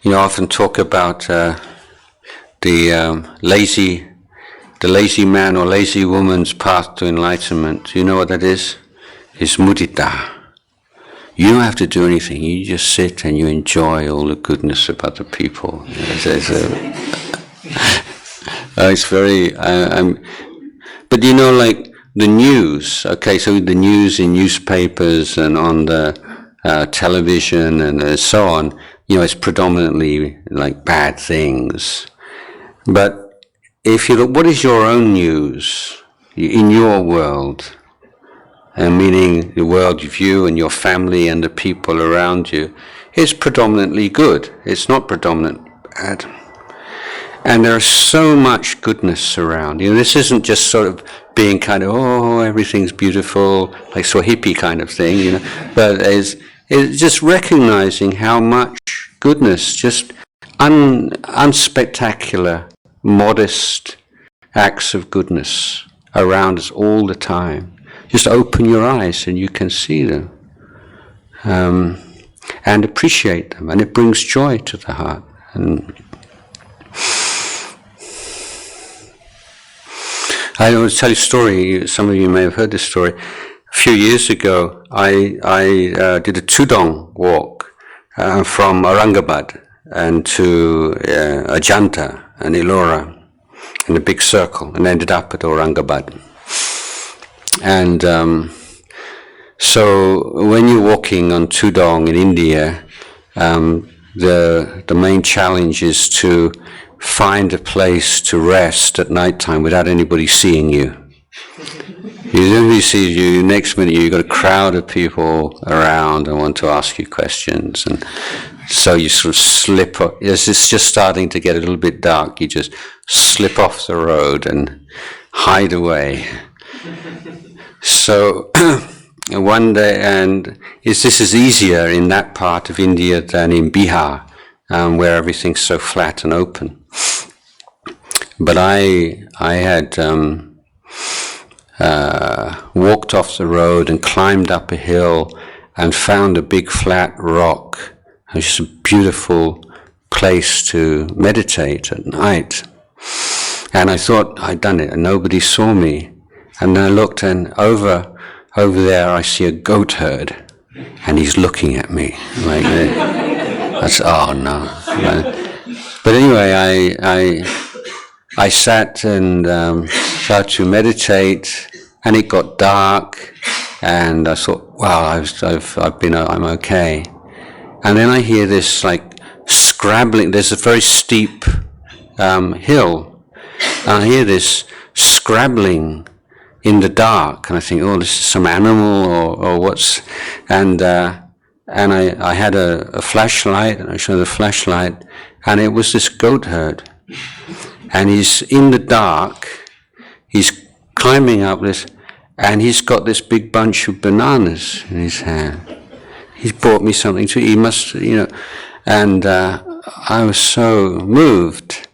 I often talk about the lazy man or lazy woman's path to enlightenment. Do you know what that is? It's mudita. You don't have to do anything. You just sit and you enjoy all the goodness of other people. It's very. But like the news. Okay, so the news in newspapers and on the television and so on. It's predominantly like bad things. But if you look, what is your own news in your world? And meaning the world of you and your family and the people around you, is predominantly good. It's not predominantly bad. And there is so much goodness around. This isn't just sort of being kind of, oh, everything's beautiful, like so hippie kind of thing, but it's just recognizing how much goodness, just unspectacular, modest acts of goodness around us all the time. Just open your eyes and you can see them. And appreciate them, and it brings joy to the heart. And I want to tell you a story. Some of you may have heard this story. A few years ago, I did a Tudong walk from Aurangabad and to Ajanta and Ellora in a big circle, and ended up at Aurangabad. And so when you're walking on Tudong in India, the main challenge is to find a place to rest at night time without anybody seeing you. If anybody sees you, next minute you've got a crowd of people around and want to ask you questions, and so you sort of slip up. As it's just starting to get a little bit dark, you just slip off the road and hide away. So one day, and this is easier in that part of India than in Bihar, where everything's so flat and open. But I had walked off the road and climbed up a hill and found a big flat rock. It was just a beautiful place to meditate at night. And I thought I'd done it and nobody saw me. And then I looked, and over there I see a goat herd, and he's looking at me like this. That's, oh no. But anyway, I sat and started to meditate, and it got dark, and I thought, wow, I'm okay. And then I hear this like scrabbling. There's a very steep hill, and I hear this scrabbling in the dark, and I think, oh, this is some animal or what's, and I had a flashlight, and I showed the flashlight, and it was this goat herd, and he's in the dark, he's climbing up this, and he's got this big bunch of bananas in his hand. He's brought me something to eat. He must, and I was so moved.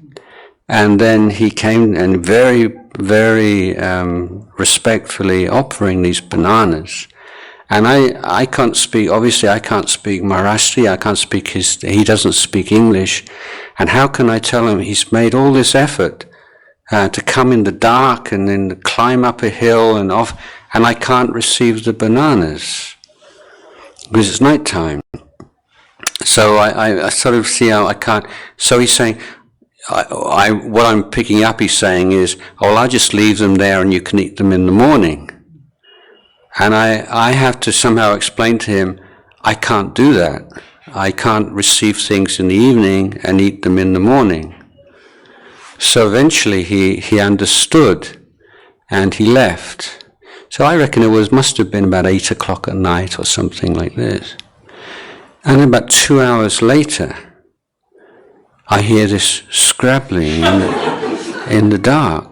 And then he came and very, very respectfully offering these bananas. And I can't speak, obviously I can't speak Maharashtra, I can't speak he doesn't speak English. And how can I tell him he's made all this effort to come in the dark and then climb up a hill and off, and I can't receive the bananas because it's nighttime. So I sort of see how I can't. So he's saying, what I'm picking up, he's saying is, oh, well, I'll just leave them there and you can eat them in the morning. And I have to somehow explain to him, I can't do that. I can't receive things in the evening and eat them in the morning. So eventually he understood and he left. So I reckon it must have been about 8 o'clock at night or something like this. And about 2 hours later, I hear this scrabbling in the dark.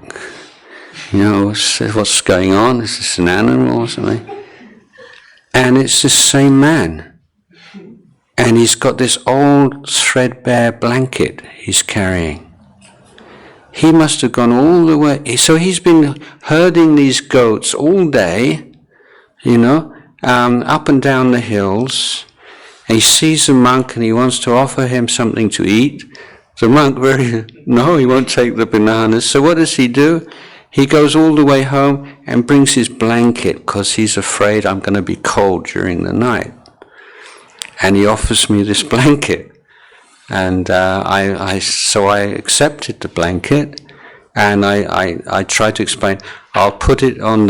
What's going on? Is this an animal or something? And it's this same man. And he's got this old threadbare blanket he's carrying. He must have gone all the way. So he's been herding these goats all day, up and down the hills. And he sees a monk and he wants to offer him something to eat. The monk he won't take the bananas. So what does he do? He goes all the way home and brings his blanket because he's afraid I'm going to be cold during the night. And he offers me this blanket. And so I accepted the blanket, and I tried to explain, I'll put it on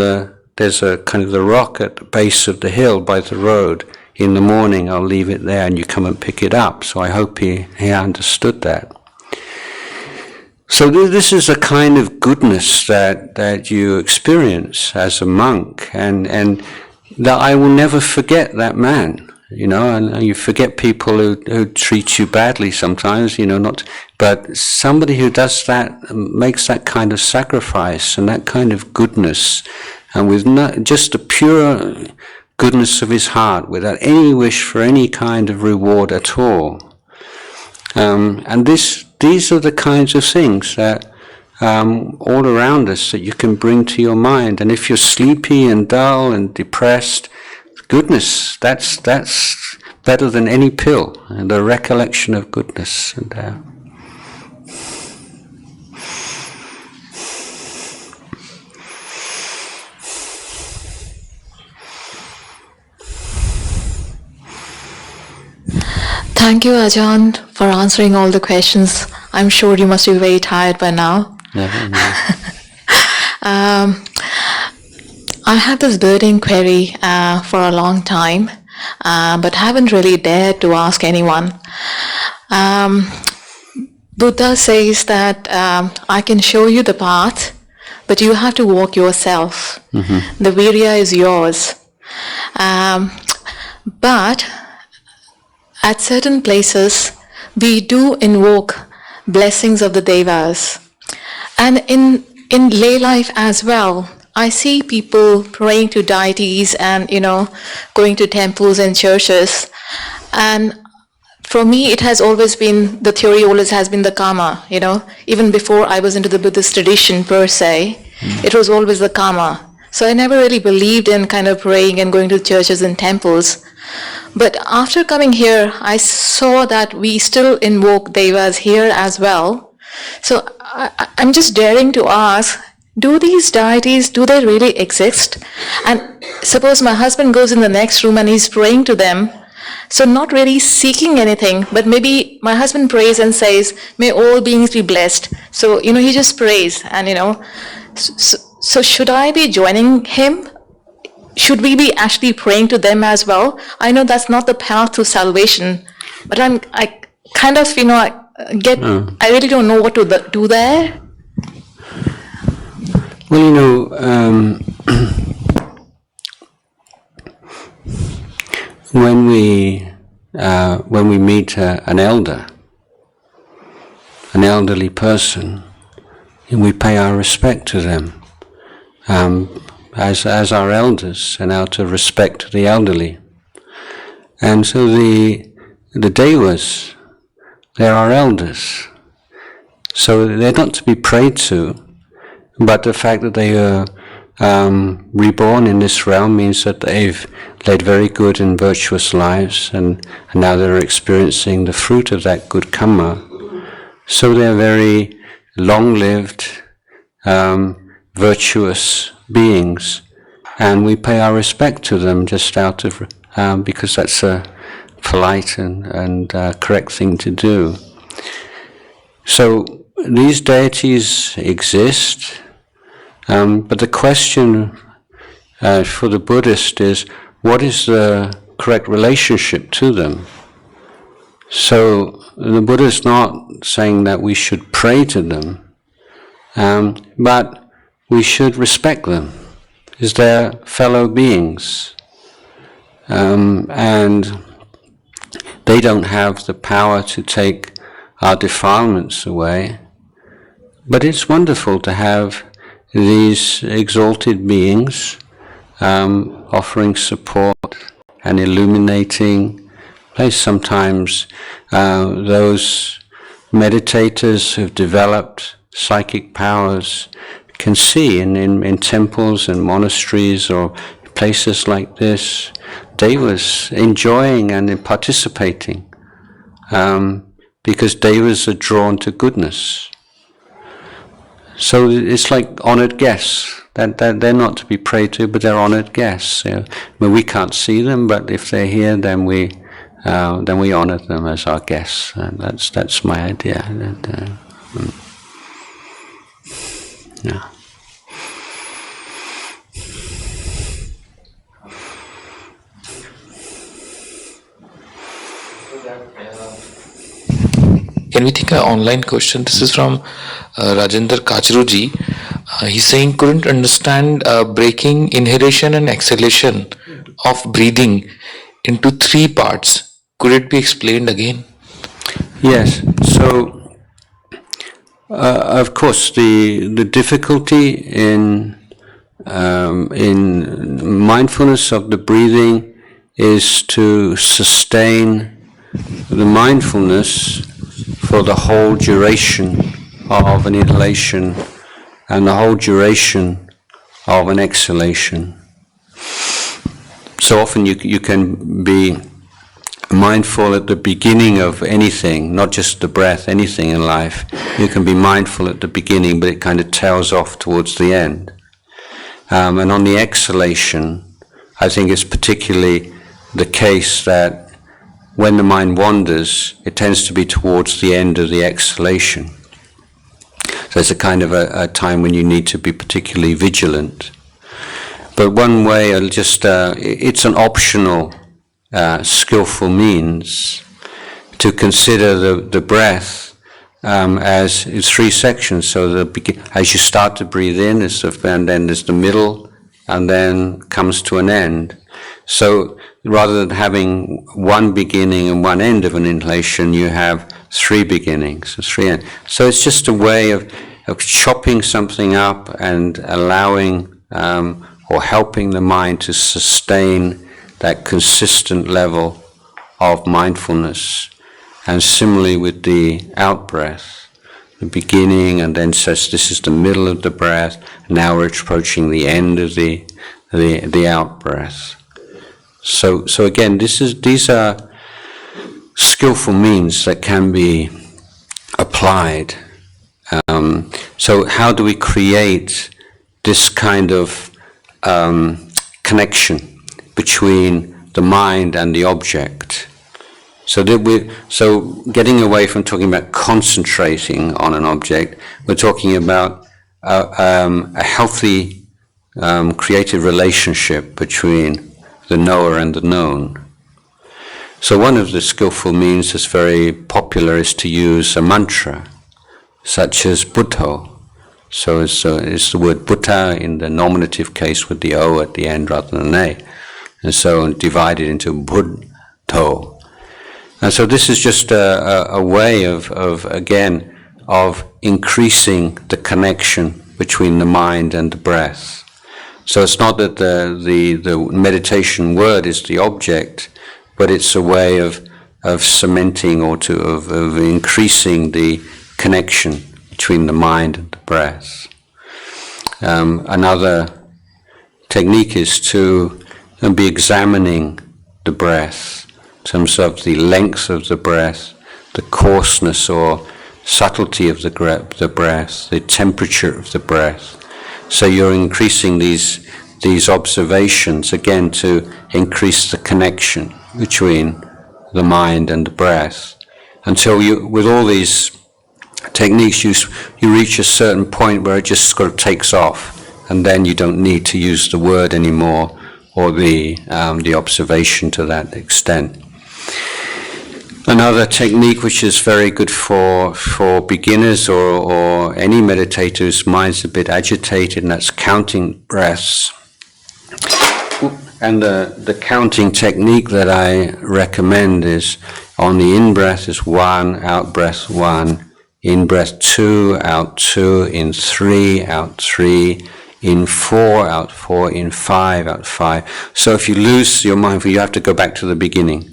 there's a kind of the rock at the base of the hill by the road. In the morning I'll leave it there and you come and pick it up. So I hope he understood that. So this is a kind of goodness that you experience as a monk, and that I will never forget that man. and you forget people who treat you badly sometimes, but somebody who does that, makes that kind of sacrifice and that kind of goodness, and with just the pure goodness of his heart, without any wish for any kind of reward at all. And these are the kinds of things that all around us that you can bring to your mind. And if you're sleepy and dull and depressed, goodness, that's better than any pill, and the recollection of goodness. And Thank you, Ajahn, for answering all the questions. I'm sure you must be very tired by now. I had this burning query for a long time, but haven't really dared to ask anyone. Buddha says that I can show you the path, but you have to walk yourself. Mm-hmm. The virya is yours. But at certain places, we do invoke blessings of the devas. And in lay life as well, I see people praying to deities and, going to temples and churches. And for me, it has always been, the theory always has been the karma, Even before I was into the Buddhist tradition per se, it was always the karma. So I never really believed in kind of praying and going to churches and temples. But after coming here, I saw that we still invoke devas here as well. So I'm just daring to ask, do these deities, do they really exist? And suppose my husband goes in the next room and he's praying to them, so not really seeking anything, but maybe my husband prays and says, may all beings be blessed. So, he just prays and, so should I be joining him? Should we be actually praying to them as well? I know that's not the path to salvation, but I kind of, I really don't know what to do there. Well, when we meet an elderly person, we pay our respect to them as our elders, and out of respect to the elderly. And so the devas, they're our elders. So they're not to be prayed to, but the fact that they are reborn in this realm means that they've led very good and virtuous lives, and now they're experiencing the fruit of that good karma. So they're very long-lived, virtuous beings, and we pay our respect to them just out of because that's a polite and correct thing to do. So these deities exist, but the question for the Buddhist is, what is the correct relationship to them? So the Buddha is not saying that we should pray to them, but we should respect them as their fellow beings. And they don't have the power to take our defilements away. But it's wonderful to have these exalted beings offering support and illuminating. Sometimes those meditators who've developed psychic powers can see in temples and monasteries or places like this, devas enjoying and participating, because devas are drawn to goodness. So it's like honored guests. That they're not to be prayed to, but they're honored guests. We can't see them, but if they're here, then we honor them as our guests. And that's my idea. Yeah. Can we take an online question? This is from Rajendra Kachruji. He's saying, couldn't understand breaking inhalation and exhalation of breathing into three parts. Could it be explained again? Yes. So, of course, the difficulty in mindfulness of the breathing is to sustain the mindfulness for the whole duration of an inhalation and the whole duration of an exhalation. So often you can be mindful at the beginning of anything, not just the breath, anything in life. You can be mindful at the beginning, but it kind of tails off towards the end. And on the exhalation, I think it's particularly the case that when the mind wanders, it tends to be towards the end of the exhalation. So it's a kind of a time when you need to be particularly vigilant. But one way, it's an optional, skillful means to consider the breath as three sections. So as you start to breathe in, and then there's the middle, and then comes to an end. So rather than having one beginning and one end of an inhalation, you have three beginnings and three ends. So it's just a way of chopping something up and allowing or helping the mind to sustain that consistent level of mindfulness. And similarly with the out-breath, the beginning, and then says this is the middle of the breath, now we're approaching the end of the out-breath. So again, these are skillful means that can be applied. So how do we create this kind of connection between the mind and the object? So getting away from talking about concentrating on an object, we're talking about a healthy creative relationship between the knower and the known. So one of the skillful means that's very popular is to use a mantra, such as Buddho. So it's the word Buddha in the nominative case with the O at the end rather than an A. And so divided into Buddho. And so this is just a way of increasing the connection between the mind and the breath. So it's not that the meditation word is the object, but it's a way of cementing or of increasing the connection between the mind and the breath. Another technique is to be examining the breath in terms of the length of the breath, the coarseness or subtlety of the breath, the temperature of the breath. So you're increasing these observations again to increase the connection between the mind and the breath, until with all these techniques you reach a certain point where it just sort of takes off, and then you don't need to use the word anymore or the observation to that extent. Another technique which is very good for beginners or any meditator whose mind's a bit agitated, and that's counting breaths. And the counting technique that I recommend is on the in-breath is 1, out-breath 1, in-breath 2, out 2, in 3, out 3, in 4, out 4, in 5, out 5. So if you lose your mind, you have to go back to the beginning.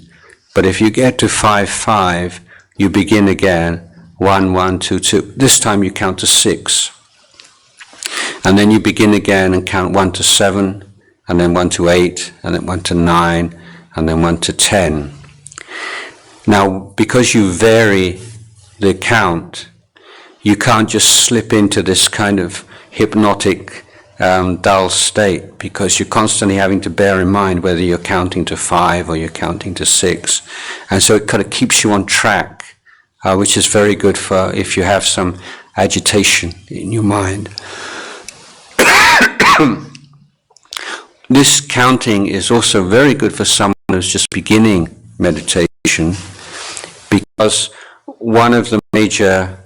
But if you get to 5, 5, you begin again, 1, 1, 2, 2. This time you count to 6. And then you begin again and count 1 to 7, and then 1 to 8, and then 1 to 9, and then 1 to 10. Now, because you vary the count, you can't just slip into this kind of hypnotic, dull state, because you're constantly having to bear in mind whether you're counting to 5 or you're counting to 6. And so it kind of keeps you on track, which is very good for if you have some agitation in your mind. This counting is also very good for someone who's just beginning meditation, because one of the major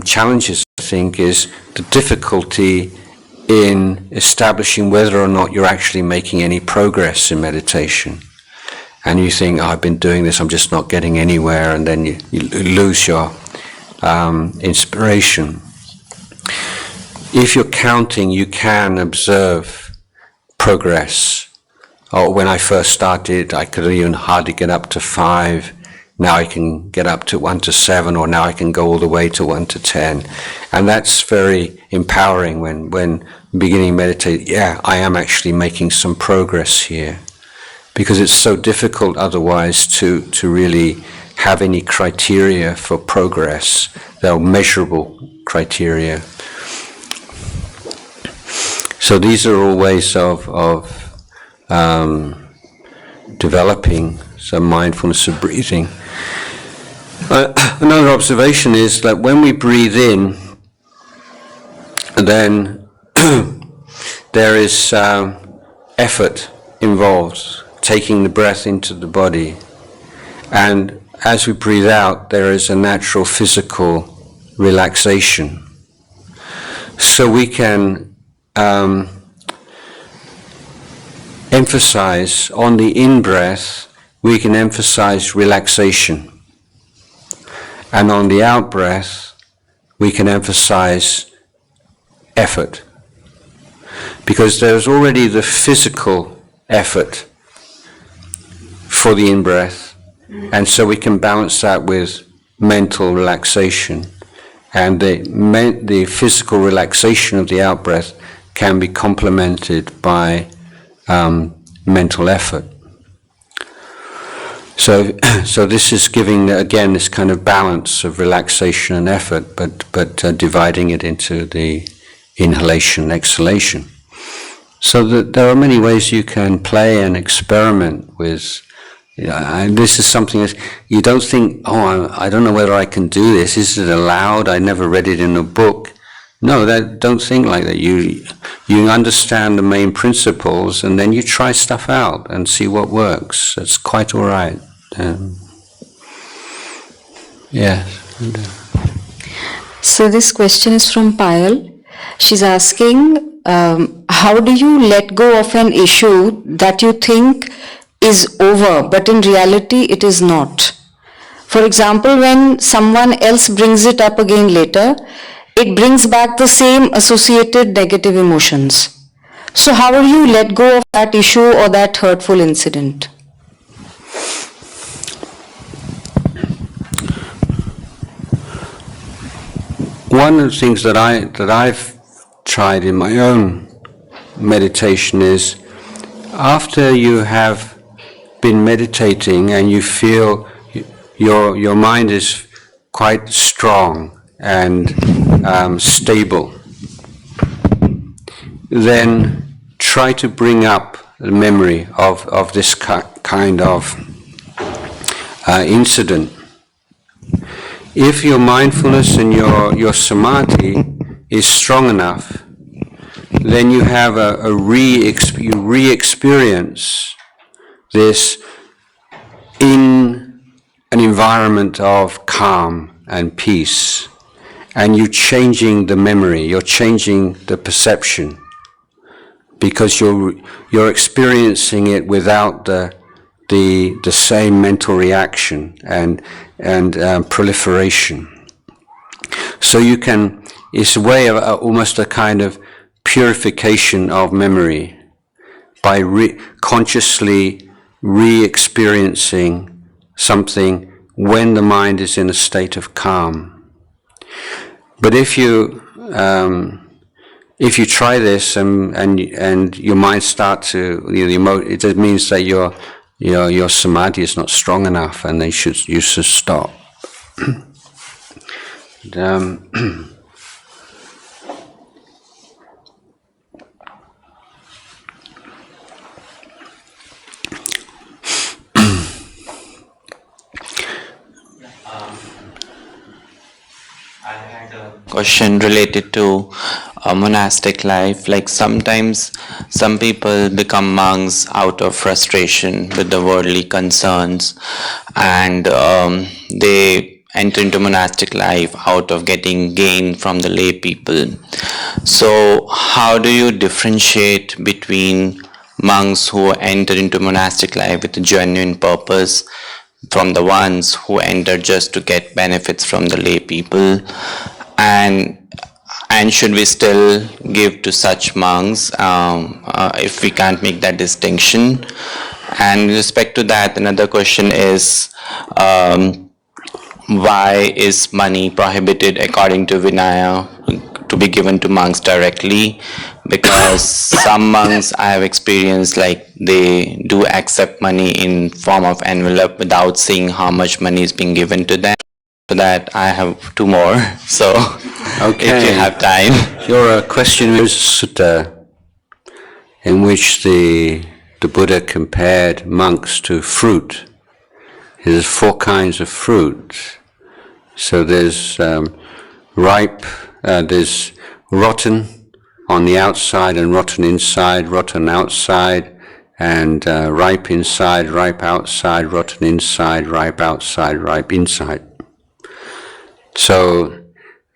challenges, I think, is the difficulty in establishing whether or not you're actually making any progress in meditation. and you think, oh, I've been doing this, I'm just not getting anywhere, and then you lose your inspiration. If you're counting, you can observe progress. Oh, when I first started, I could even hardly get up to 5. Now I can get up to 1 to 7, or now I can go all the way to 1 to 10. And that's very empowering when beginning meditate. Yeah, I am actually making some progress here. Because it's so difficult otherwise to really have any criteria for progress. They're measurable criteria. So these are all ways of developing some mindfulness of breathing. Another observation is that when we breathe in, then there is effort involved, taking the breath into the body. And as we breathe out, there is a natural physical relaxation. So we can emphasize on the in-breath, we can emphasize relaxation. And on the out-breath, we can emphasize effort. Because there's already the physical effort for the in-breath, and so we can balance that with mental relaxation. And the physical relaxation of the out-breath can be complemented by mental effort. So this is giving, again, this kind of balance of relaxation and effort, but dividing it into the inhalation and exhalation. So that there are many ways you can play and experiment with. And this is something that you don't think, oh, I don't know whether I can do this. Is it allowed? I never read it in a book. No, don't think like that. You understand the main principles, and then you try stuff out and see what works. That's quite all right. Yes. So this question is from Payal. She's asking, how do you let go of an issue that you think is over, but in reality it is not? For example, when someone else brings it up again later, it brings back the same associated negative emotions. So how do you let go of that issue or that hurtful incident? One of the things that I've tried in my own meditation is, after you have been meditating and you feel your mind is quite strong and stable, then try to bring up the memory of this kind of incident. If your mindfulness and your samadhi is strong enough, then you have you re-experience this in an environment of calm and peace, and you're changing the memory, you're changing the perception, because you're experiencing it without the same mental reaction and proliferation. So you can, it's a way of almost a kind of purification of memory by consciously re-experiencing something when the mind is in a state of calm. But if you try this and your mind starts to, it means that your samadhi is not strong enough, and you should stop. Question related to monastic life. Like sometimes some people become monks out of frustration with the worldly concerns, and they enter into monastic life out of getting gain from the lay people. So how do you differentiate between monks who enter into monastic life with a genuine purpose from the ones who enter just to get benefits from the lay people? And should we still give to such monks if we can't make that distinction? And with respect to that, another question is, why is money prohibited according to Vinaya to be given to monks directly? Because some monks I have experienced, like they do accept money in form of envelope without seeing how much money is being given to them. For that, I have two more. So, okay. If you have time. Your question is sutta, in which the Buddha compared monks to fruit. There's 4 kinds of fruit. So there's ripe, there's rotten on the outside and rotten inside, rotten outside, and ripe inside, ripe outside, rotten inside, ripe outside, ripe inside. So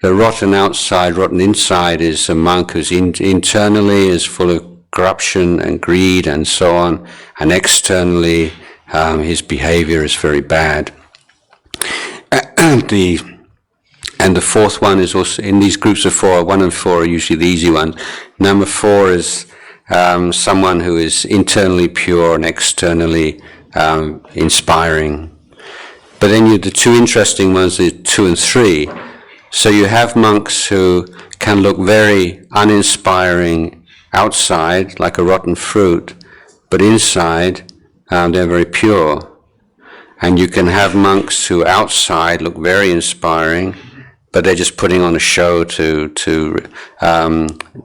the rotten outside, rotten inside is a monk who's internally is full of corruption and greed and so on, and externally his behavior is very bad. And the 4th one is also, in these groups of 4, 1 and 4 are usually the easy one. Number 4 is someone who is internally pure and externally inspiring. But then the 2 interesting ones are 2 and 3. So you have monks who can look very uninspiring outside, like a rotten fruit, but inside they're very pure. And you can have monks who outside look very inspiring, but they're just putting on a show to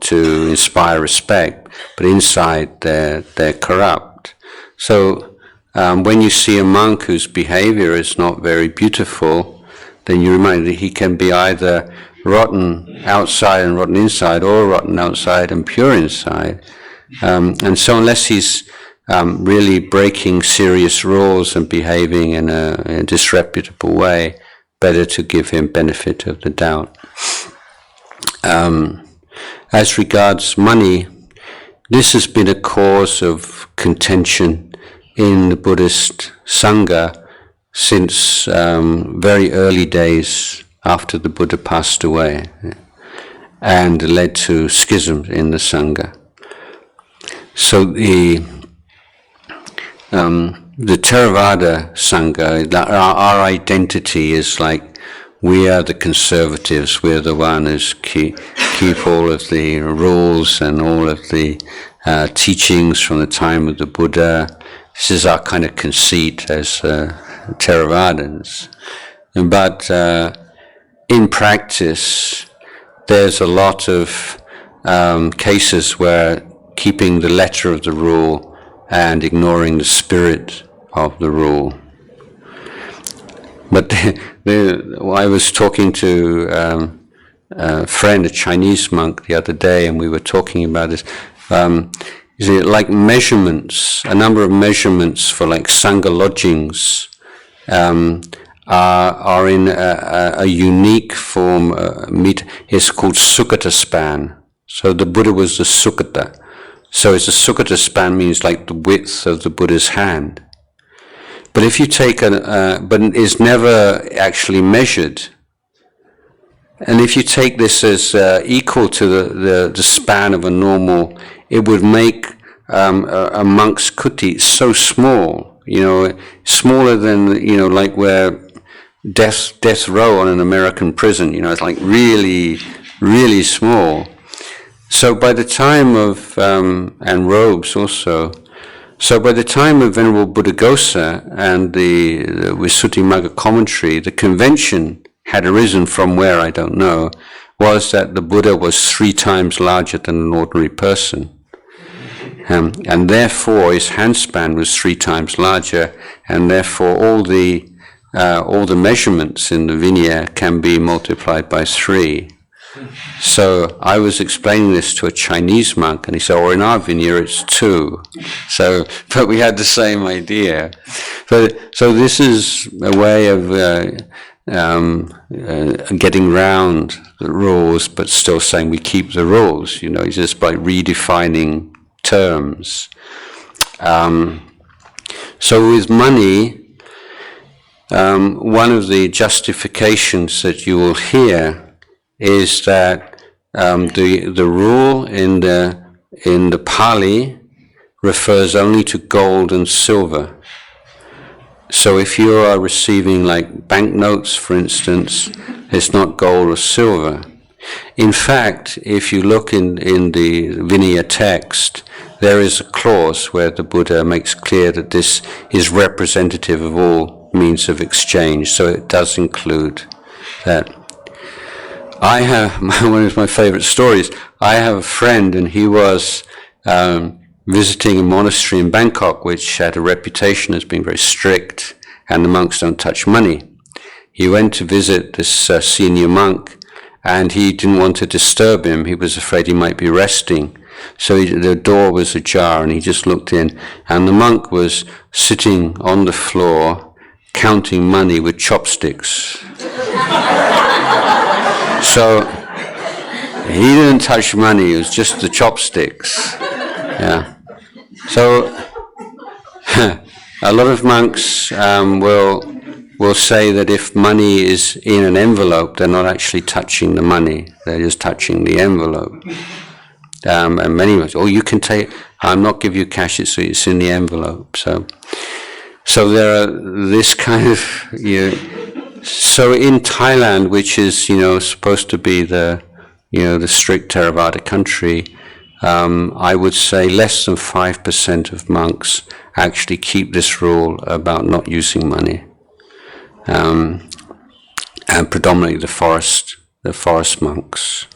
inspire respect. But inside they're corrupt. So when you see a monk whose behavior is not very beautiful, then you remind that he can be either rotten outside and rotten inside, or rotten outside and pure inside. And so unless he's really breaking serious rules and behaving in a disreputable way, better to give him benefit of the doubt. As regards money, this has been a cause of contention in the Buddhist Sangha since very early days after the Buddha passed away, and led to schisms in the Sangha. So the Theravada Sangha, our identity is like, we are the conservatives, we're the ones who keep all of the rules and all of the teachings from the time of the Buddha. This is our kind of conceit as Theravadins. But in practice, there's a lot of cases where keeping the letter of the rule and ignoring the spirit of the rule. But I was talking to a friend, a Chinese monk, the other day, and we were talking about this. Is it like measurements, a number of measurements for like Sangha lodgings are in a unique form. It's called Sukkata span. So the Buddha was the Sukkata. So it's a Sukkata span, means like the width of the Buddha's hand. But if you take but it's never actually measured. And if you take this as equal to the span of a normal, it would make a monk's kuti so small, smaller than, like where death row on an American prison, it's like really, really small. So by the time of, and robes also, so by the time of Venerable Buddhaghosa and the Visuddhimagga commentary, the convention had arisen from where, I don't know, was that the Buddha was 3 times larger than an ordinary person. And therefore his handspan was 3 times larger, and therefore all the measurements in the Vinaya can be multiplied by 3. So I was explaining this to a Chinese monk, and he said, in our Vinaya it's 2. So, but we had the same idea. So this is a way of getting round the rules, but still saying we keep the rules, it's just by redefining terms. So with money, one of the justifications that you will hear is that the rule in the Pali refers only to gold and silver. So if you are receiving like banknotes, for instance, it's not gold or silver. In fact, if you look in the Vinaya text, there is a clause where the Buddha makes clear that this is representative of all means of exchange, so it does include that. I have, one of my favorite stories, I have a friend and he was visiting a monastery in Bangkok which had a reputation as being very strict and the monks don't touch money. He went to visit this senior monk and he didn't want to disturb him. He was afraid he might be resting. So the door was ajar and he just looked in and the monk was sitting on the floor counting money with chopsticks. So he didn't touch money, it was just the chopsticks. Yeah. So a lot of monks will say that if money is in an envelope, they're not actually touching the money, they're just touching the envelope. And many of us, oh, you can take, I'm not give you cash, it's in the envelope. So there are this kind of, so in Thailand, which is, supposed to be the strict Theravada country, I would say less than 5% of monks actually keep this rule about not using money. And predominantly the forest monks.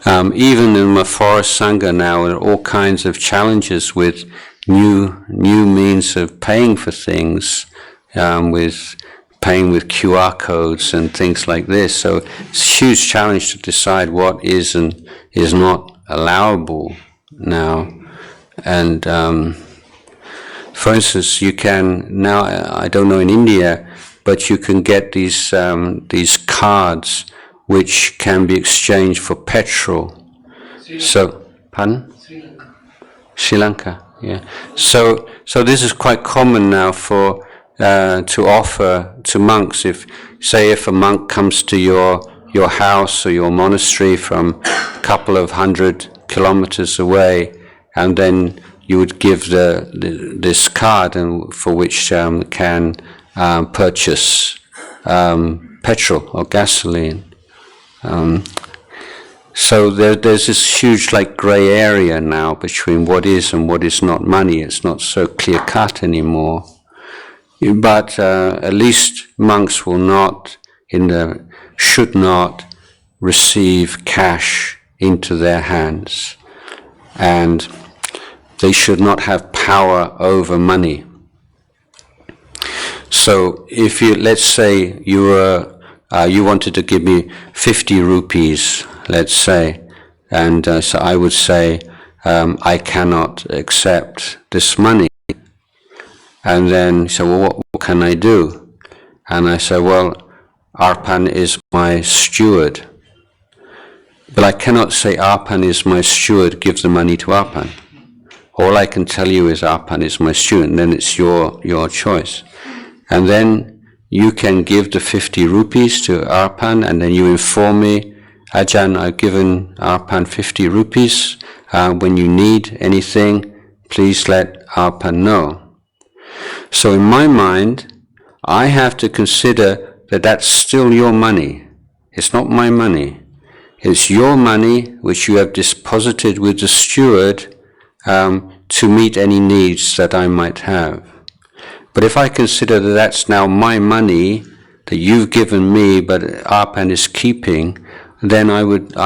Even in the forest sangha now, there are all kinds of challenges with new means of paying for things, with paying with QR codes and things like this. So it's a huge challenge to decide what is and is not allowable now. And for instance, you can now, I don't know in India, but you can get these cards which can be exchanged for petrol. So, pardon? Sri Lanka, yeah. So this is quite common now for to offer to monks. If a monk comes to your house or your monastery from a couple of 100 kilometers away, and then you would give this card and for which can purchase petrol or gasoline. So there's this huge grey area now between what is and what is not money. It's not so clear cut anymore. But at least monks will not, should not receive cash into their hands, and they should not have power over money. So if let's say you wanted to give me 50 rupees, let's say, and so I would say, I cannot accept this money. And then, so well, what can I do? And I say, well, Arpan is my steward. But I cannot say Arpan is my steward, give the money to Arpan. All I can tell you is Arpan is my steward, and then it's your choice. And then you can give the 50 rupees to Arpan, and then you inform me, Ajahn, I've given Arpan 50 rupees. When you need anything, please let Arpan know. So in my mind, I have to consider that that's still your money. It's not my money. It's your money which you have deposited with the steward to meet any needs that I might have. But if I consider that that's now my money that you've given me but Arpan is keeping, then I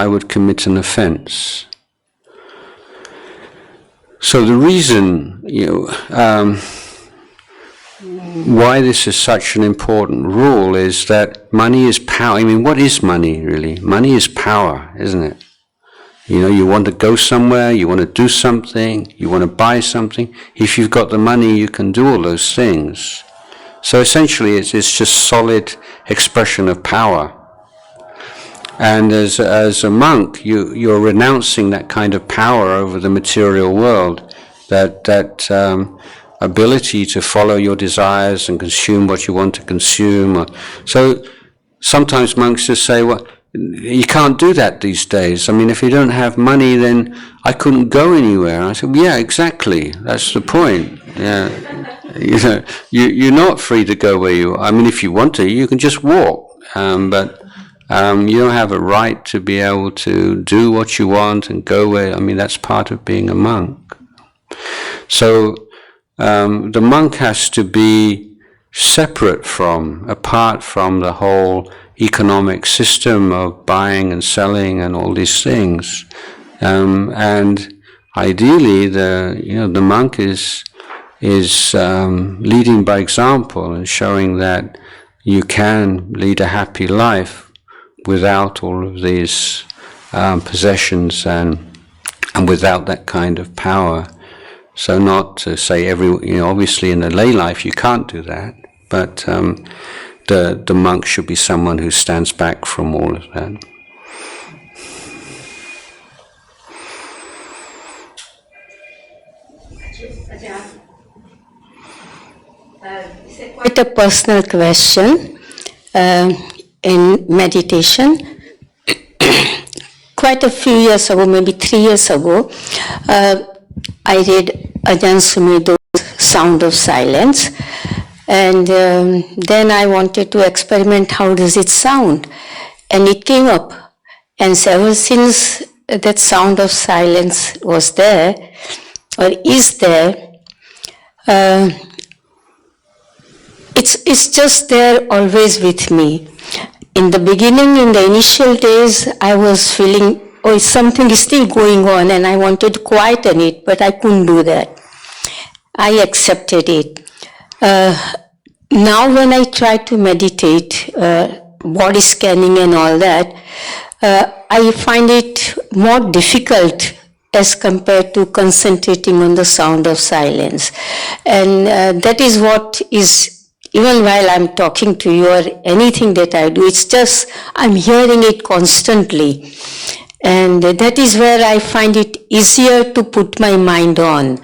would commit an offense. So the reason, why this is such an important rule is that money is power. I mean, what is money really? Money is power, isn't it? You want to go somewhere, you want to do something, you want to buy something. If you've got the money, you can do all those things. So essentially, it's just solid expression of power. And as a monk, you're renouncing that kind of power over the material world, that ability to follow your desires and consume what you want to consume. So sometimes monks just say, well, you can't do that these days. I mean, if you don't have money, then I couldn't go anywhere. I said, well, yeah, exactly. That's the point. Yeah, you know, you're not free to go where you. I mean, if you want to, you can just walk. But you don't have a right to be able to do what you want and go where. I mean, that's part of being a monk. So the monk has to be separate from, apart from the whole economic system of buying and selling and all these things. And ideally, the monk is leading by example and showing that you can lead a happy life without all of these possessions and without that kind of power. So not to say obviously in the lay life you can't do that, but the monk should be someone who stands back from all of that. It's quite a personal question. In meditation, quite a few years ago, maybe 3 years ago, I read Ajahn Sumedho's Sound of Silence, and then I wanted to experiment how does it sound, and it came up, and ever since that Sound of Silence was there, or is there, it's just there always with me. In the beginning, in the initial days, I was feeling, something is still going on and I wanted to quieten it, but I couldn't do that. I accepted it. Now when I try to meditate, body scanning and all that, I find it more difficult as compared to concentrating on the sound of silence. And that is what is, even while I'm talking to you or anything that I do, it's just I'm hearing it constantly. And that is where I find it easier to put my mind on.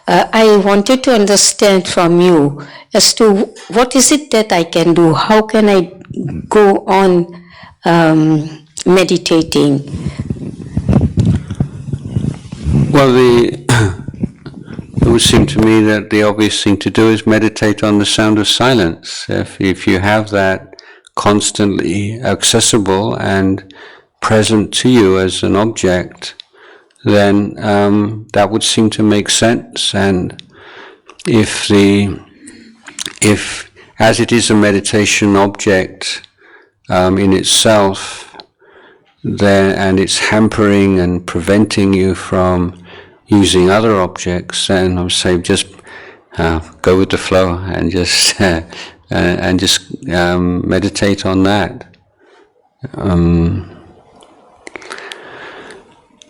I wanted to understand from you as to what is it that I can do? How can I go on meditating? Well, it would seem to me that the obvious thing to do is meditate on the sound of silence. If you have that constantly accessible and present to you as an object, then that would seem to make sense. And if as it is a meditation object in itself, then and it's hampering and preventing you from using other objects, then I would say just go with the flow and just meditate on that.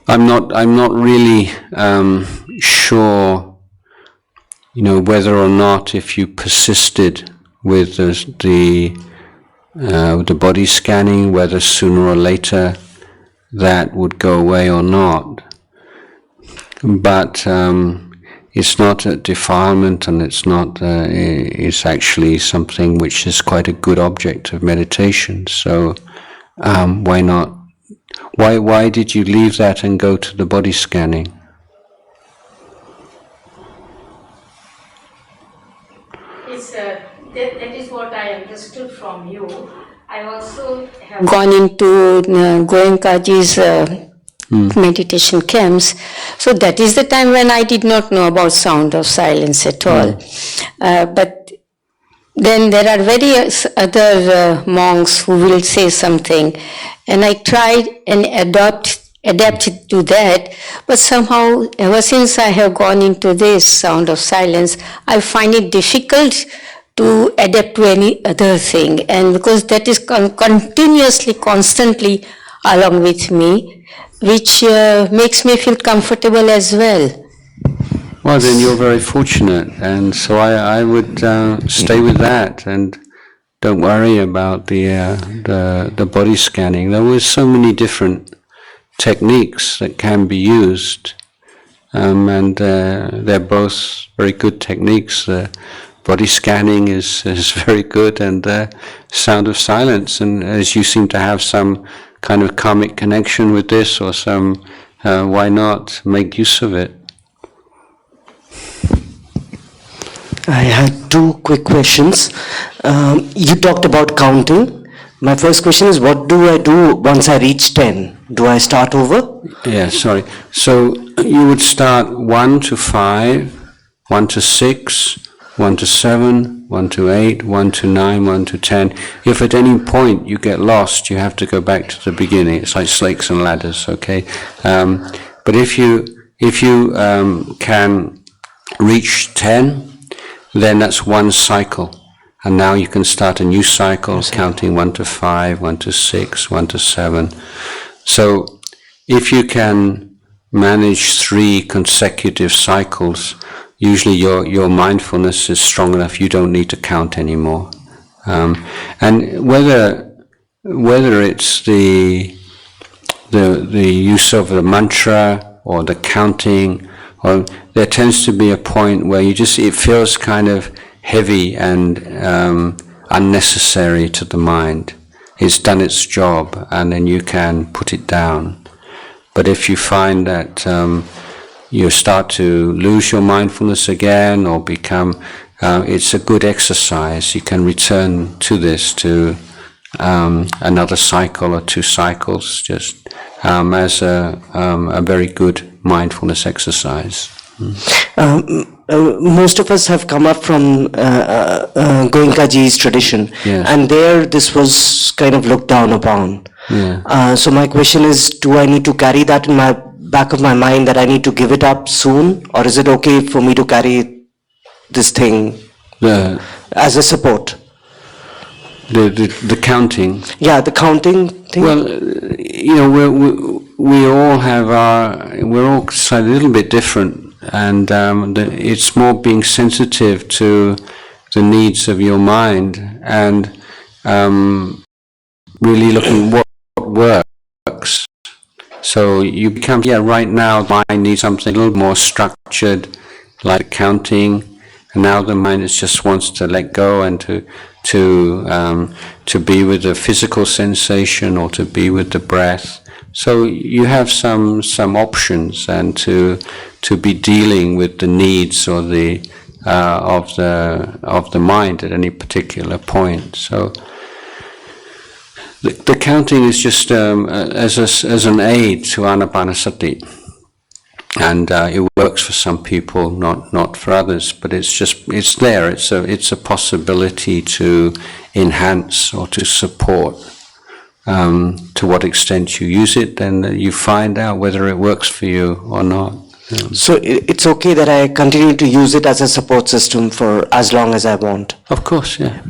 I'm not really sure, whether or not if you persisted with the body scanning, whether sooner or later that would go away or not. But it's not a defilement, and it's not. It's actually something which is quite a good object of meditation. So why not? Why did you leave that and go to the body scanning? That is what I understood from you. I also have gone into Goenkaji's meditation camps. So that is the time when I did not know about sound of silence at all. But then there are various other monks who will say something, and I tried and adapted to that, but somehow ever since I have gone into this sound of silence, I find it difficult to adapt to any other thing, and because that is continuously, constantly along with me, which makes me feel comfortable as well. Well, then you're very fortunate, and so I would stay with that, and don't worry about the body scanning. There were so many different techniques that can be used. and they're both very good techniques. Body scanning is very good, and sound of silence. And as you seem to have some kind of karmic connection with this, or some, why not make use of it? I had two quick questions. You talked about counting. My first question is, what do I do once I reach 10? Do I start over? Yeah, sorry. So you would start 1 to 5, 1 to 6, 1 to 7, 1 to 8, 1 to 9, 1 to 10. If at any point you get lost, you have to go back to the beginning. It's like snakes and ladders, okay? But if you can reach 10, then that's one cycle. And now you can start a new cycle, counting 1 to 5, 1 to 6, 1 to 7. So if you can manage 3 consecutive cycles, usually your mindfulness is strong enough, you don't need to count anymore. And whether it's the use of the mantra or the counting, or there tends to be a point where it feels kind of heavy and unnecessary to the mind. It's done its job, and then you can put it down. But if you find that you start to lose your mindfulness again, or become, it's a good exercise. You can return to this, to another cycle or 2 cycles, just as a very good mindfulness exercise. Most of us have come up from Goenkaji's tradition, and there this was kind of looked down upon. So my question is, do I need to carry that in my back of my mind, that I need to give it up soon, or is it okay for me to carry this thing as a support? The counting? Yeah, the counting thing. Well, we all have we're all a little bit different, and it's more being sensitive to the needs of your mind, and really looking what works. So you become, right now the mind needs something a little more structured, like counting, and now the mind just wants to let go and to be with the physical sensation, or to be with the breath. So you have some options, and to be dealing with the needs or the of the mind at any particular point. So the counting is just as an aid to anapanasati, and it works for some people, not for others. But it's there. It's a possibility to enhance or to support. To what extent you use it, then you find out whether it works for you or not. So it's okay that I continue to use it as a support system for as long as I want? Of course, yeah.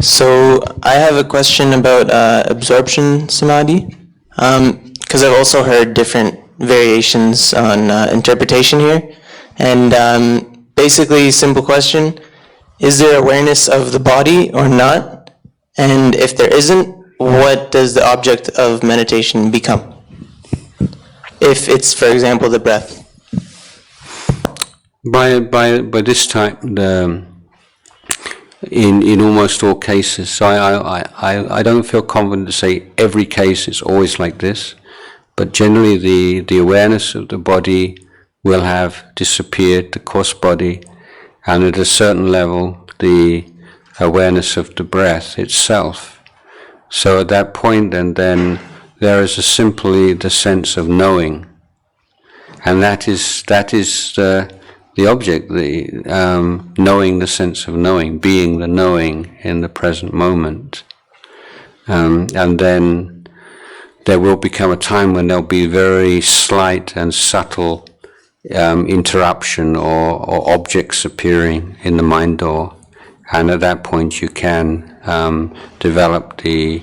So I have a question about absorption samadhi, because I've also heard different variations on interpretation here, and basically, simple question: is there awareness of the body or not? And if there isn't, what does the object of meditation become? If it's, for example, the breath. By this time, in almost all cases, so I don't feel confident to say every case is always like this, but generally the awareness of the body will have disappeared, the coarse body, and at a certain level the awareness of the breath itself. So at that point, and then there is simply the sense of knowing, and that is the object, knowing, the sense of knowing, being the knowing in the present moment. And then there will become a time when there'll be very slight and subtle interruption or objects appearing in the mind door. And at that point you can develop the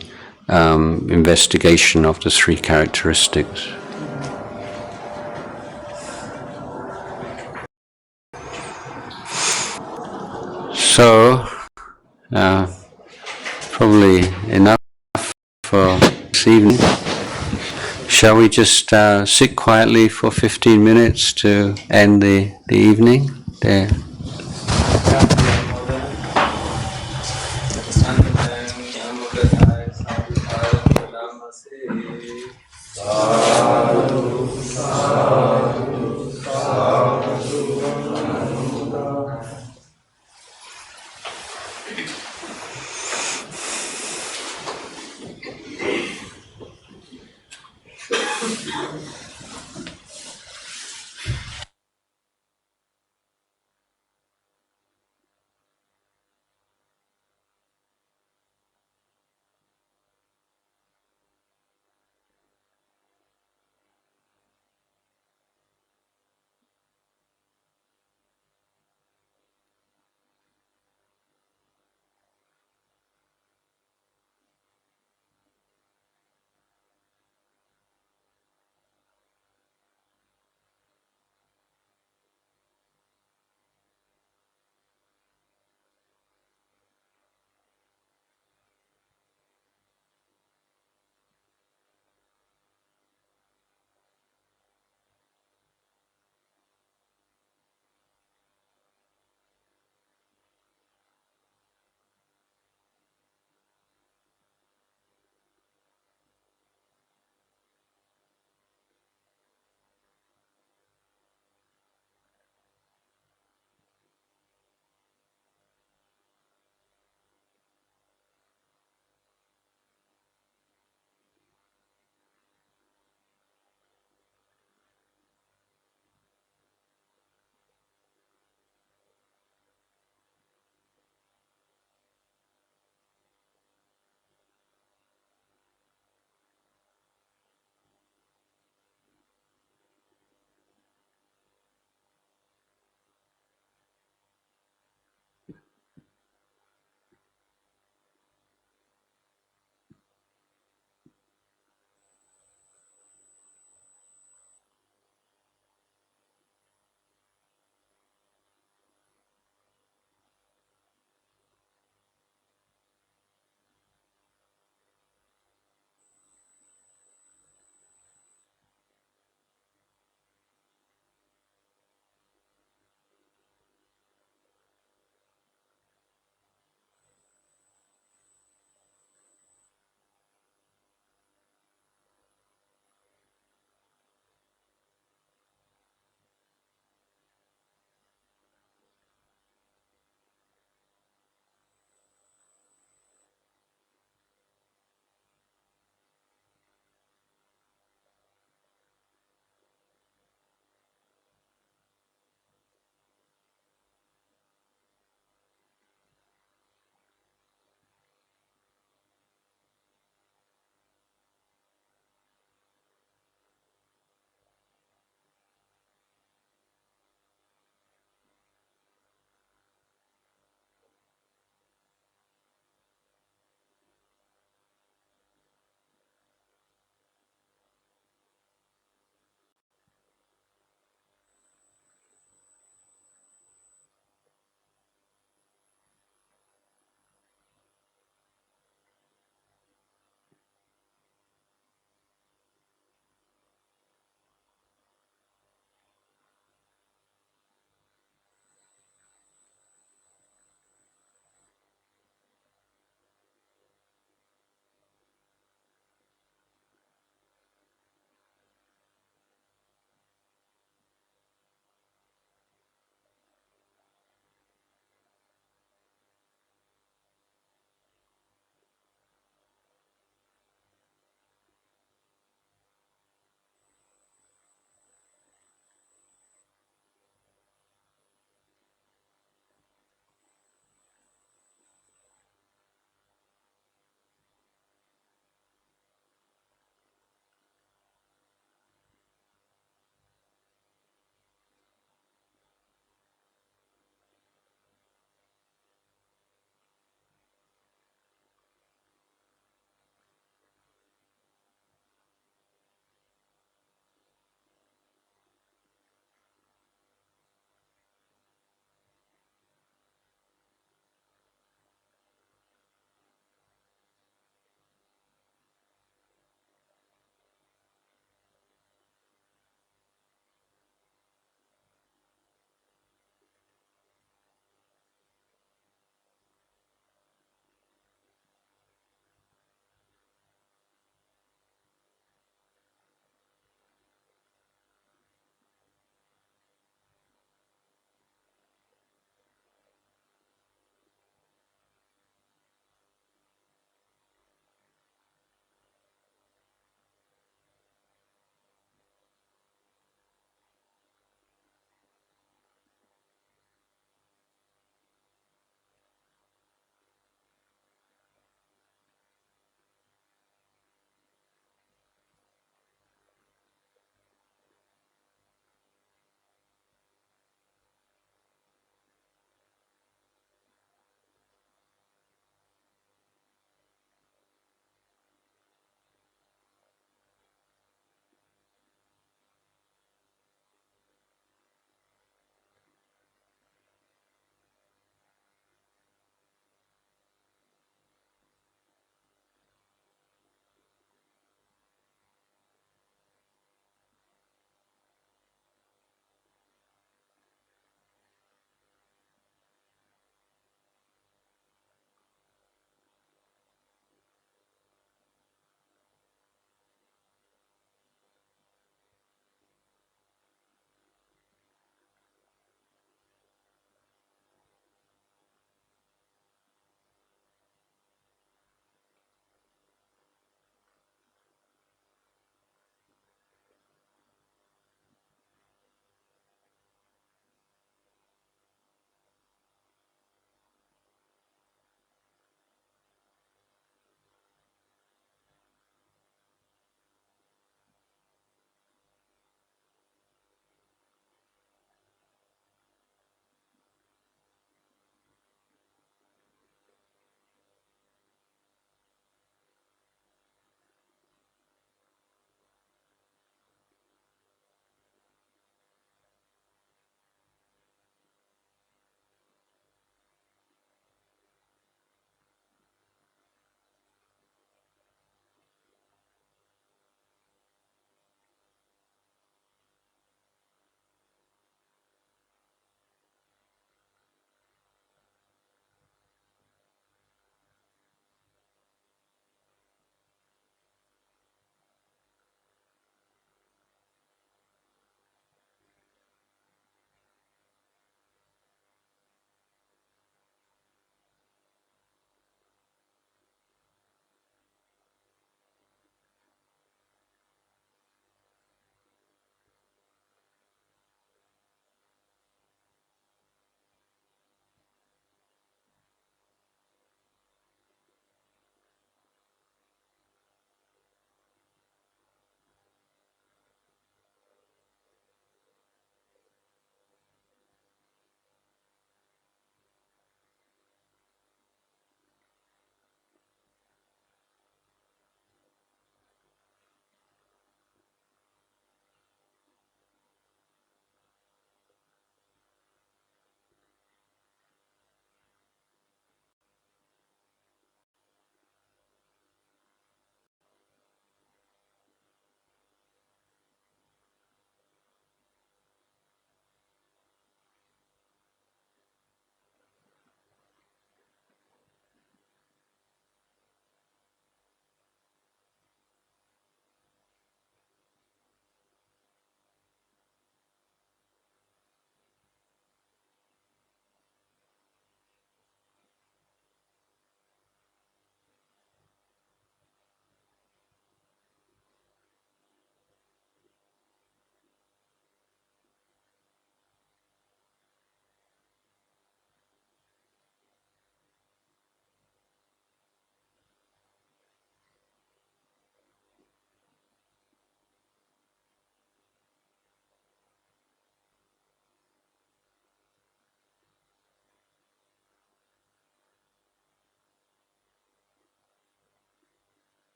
investigation of the 3 characteristics. So probably enough for this evening. Shall we just sit quietly for 15 minutes to end the evening? There.